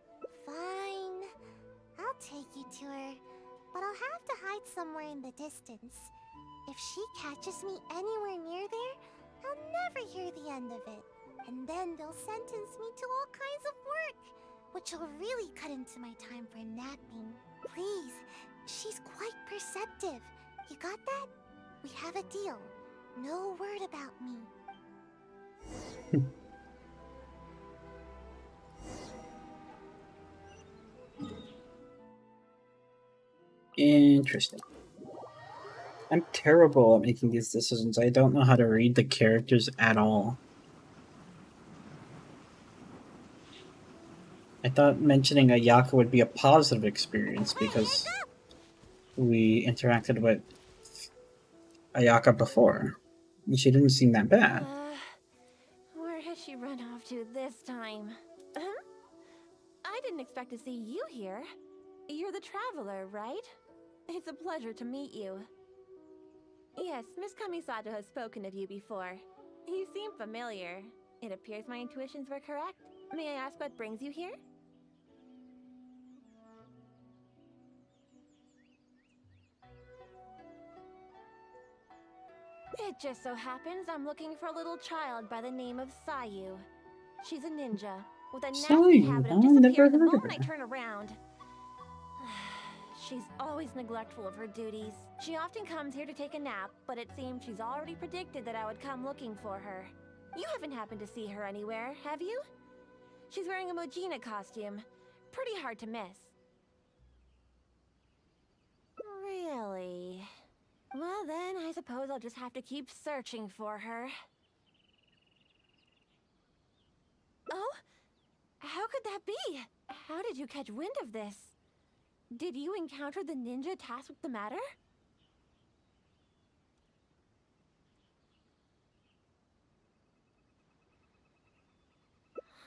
S4: Fine. I'll take you to her, but I'll have to hide somewhere in the distance. If she catches me anywhere near there, I'll never hear the end of it. And then they'll sentence me to all kinds of work, which will really cut into my time for napping. Please, she's quite perceptive. You got that? We have a deal. No word about me.
S2: Interesting. I'm terrible at making these decisions. I don't know how to read the characters at all. I thought mentioning Ayaka would be a positive experience because we interacted with Ayaka before. And she didn't seem that bad.
S13: Where has she run off to this time? Huh? I didn't expect to see you here. You're the traveler, right? It's a pleasure to meet you. Yes, Miss Kamisato has spoken of you before. You seem familiar. It appears my intuitions were correct. May I ask what brings you here? It just so happens I'm looking for a little child by the name of Sayu. She's a ninja, with a nasty
S2: Sayu?
S13: habit of
S2: No, I never
S13: disappearing the
S2: heard of
S13: moment I
S2: her.
S13: turn around. She's always neglectful of her duties. She often comes here to take a nap, but it seems she's already predicted that I would come looking for her. You haven't happened to see her anywhere, have you? She's wearing a Mojina costume. Pretty hard to miss. Really? Well then, I suppose I'll just have to keep searching for her. Oh? How could that be? How did you catch wind of this? Did you encounter the ninja tasked with the matter?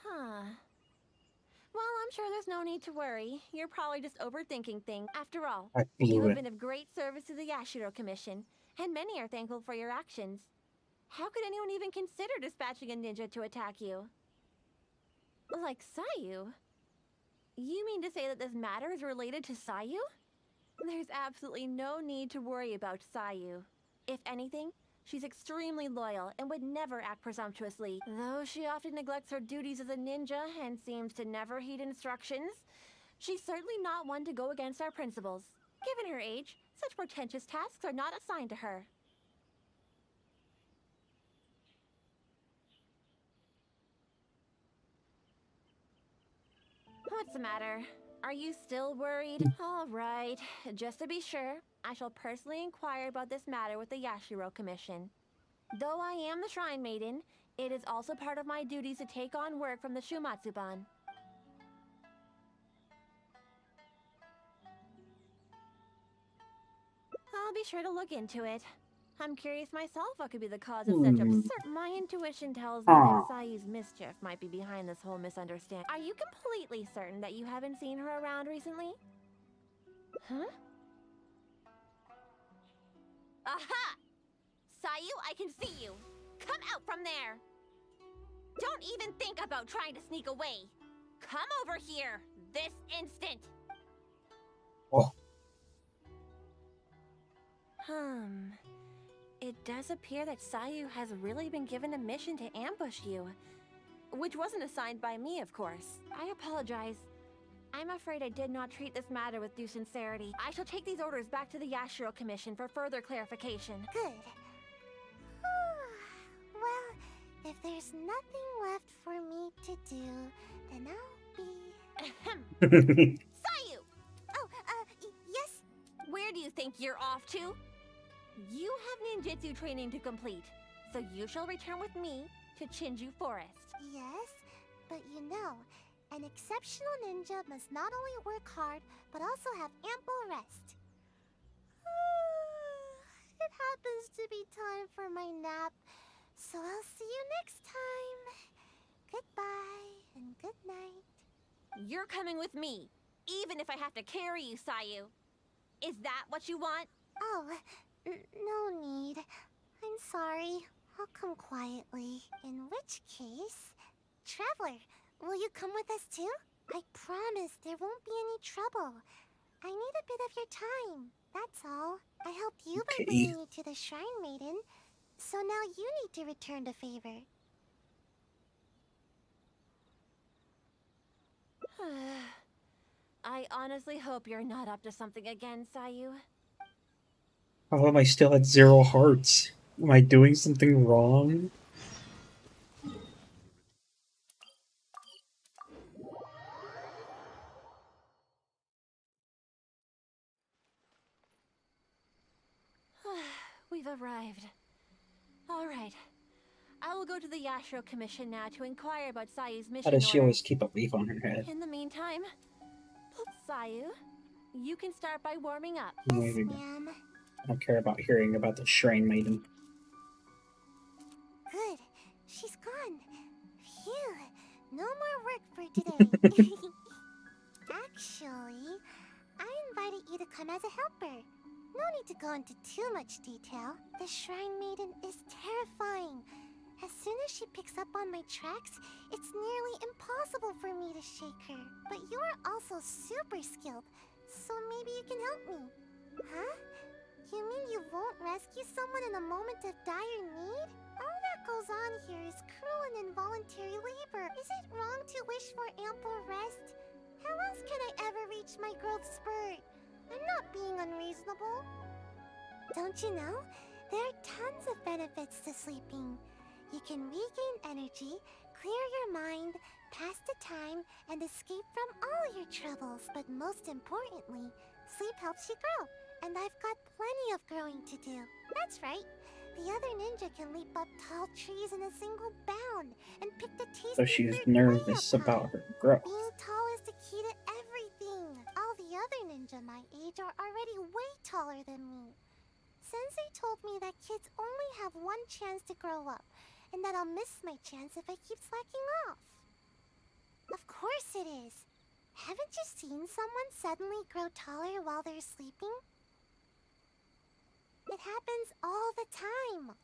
S13: Huh. Well, I'm sure there's no need to worry. You're probably just overthinking things. After all,
S2: I
S13: you
S2: blew
S13: have
S2: it.
S13: been of great service to the Yashiro Commission, and many are thankful for your actions. How could anyone even consider dispatching a ninja to attack you? Like Sayu? You mean to say that this matter is related to Sayu? There's absolutely no need to worry about Sayu. If anything, she's extremely loyal and would never act presumptuously. Though she often neglects her duties as a ninja and seems to never heed instructions, she's certainly not one to go against our principles. Given her age, such portentous tasks are not assigned to her. What's the matter? Are you still worried? All right. Just to be sure, I shall personally inquire about this matter with the Yashiro Commission. Though I am the Shrine Maiden, it is also part of my duties to take on work from the Shumatsuban. I'll be sure to look into it. I'm curious myself what could be the cause of such absurd... My intuition tells me that Sayu's mischief might be behind this whole misunderstanding. Are you completely certain that you haven't seen her around recently? Huh? Aha! Sayu, I can see you! Come out from there! Don't even think about trying to sneak away! Come over here! This instant!
S2: Oh.
S13: It does appear that Sayu has really been given a mission to ambush you. Which wasn't assigned by me, of course. I apologize. I'm afraid I did not treat this matter with due sincerity. I shall take these orders back to the Yashiro Commission for further clarification.
S4: Good. Well, if there's nothing left for me to do, then I'll be...
S13: Sayu!
S4: Oh, yes?
S13: Where do you think you're off to? You have ninjutsu training to complete, so you shall return with me to Chinju Forest.
S4: Yes, but you know, an exceptional ninja must not only work hard, but also have ample rest. It happens to be time for my nap, so I'll see you next time. Goodbye and good night.
S13: You're coming with me, even if I have to carry you, Sayu. Is that what you want?
S4: Oh, no need. I'm sorry. I'll come quietly. In which case... Traveler, will you come with us too? I promise there won't be any trouble. I need a bit of your time, that's all. I helped you by bringing you to the Shrine Maiden, so now you need to return the favor.
S13: I honestly hope you're not up to something again, Sayu.
S2: How am I still at 0 hearts? Am I doing something wrong?
S13: We've arrived. All right. I will go to the Yashiro Commission now to inquire about Sayu's mission
S2: How does she
S13: order.
S2: always keep a leaf on her head?
S13: In the meantime, Sayu, you can start by warming up.
S4: Yes, ma'am.
S2: I don't care about hearing about the Shrine Maiden.
S4: Good. She's gone. Phew. No more work for today. Actually, I invited you to come as a helper. No need to go into too much detail. The Shrine Maiden is terrifying. As soon as she picks up on my tracks, it's nearly impossible for me to shake her. But you are also super skilled, so maybe you can help me. Huh? You mean you won't rescue someone in a moment of dire need? All that goes on here is cruel and involuntary labor. Is it wrong to wish for ample rest? How else can I ever reach my growth spurt? I'm not being unreasonable. Don't you know? There are tons of benefits to sleeping. You can regain energy, clear your mind, pass the time, and escape from all your troubles. But most importantly, sleep helps you grow. And I've got plenty of growing to do. That's right. The other ninja can leap up tall trees in a single bound and pick the tasty
S2: So she's
S4: fruit
S2: nervous
S4: way up
S2: about
S4: high.
S2: her growth.
S4: Being tall is the key to everything. All the other ninja my age are already way taller than me. Sensei told me that kids only have one chance to grow up, and that I'll miss my chance if I keep slacking off. Of course it is. Haven't you seen someone suddenly grow taller while they're sleeping? It happens all the time.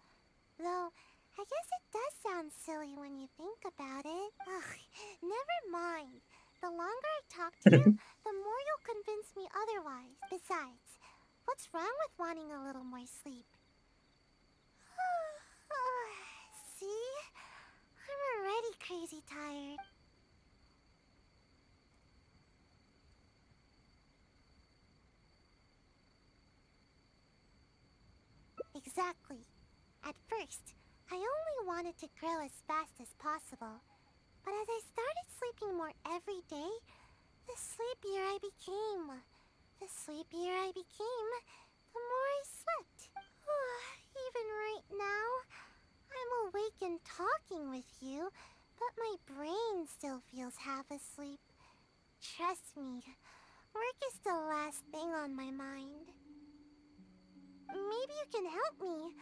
S4: Though, I guess it does sound silly when you think about it. Ugh, never mind. The longer I talk to you, the more you'll convince me otherwise. Besides, what's wrong with wanting a little more sleep? See? I'm already crazy tired. Exactly. At first, I only wanted to grow as fast as possible. But as I started sleeping more every day, the sleepier I became. The sleepier I became, the more I slept. Even right now, I'm awake and talking with you, but my brain still feels half asleep. Trust me, work is the last thing on my mind. Maybe you can help me.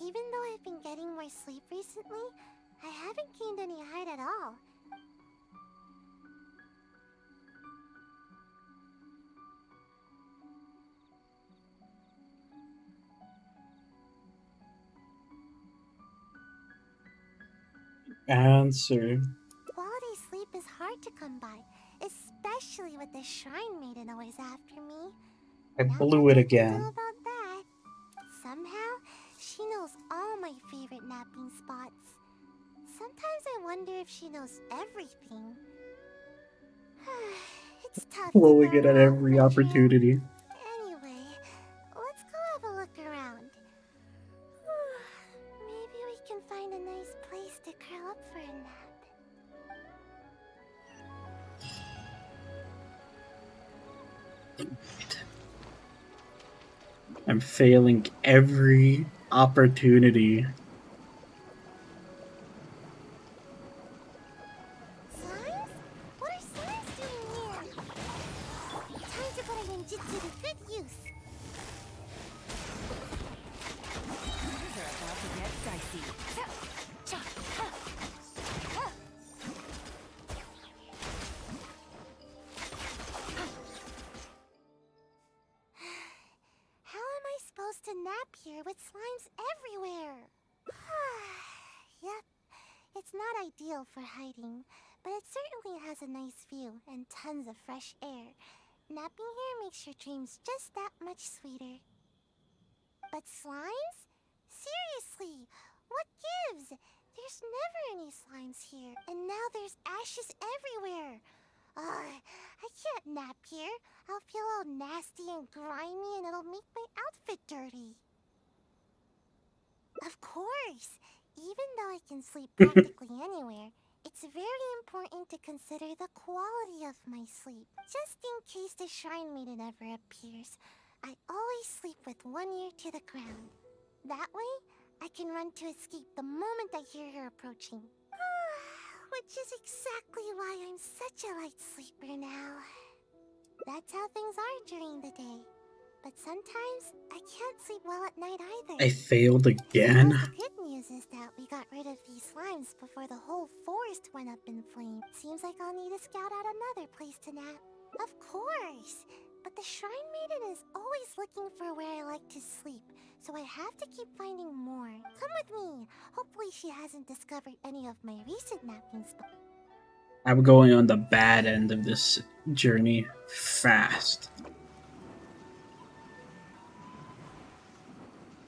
S4: Even though I've been getting more sleep recently, I haven't gained any height at all.
S2: Answer.
S4: Quality sleep is hard to come by, especially with the Shrine Maiden always after me.
S2: I
S4: Not
S2: blew
S4: much
S2: it
S4: I can do
S2: again.
S4: about that. Somehow, she knows all my favorite napping spots. Sometimes I wonder if she knows everything. It's tough to
S2: Blowing
S4: throw
S2: it at
S4: her off
S2: every
S4: my trail.
S2: opportunity.
S4: Anyway, let's go have a look around. Maybe we can find a nice place to curl up for a nap.
S2: I'm failing every opportunity.
S4: Slimes? What are slimes doing here? Time to put a ninjutsu to good use.
S3: Things are about to get dicey.
S4: How am I supposed to nap here with slimes everywhere? Yep, it's not ideal for hiding, but it certainly has a nice view and tons of fresh air. Napping here makes your dreams just that much sweeter. But slimes? Seriously, what gives? There's never any slimes here, and now there's ashes everywhere. I can't nap here. I'll feel all nasty and grimy, and it'll make my outfit dirty. Of course, even though I can sleep practically anywhere, it's very important to consider the quality of my sleep. Just in case the Shrine Maiden ever appears, I always sleep with one ear to the ground. That way, I can run to escape the moment I hear her approaching. Which is exactly why I'm such a light sleeper now. That's how things are during the day. But sometimes, I can't sleep well at night either.
S2: I failed again.
S4: The good news is that we got rid of these slimes before the whole forest went up in flames. Seems like I'll need to scout out another place to nap. Of course! But the Shrine Maiden is always looking for where I like to sleep, so I have to keep finding more. Come with me! Hopefully she hasn't discovered any of my recent napping spots.
S2: I'm going on the bad end of this journey fast.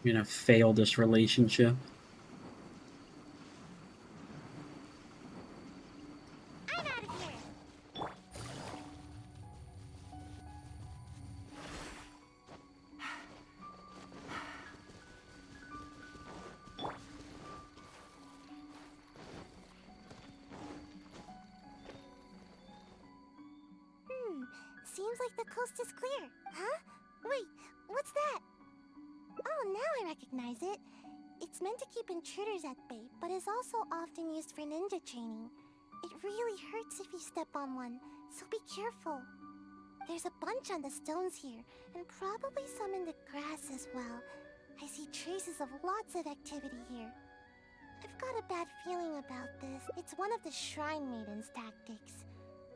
S2: I'm gonna fail this relationship.
S4: I'm out of here! Seems like the coast is clear. Huh? Wait, what's that? Oh, now I recognize it. It's meant to keep intruders at bay, but is also often used for ninja training. It really hurts if you step on one, so be careful. There's a bunch on the stones here, and probably some in the grass as well. I see traces of lots of activity here. I've got a bad feeling about this. It's one of the Shrine Maiden's tactics.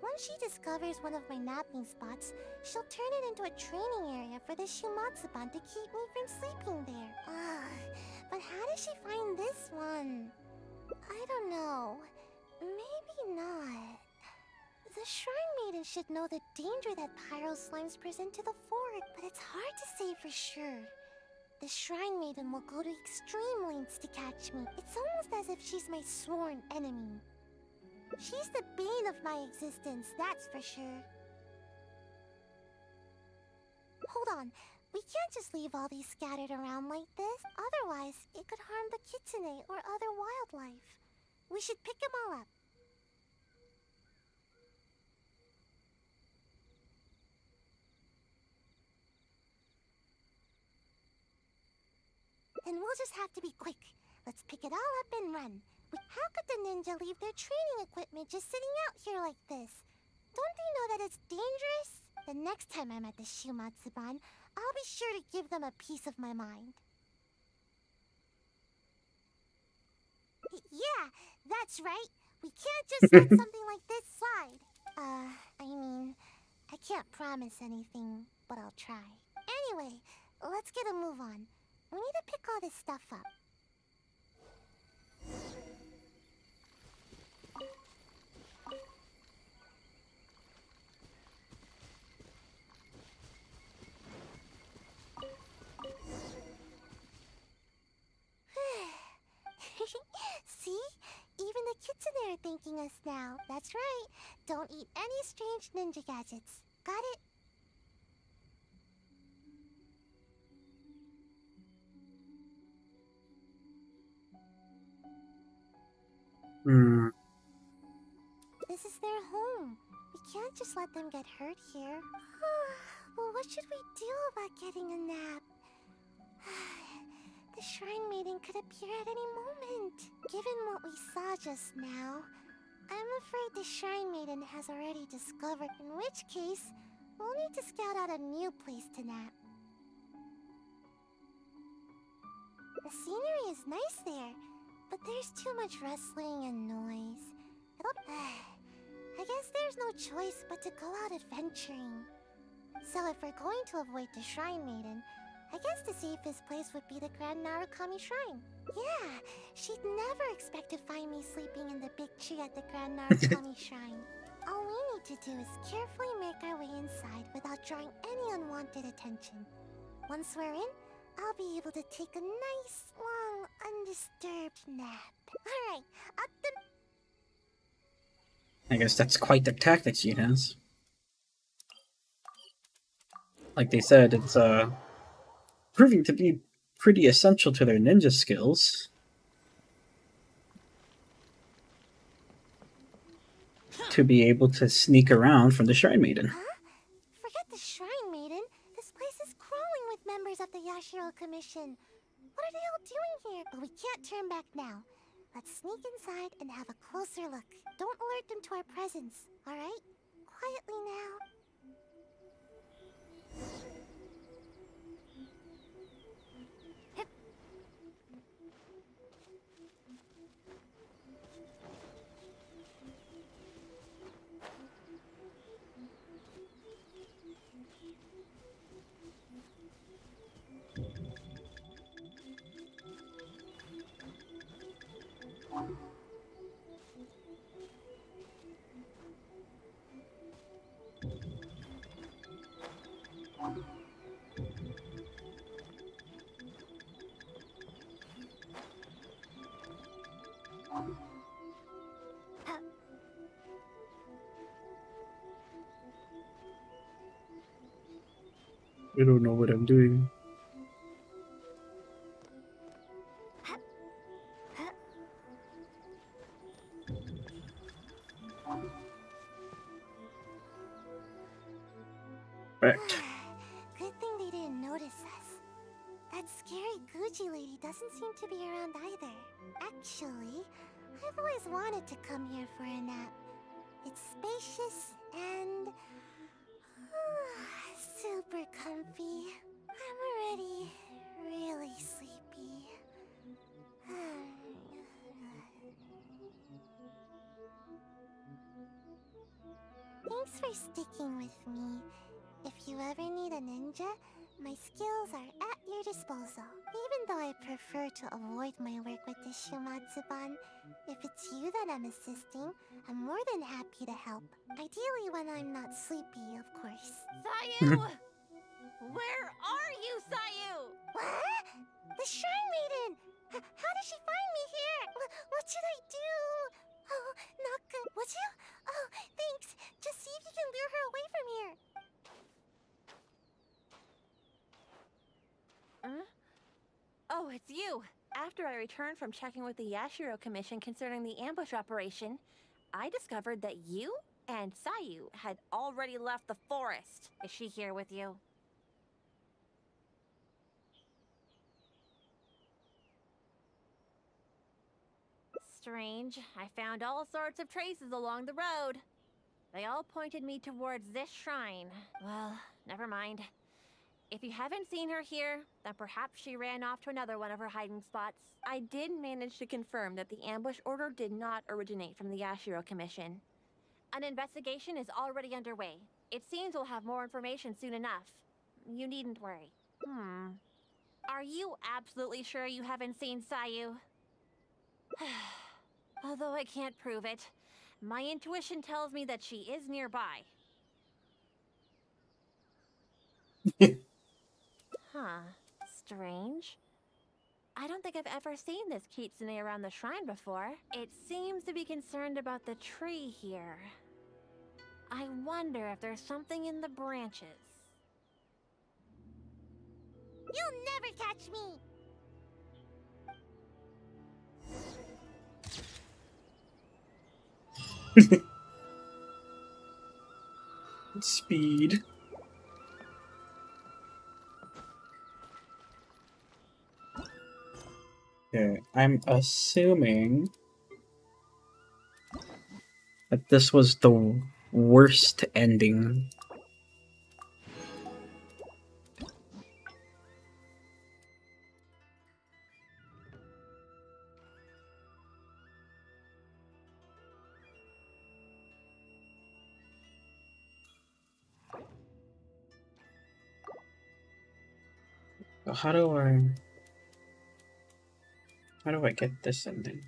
S4: Once she discovers one of my napping spots, she'll turn it into a training area for the Shumatsuban to keep me from sleeping there. But how does she find this one? I don't know. Maybe not. The Shrine Maiden should know the danger that pyro slimes present to the fort, but it's hard to say for sure. The Shrine Maiden will go to extreme lengths to catch me. It's almost as if she's my sworn enemy. She's the bane of my existence, that's for sure. Hold on, we can't just leave all these scattered around like this. Otherwise, it could harm the kitsune or other wildlife. We should pick them all up. Then we'll just have to be quick. Let's pick it all up and run. How could the ninja leave their training equipment just sitting out here like this? Don't they know that it's dangerous? The next time I'm at the Shumatsuban, I'll be sure to give them a piece of my mind. Yeah, that's right. We can't just let something like this slide. I mean, I can't promise anything, but I'll try. Anyway, let's get a move on. We need to pick all this stuff up. See? Even the kitsune are thanking us now. That's right. Don't eat any strange ninja gadgets. Got it? This is their home. We can't just let them get hurt here. Well, what should we do about getting a nap? The Shrine Maiden could appear at any moment. Given what we saw just now, I'm afraid the Shrine Maiden has already discovered, in which case, we'll need to scout out a new place to nap. The scenery is nice there, but there's too much rustling and noise. I guess there's no choice but to go out adventuring. So if we're going to avoid the Shrine Maiden, I guess the safest place would be the Grand Narukami Shrine. Yeah, she'd never expect to find me sleeping in the big tree at the Grand Narukami Shrine. All we need to do is carefully make our way inside without drawing any unwanted attention. Once we're in, I'll be able to take a nice, long, undisturbed nap. Alright, up the...
S2: I guess that's quite the tactics she has. Like they said, it's proving to be pretty essential to their ninja skills. To be able to sneak around from the Shrine Maiden.
S4: Huh? Forget the Shrine Maiden. This place is crawling with members of the Yashiro Commission. What are they all doing here? But we can't turn back now. Let's sneak inside and have a closer look. Don't alert them to our presence, alright? Quietly now.
S2: I don't know what I'm doing. Right.
S4: Good thing they didn't notice us. That scary Gucci lady doesn't seem to be around either. Actually, I've always wanted to come here for a nap. It's spacious and super comfy. I'm already really sleepy. Thanks for sticking with me. If you ever need a ninja, my skills are at your disposal. Even though I prefer to avoid my work with the Shumatsuban, if it's you that I'm assisting, I'm more than happy to help. Ideally when I'm not sleepy, of course.
S13: Sayu! Where are you, Sayu?
S4: What? The Shrine Maiden! How did she find me here? What should I do? Oh, not good. Would you? Oh, thanks. Just see if you can lure her away from here.
S13: Oh, it's you! After I returned from checking with the Yashiro Commission concerning the ambush operation, I discovered that you and Sayu had already left the forest. Is she here with you? Strange. I found all sorts of traces along the road. They all pointed me towards this shrine. Well, never mind. If you haven't seen her here, then perhaps she ran off to another one of her hiding spots. I did manage to confirm that the ambush order did not originate from the Yashiro Commission. An investigation is already underway. It seems we'll have more information soon enough. You needn't worry. Are you absolutely sure you haven't seen Sayu? Although I can't prove it, my intuition tells me that she is nearby. Strange. I don't think I've ever seen this kitsune around the shrine before. It seems to be concerned about the tree here. I wonder if there's something in the branches.
S4: You'll never catch me!
S2: Speed. Okay, I'm assuming that this was the worst ending. How do I get this ending?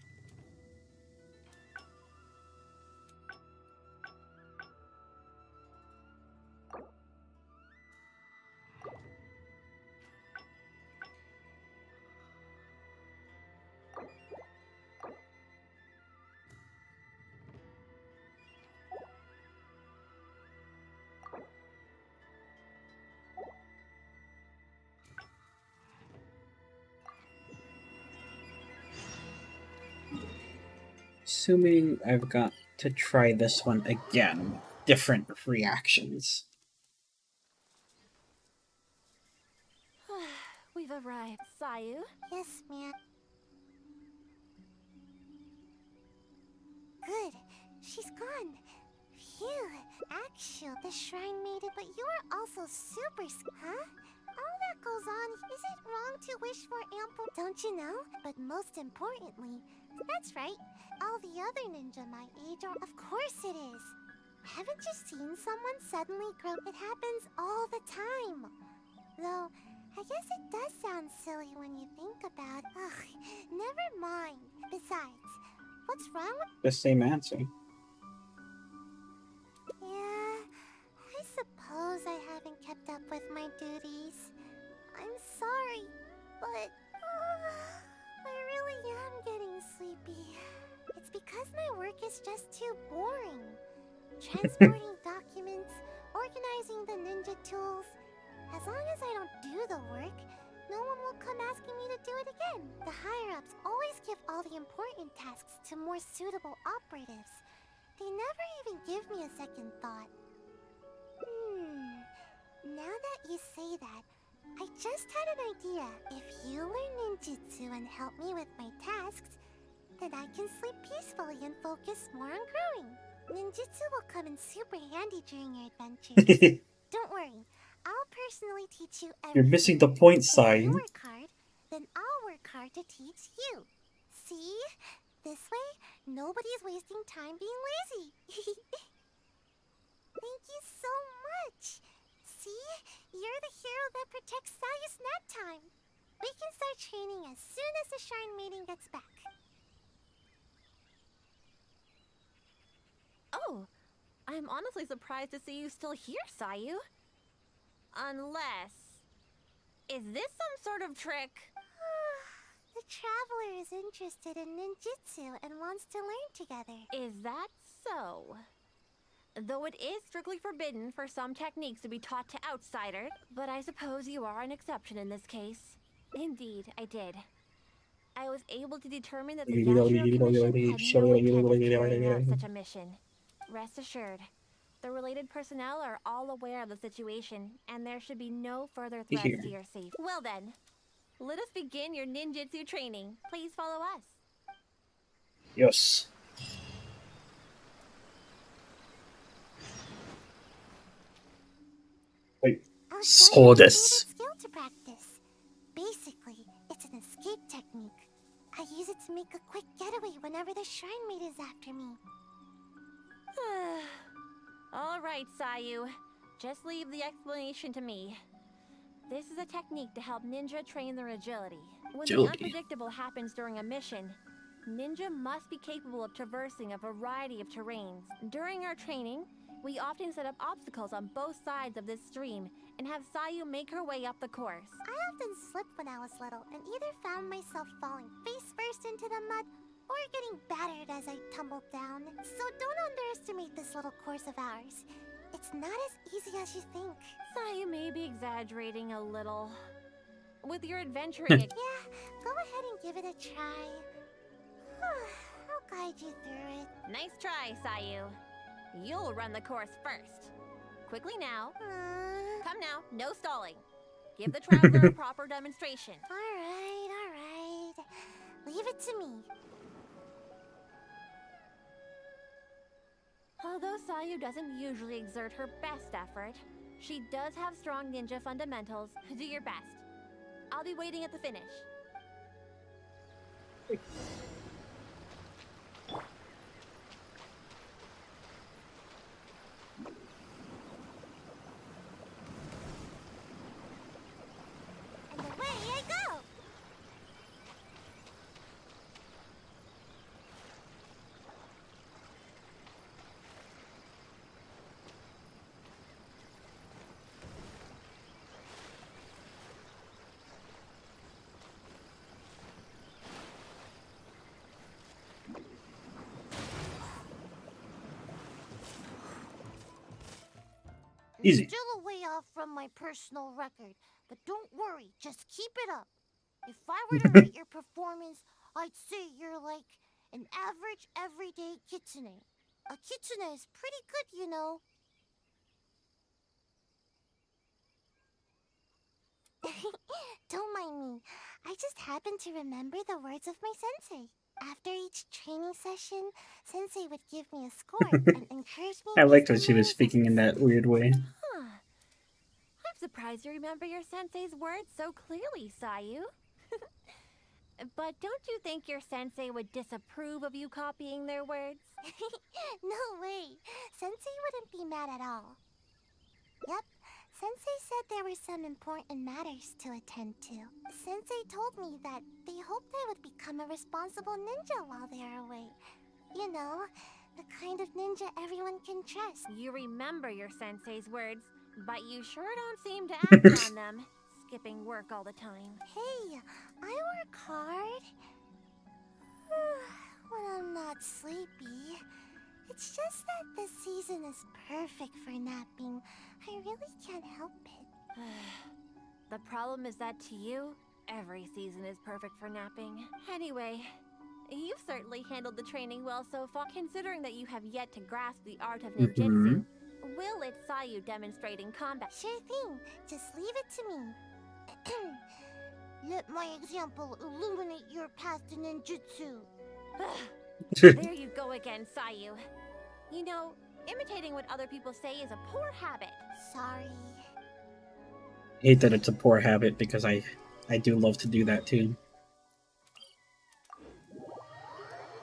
S2: Assuming I've got to try this one again. Different reactions.
S13: We've arrived. Sayu?
S4: Yes, ma'am. good. She's gone. Phew. Actual, the shrine maiden, but you're also super huh? All that goes on, is it wrong to wish for ample, don't you know? But most importantly, that's right, all the other ninja my age are, of course it is. Haven't you seen someone suddenly grow? It happens all the time. Though, I guess it does sound silly when you think about it. Ugh, never mind. Besides, what's wrong with—
S2: The same answer.
S4: Yeah, I suppose I haven't kept up with my duties. I'm sorry, but I really am getting sleepy. It's because my work is just too boring. Transporting documents, organizing the ninja tools. As long as I don't do the work, no one will come asking me to do it again. The higher-ups always give all the important tasks to more suitable operatives. They never even give me a second thought. Now that you say that, I just had an idea. If you learn ninjutsu and help me with my tasks, then I can sleep peacefully and focus more on growing. Ninjutsu will come in super handy during your adventures. Don't worry, I'll personally teach you everything.
S2: You're missing the point,
S4: If
S2: Sai.
S4: you work hard, then I'll work hard to teach you. See? This way, nobody's wasting time being lazy. Thank you so much. See? You're the hero that protects Sayu's nap time. We can start training as soon as the Shrine Maiden gets back.
S13: Oh, I'm honestly surprised to see you still here, Sayu. Unless... Is this some sort of trick?
S4: The traveler is interested in ninjutsu and wants to learn together.
S13: Is that so? Though it is strictly forbidden for some techniques to be taught to outsiders, but I suppose you are an exception in this case. Indeed, I did. I was able to determine that the Yashiro Commission had no intent of carrying out such a mission. Rest assured, the related personnel are all aware of the situation, and there should be no further threats to your safety. Well then, let us begin your ninjutsu training. Please follow us.
S2: Yes. Wait. Saw this.
S4: Skill to practice. Basically, it's an escape technique. I use it to make a quick getaway whenever the shrine maid is after me.
S13: All right, Sayu. Just leave the explanation to me. This is a technique to help ninja train their agility. When the unpredictable happens during a mission, ninja must be capable of traversing a variety of terrains. During our training, we often set up obstacles on both sides of this stream and have Sayu make her way up the course.
S4: I often slipped when I was little and either found myself falling face first into the mud or getting battered as I tumbled down. So don't underestimate this little course of ours. It's not as easy as you think.
S13: Sayu may be exaggerating a little. With your adventuring...
S4: Yeah, go ahead and give it a try. I'll guide you through it.
S13: Nice try, Sayu. You'll run the course first. Quickly now. Come now, no stalling. Give the traveler a proper demonstration.
S4: Alright. Leave it to me.
S13: Although Sayu doesn't usually exert her best effort, she does have strong ninja fundamentals. Do your best. I'll be waiting at the finish.
S4: And away I go!
S2: Easy.
S4: Still a way off from my personal record, but don't worry, just keep it up. If I were to rate your performance, I'd say you're like an average everyday kitsune. A kitsune is pretty good, you know. Don't mind me. I just happened to remember the words of my sensei. After each training session, Sensei would give me a score and encourage me
S2: I
S4: to
S2: liked
S4: use
S2: when she
S4: the
S2: was speaking in that weird way.
S13: Huh. I'm surprised you remember your sensei's words so clearly, Sayu. But don't you think your sensei would disapprove of you copying their words?
S4: No way. Sensei wouldn't be mad at all. Yep, Sensei said there were some important matters to attend to. Sensei told me that they hoped I would become a responsible ninja while they are away. You know, the kind of ninja everyone can trust.
S13: You remember your sensei's words, but you sure don't seem to act on them, skipping work all the time.
S4: Hey, I work hard. When I'm not sleepy. It's just that the season is perfect for napping. I really can't help it.
S13: The problem is that to you, every season is perfect for napping. Anyway, you've certainly handled the training well so far, considering that you have yet to grasp the art of ninjutsu. We'll let Sayu demonstrate in combat.
S4: Sure thing. Just leave it to me. Let my example illuminate your path to ninjutsu.
S13: There you go again, Sayu. You know, imitating what other people say is a poor habit.
S4: Sorry.
S2: I hate that it's a poor habit because I do love to do that too.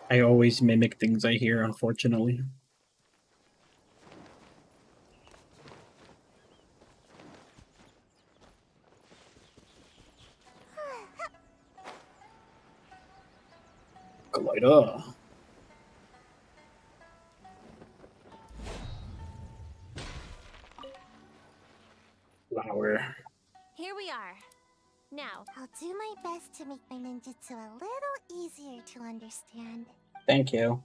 S2: I always mimic things I hear, unfortunately. Glider. Flower.
S13: Here we are. Now,
S4: I'll do my best to make my ninjutsu a little easier to understand.
S2: Thank you.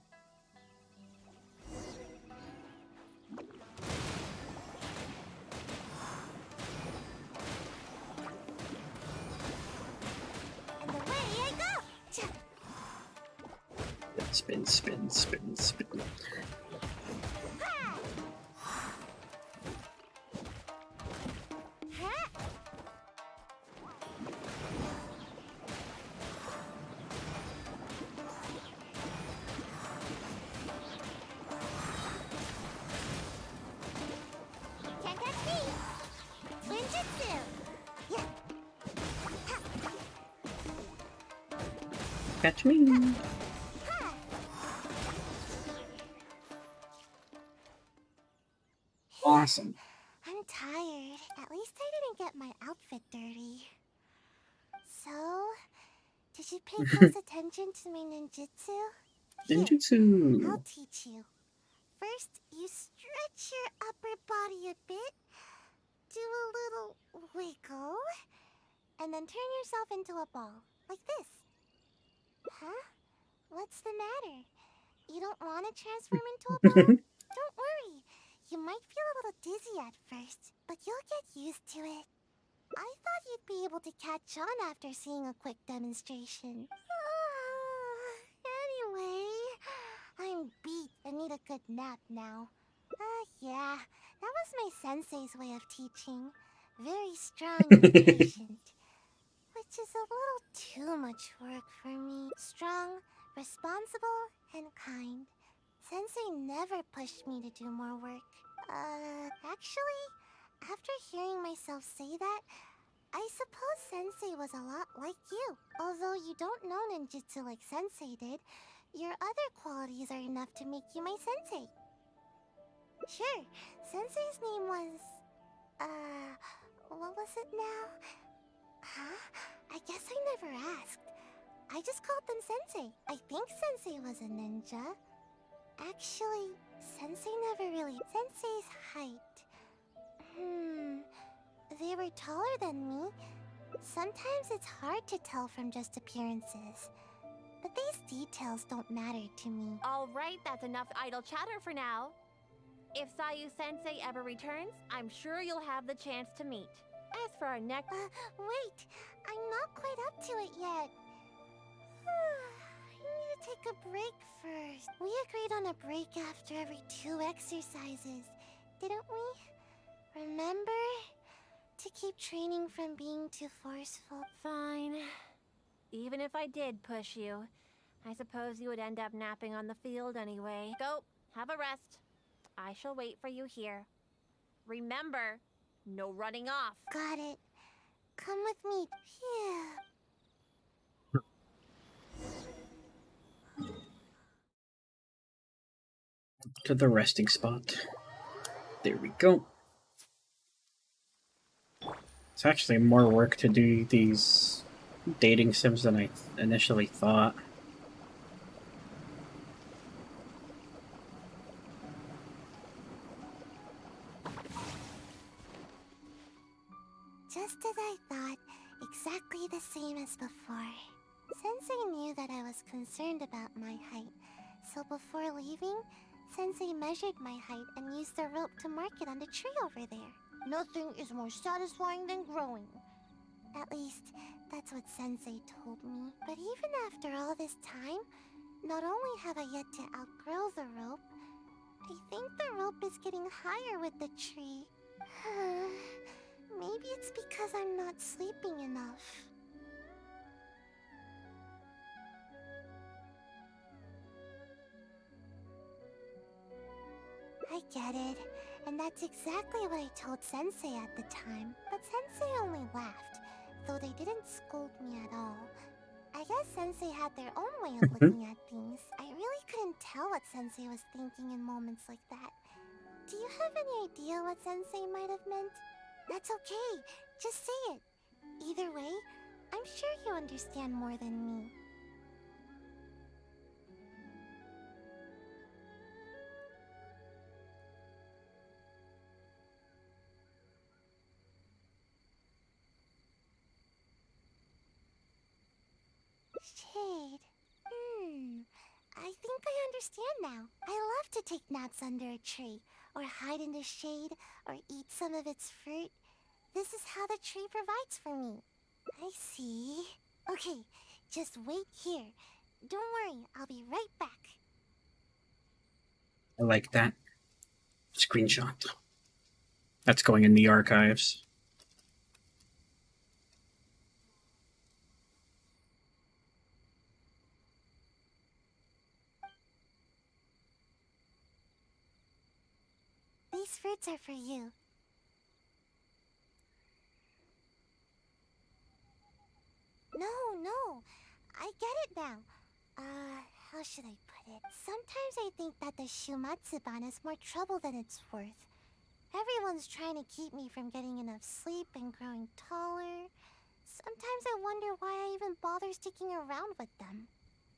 S4: And away I go!
S2: Spin, spin, spin, spin.
S4: Can't catch me! Ninjutsu! Yeah.
S2: Catch me. Awesome.
S4: I'm tired. At least I didn't get my outfit dirty. So, did you pay close attention to my ninjutsu? Here,
S2: Ninjutsu.
S4: I'll teach you. First, you stretch your upper body a bit, do a little wiggle, and then turn yourself into a ball, like this. Huh? What's the matter? You don't want to transform into a ball? Don't worry. You might feel a little dizzy at first, but you'll get used to it. I thought you'd be able to catch on after seeing a quick demonstration. Anyway, I'm beat and need a good nap now. Yeah, that was my sensei's way of teaching. Very strong and patient. Which is a little too much work for me. Strong, responsible, and kind. Sensei never pushed me to do more work. Actually, after hearing myself say that, I suppose Sensei was a lot like you. Although you don't know ninjutsu like Sensei did, your other qualities are enough to make you my sensei. Sure, Sensei's name was... what was it now? Huh? I guess I never asked. I just called them Sensei. I think Sensei was a ninja. Actually, Sensei never really... Sensei's height... They were taller than me. Sometimes it's hard to tell from just appearances. But these details don't matter to me.
S13: alright, that's enough idle chatter for now. If Sayu Sensei ever returns, I'm sure you'll have the chance to meet. As for our next...
S4: Wait! I'm not quite up to it yet. I need to take a break first. We agreed on a break after every 2 exercises, didn't we? Remember? To keep training from being too forceful.
S13: Fine. Even if I did push you, I suppose you would end up napping on the field anyway. Go, have a rest. I shall wait for you here. Remember, no running off.
S4: Got it. Come with me. Phew.
S2: To the resting spot. There we go. It's actually more work to do these dating sims than I initially thought.
S4: Just as I thought, exactly the same as before. Sensei knew that I was concerned about my height, so before leaving, Sensei measured my height and used the rope to mark it on the tree over there. Nothing is more satisfying than growing. At least, that's what Sensei told me. But even after all this time, not only have I yet to outgrow the rope, I think the rope is getting higher with the tree. Maybe it's because I'm not sleeping enough. I get it, and that's exactly what I told Sensei at the time. But Sensei only laughed, though they didn't scold me at all. I guess Sensei had their own way of looking at things. I really couldn't tell what Sensei was thinking in moments like that. Do you have any idea what Sensei might have meant? That's okay, just say it. Either way, I'm sure you understand more than me. Shade. I think I understand now. I love to take naps under a tree, or hide in the shade, or eat some of its fruit. This is how the tree provides for me. I see. Okay, just wait here. Don't worry, I'll be right back.
S2: I like that. Screenshot. That's going in the archives.
S4: These fruits are for you. No, I get it now. How should I put it? Sometimes I think that the Shumatsuban is more trouble than it's worth. Everyone's trying to keep me from getting enough sleep and growing taller. Sometimes I wonder why I even bother sticking around with them.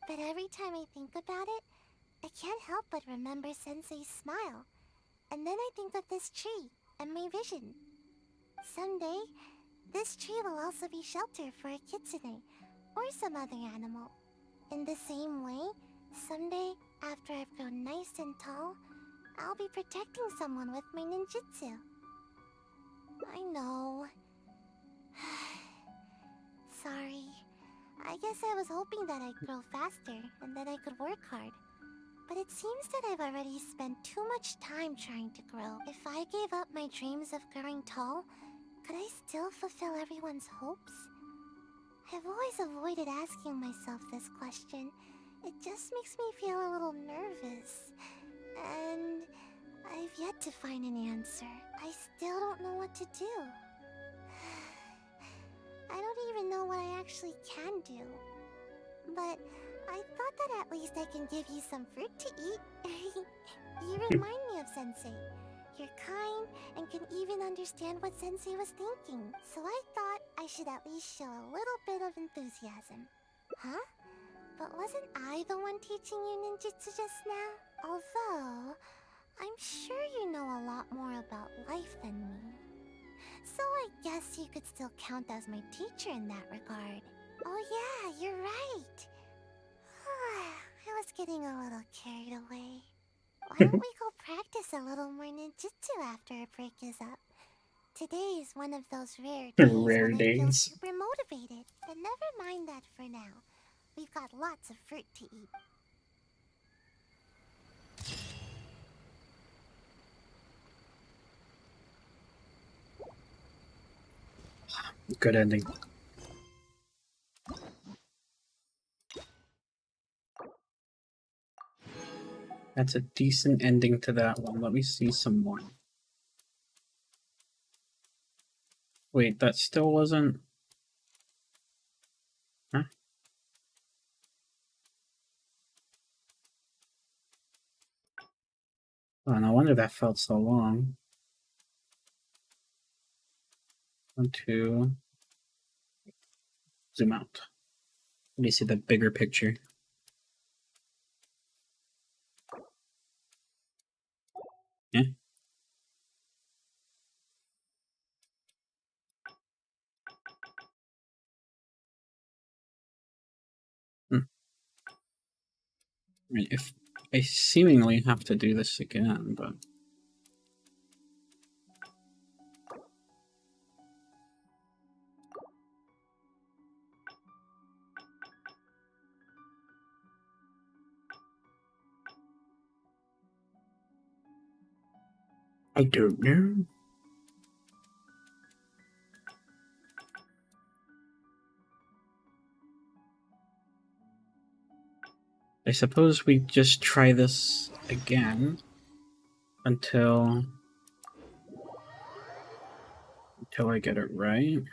S4: But every time I think about it, I can't help but remember Sensei's smile. And then I think of this tree and my vision. Someday, this tree will also be shelter for a kitsune or some other animal. In the same way, someday, after I've grown nice and tall, I'll be protecting someone with my ninjutsu. I know. Sorry. I guess I was hoping that I'd grow faster and that I could work hard. But it seems that I've already spent too much time trying to grow. If I gave up my dreams of growing tall, could I still fulfill everyone's hopes? I've always avoided asking myself this question. It just makes me feel a little nervous. And I've yet to find an answer. I still don't know what to do. I don't even know what I actually can do. But I thought that at least I can give you some fruit to eat. You remind me of Sensei. You're kind and can even understand what Sensei was thinking. So I thought I should at least show a little bit of enthusiasm. Huh? But wasn't I the one teaching you ninjutsu just now? Although, I'm sure you know a lot more about life than me. So I guess you could still count as my teacher in that regard. Oh yeah, you're right. I was getting a little carried away. Why don't we go practice a little more ninjutsu after a break is up? Today is one of those rare days
S2: Rare
S4: when I feel
S2: days.
S4: super motivated. But never mind that for now. We've got lots of fruit to eat.
S2: Good ending. That's a decent ending to that one. Let me see some more. Wait, that still wasn't... Huh? Oh, no wonder that felt so long. 1, 2... Zoom out. Let me see the bigger picture. Yeah. I mean, if I seemingly have to do this again, but... I don't know. I suppose we just try this again until I get it right.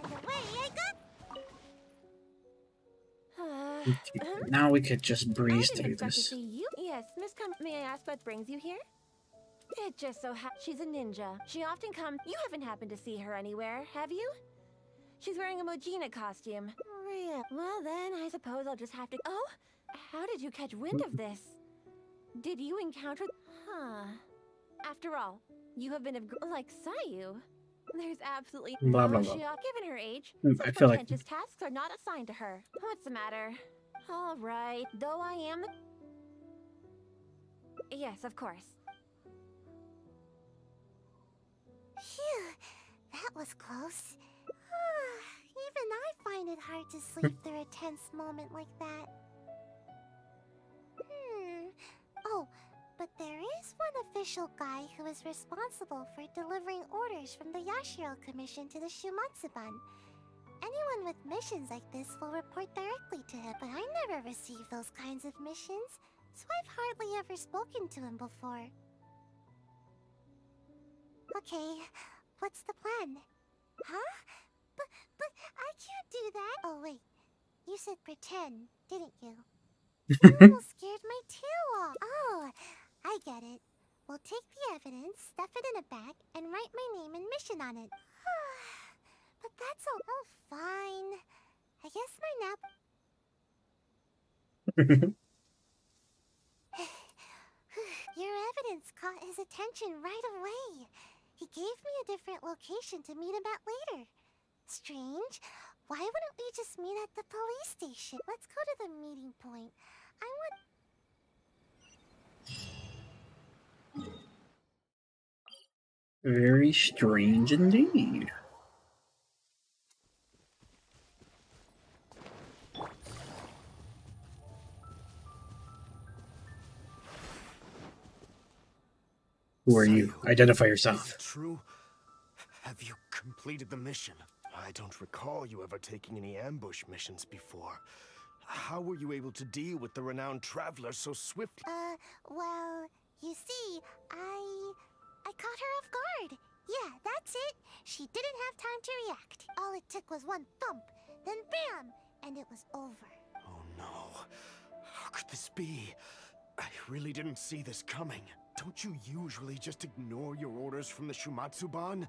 S4: And away I go!
S2: Okay, now we could just
S13: I
S2: breeze
S13: didn't
S2: through
S13: expect to
S2: this.
S13: see you. Yes, Miss may I ask what brings you here? It just so she's a ninja. She often comes. You haven't happened to see her anywhere, have you? She's wearing a Mojina costume. Real. Well then, I suppose I'll just have to. Oh, how did you catch wind of this? Did you encounter? Huh. After all, you have been like Sayu. There's absolutely
S2: Blah,
S13: no
S2: blah, blah.
S13: given her age.
S2: I
S13: Such
S2: feel like-
S13: portentous tasks are not assigned to her. What's the matter? All right, though I am the... Yes, of course.
S4: Phew, that was close. Even I find it hard to sleep through a tense moment like that. Oh, but there is one official guy who is responsible for delivering orders from the Yashiro Commission to the Shumatsuban. Anyone with missions like this will report directly to him, but I never received those kinds of missions, so I've hardly ever spoken to him before. Okay, what's the plan? Huh? But I can't do that. Oh wait, you said pretend, didn't you? You almost scared my tail off. Oh, I get it. We'll take the evidence, stuff it in a bag, and write my name and mission on it. But that's all. Oh, fine. I guess my nap... Your evidence caught his attention right away. He gave me a different location to meet him at later. Strange. Why wouldn't we just meet at the police station? Let's go to the meeting point. I want...
S2: Very strange indeed. Who are you? Identify yourself.
S14: Is it true? Have you completed the mission? I don't recall you ever taking any ambush missions before. How were you able to deal with the renowned traveler so swiftly?
S4: Well, you see, I caught her off guard. Yeah, that's it. She didn't have time to react. All it took was one thump, then bam, and it was over.
S14: Oh no. How could this be? I really didn't see this coming. Don't you usually just ignore your orders from the Shumatsuban?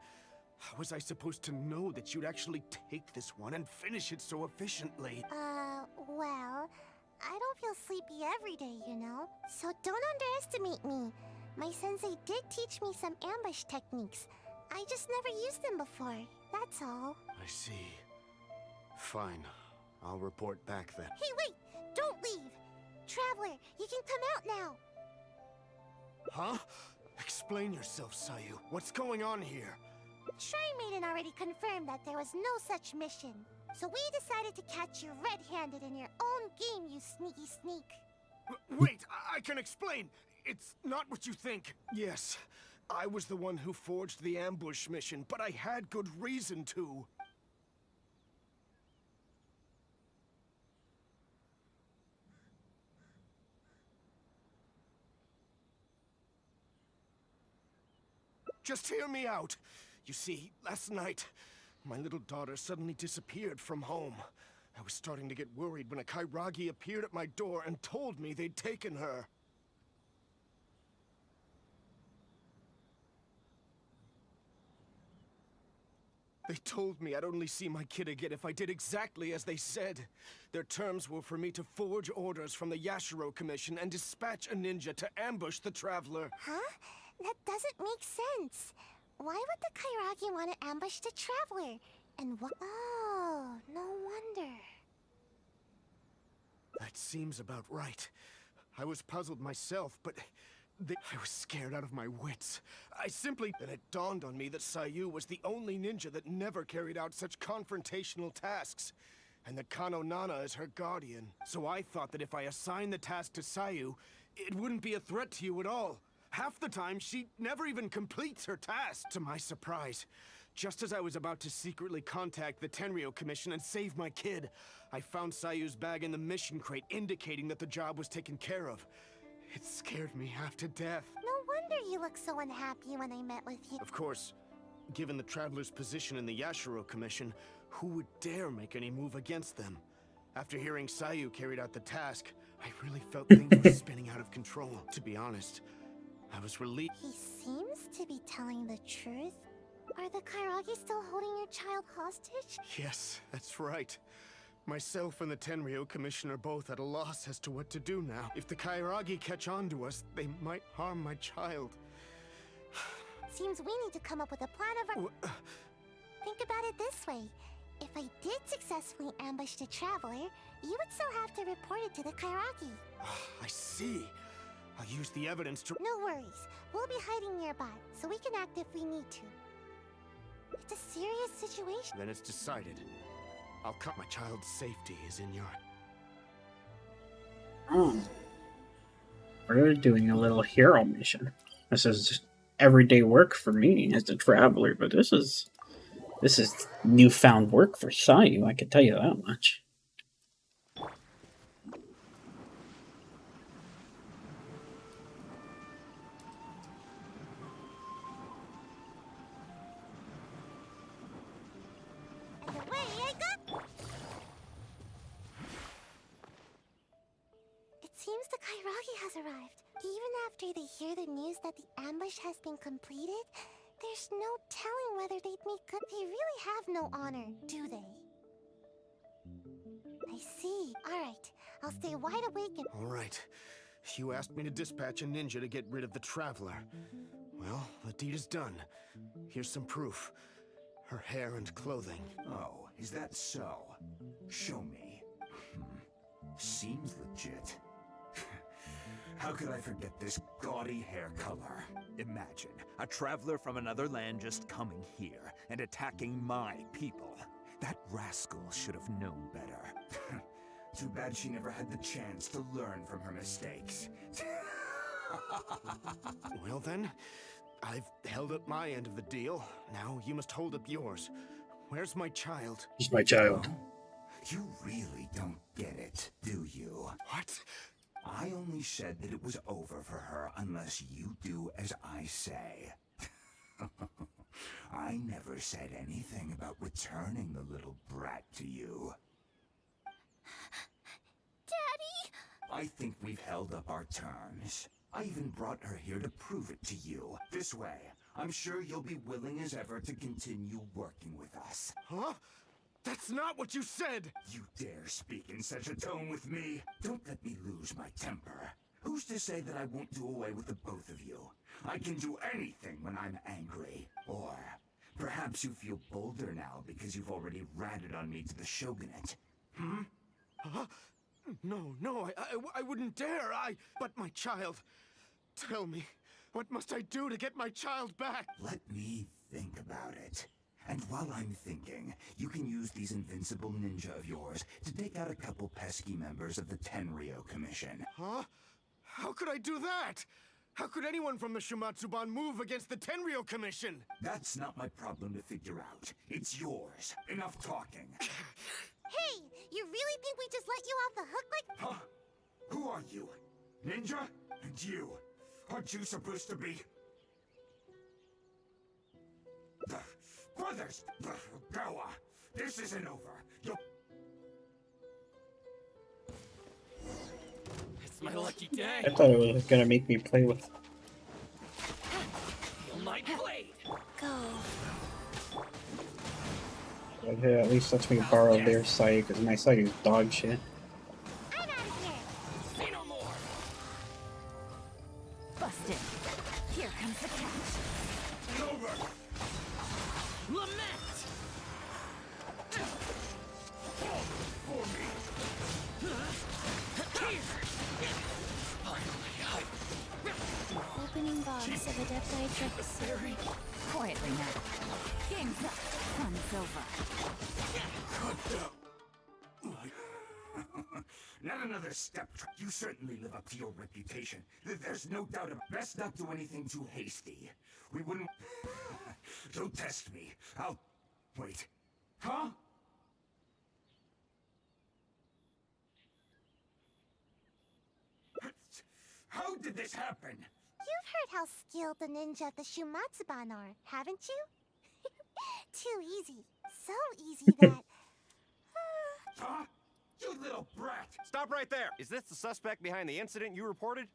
S14: How was I supposed to know that you'd actually take this one and finish it so efficiently?
S4: Well, I don't feel sleepy every day, you know? So don't underestimate me. My sensei did teach me some ambush techniques. I just never used them before, that's all.
S14: I see. Fine. I'll report back then.
S4: Hey, wait! Don't leave! Traveler, you can come out now!
S14: Huh? Explain yourself, Sayu. What's going on here?
S4: Shrine Maiden already confirmed that there was no such mission. So we decided to catch you red-handed in your own game, you sneaky sneak.
S14: Wait, I can explain. It's not what you think. Yes, I was the one who forged the ambush mission, but I had good reason to. Just hear me out. You see, last night, my little daughter suddenly disappeared from home. I was starting to get worried when a Kairagi appeared at my door and told me they'd taken her. They told me I'd only see my kid again if I did exactly as they said. Their terms were for me to forge orders from the Yashiro Commission and dispatch a ninja to ambush the Traveler.
S4: Huh? That doesn't make sense. Why would the Kairagi want to ambush the Traveler? And what? Oh, no wonder.
S14: That seems about right. I was puzzled myself, but I was scared out of my wits. Then it dawned on me that Sayu was the only ninja that never carried out such confrontational tasks, and that Kano Nana is her guardian. So I thought that if I assigned the task to Sayu, it wouldn't be a threat to you at all. Half the time, she never even completes her task. To my surprise, just as I was about to secretly contact the Tenryou Commission and save my kid, I found Sayu's bag in the mission crate, indicating that the job was taken care of. It scared me half to death.
S4: No wonder you looked so unhappy when I met with you.
S14: Of course, given the Traveler's position in the Yashiro Commission, who would dare make any move against them? After hearing Sayu carried out the task, I really felt things were spinning out of control. To be honest, I was relieved.
S4: He seems to be telling the truth. Are the Kairagi still holding your child hostage?
S14: Yes, that's right. Myself and the Tenryou Commission are both at a loss as to what to do now. If the Kairagi catch on to us, they might harm my child.
S4: Seems we need to come up with a plan of our... Think about it this way. If I did successfully ambush the Traveler, you would still have to report it to the Kairagi.
S14: I see. I'll use the evidence to...
S4: No worries. We'll be hiding nearby, so we can act if we need to. It's a serious situation.
S14: Then it's decided. I'll cut my child's safety is in your...
S2: Oh. We're doing a little hero mission. This is everyday work for me as a traveler, but this is newfound work for Sayu, I can tell you that much.
S4: Seems the Kairagi has arrived. Even after they hear the news that the ambush has been completed, there's no telling whether they'd make good. They really have no honor, do they? I see. Alright, I'll stay wide awake and...
S14: Alright. You asked me to dispatch a ninja to get rid of the Traveler. Well, the deed is done. Here's some proof. Her hair and clothing.
S15: Oh, is that so? Show me. Seems legit. How could I forget this gaudy hair color? Imagine, a traveler from another land just coming here and attacking my people. That rascal should have known better. Too bad she never had the chance to learn from her mistakes.
S14: Well then, I've held up my end of the deal. Now you must hold up yours. Where's my child?
S2: He's my child.
S15: You really don't get it, do you?
S14: What?
S15: I only said that it was over for her unless you do as I say. I never said anything about returning the little brat to you.
S4: Daddy!
S15: I think we've held up our terms. I even brought her here to prove it to you. This way, I'm sure you'll be willing as ever to continue working with us.
S14: Huh? That's not what you said!
S15: You dare speak in such a tone with me? Don't let me lose my temper. Who's to say that I won't do away with the both of you? I can do anything when I'm angry. Or perhaps you feel bolder now because you've already ratted on me to the shogunate.
S14: Huh? No, I wouldn't dare, But my child... Tell me, what must I do to get my child back?
S15: Let me think about it. And while I'm thinking, you can use these invincible ninja of yours to take out a couple pesky members of the Tenryou Commission.
S14: Huh? How could I do that? How could anyone from the Shumatsuban move against the Tenryou Commission?
S15: That's not my problem to figure out. It's yours. Enough talking.
S4: Hey, you really think we just let you off the hook like—
S15: Huh? Who are you? Ninja? And you? Aren't you supposed to be... brothers? Gawa, this isn't over. You'll...
S6: It's my lucky day.
S2: I thought it was gonna make me play with.
S6: Feel my blade.
S1: Go.
S2: Okay, at least lets me borrow their site, because my site is dog shit.
S4: I'm out of here!
S6: Say no more.
S11: Busted. Here comes the catch.
S15: Over!
S6: Lament.
S15: For me!
S1: Opening box of Adepti Drip.
S11: Quietly now. Game's up. Fun's over.
S15: Not another step. You certainly live up to your reputation. There's no doubt about it. Best not do anything too hasty. We wouldn't... Don't test me. I'll... Wait. Huh? How did this happen?
S4: You've heard how skilled the ninja of the Shumatsuban are, haven't you? Too easy. So easy that...
S15: Huh? You little brat!
S16: Stop right there! Is this the suspect behind the incident you reported?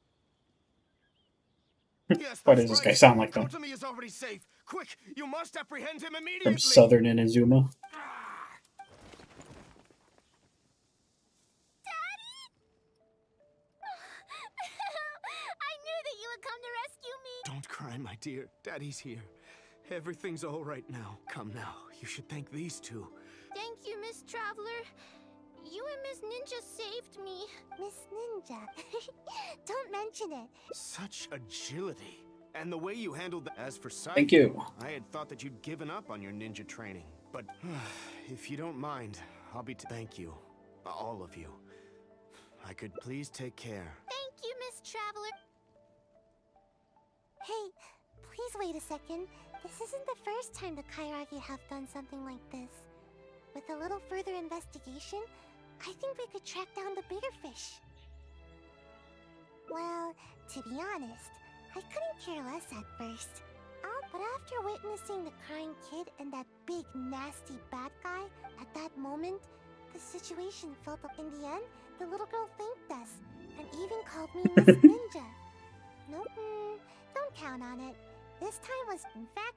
S14: Yes,
S2: Why
S14: that's
S2: does this
S14: right.
S2: guy sound like that?
S14: Kotami is already safe. Quick, you must apprehend him immediately.
S2: From Southern Inazuma.
S4: I knew that you would come to rescue me!
S14: Don't cry, my dear. Daddy's here. Everything's all right now. Come now. You should thank these two.
S4: Thank you, Miss Traveler. You and Miss Ninja saved me. Miss Ninja? Don't mention it.
S14: Such agility. And the way you handled the... As for sight,
S2: Thank you.
S14: I had thought that you'd given up on your ninja training. But if you don't mind, I'll be... Thank you. All of you. I could please take care.
S4: Thank you, Miss Traveler. Hey, please wait a second. This isn't the first time the Kairagi have done something like this. With a little further investigation, I think we could track down the bigger fish. Well, to be honest, I couldn't care less at first. But after witnessing the crying kid and that big, nasty bad guy, at that moment, the situation felt up. In the end, the little girl thanked us, and even called me Miss Ninja. Nope, don't count on it. This time was, in fact,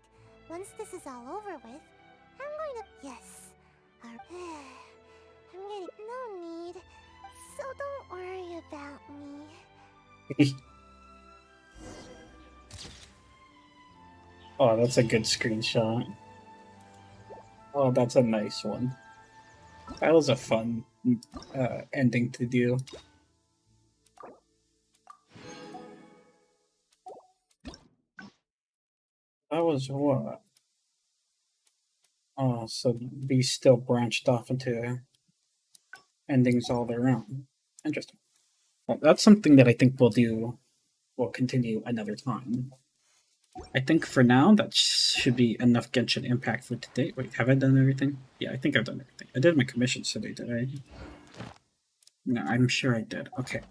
S4: once this is all over with, I'm going to... Yes. I'm getting... No need. So don't worry about me.
S2: Oh, that's a good screenshot. Oh, that's a nice one. That was a fun ending to do. That was what? Oh, so these still branched off into endings all their own. Interesting. Well, that's something that I think we'll continue another time. I think for now, that should be enough Genshin Impact for today. Wait, have I done everything? Yeah, I think I've done everything. I did my commissions today, did I? No, I'm sure I did. Okay.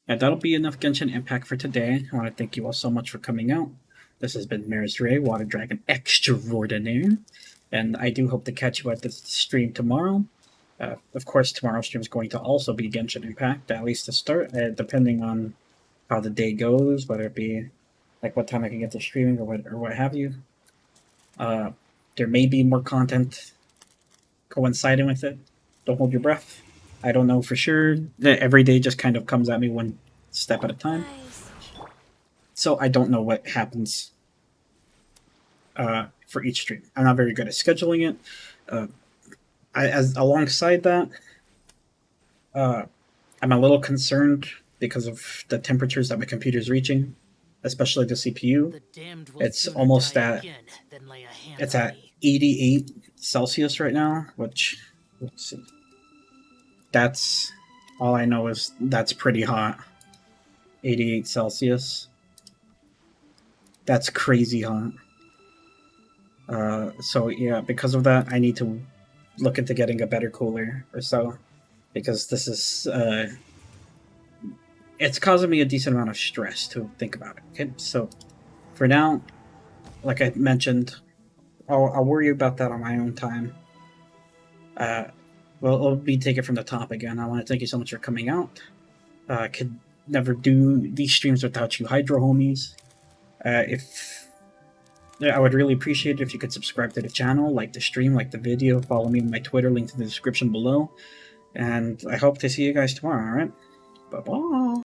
S2: Yeah, that'll be enough Genshin Impact for today. I want to thank you all so much for coming out. This has been Maris Rey, Water Dragon Extraordinaire. And I do hope to catch you at the stream tomorrow. Of course, tomorrow's stream is going to also be Genshin Impact, at least to start, depending on how the day goes, whether it be like what time I can get to streaming or what have you. There may be more content coinciding with it. Don't hold your breath. I don't know for sure. Every day just kind of comes at me one step at a time. So I don't know what happens for each stream. I'm not very good at scheduling it. Alongside that, I'm a little concerned because of the temperatures that my computer's reaching, especially the CPU. It's almost at it's at 88 Celsius right now, which, let's see. That's all I know is that's pretty hot. 88 Celsius. That's crazy hot. So yeah, because of that, I need to look into getting a better cooler or so, because this is it's causing me a decent amount of stress to think about it. Okay, so for now, like I mentioned, I'll worry about that on my own time. Well, let me take it from the top again. I want to thank you so much for coming out. I could never do these streams without you Hydro homies. I would really appreciate it if you could subscribe to the channel, like the stream, like the video, follow me on my Twitter, link in the description below. And I hope to see you guys tomorrow, alright? Bye-bye!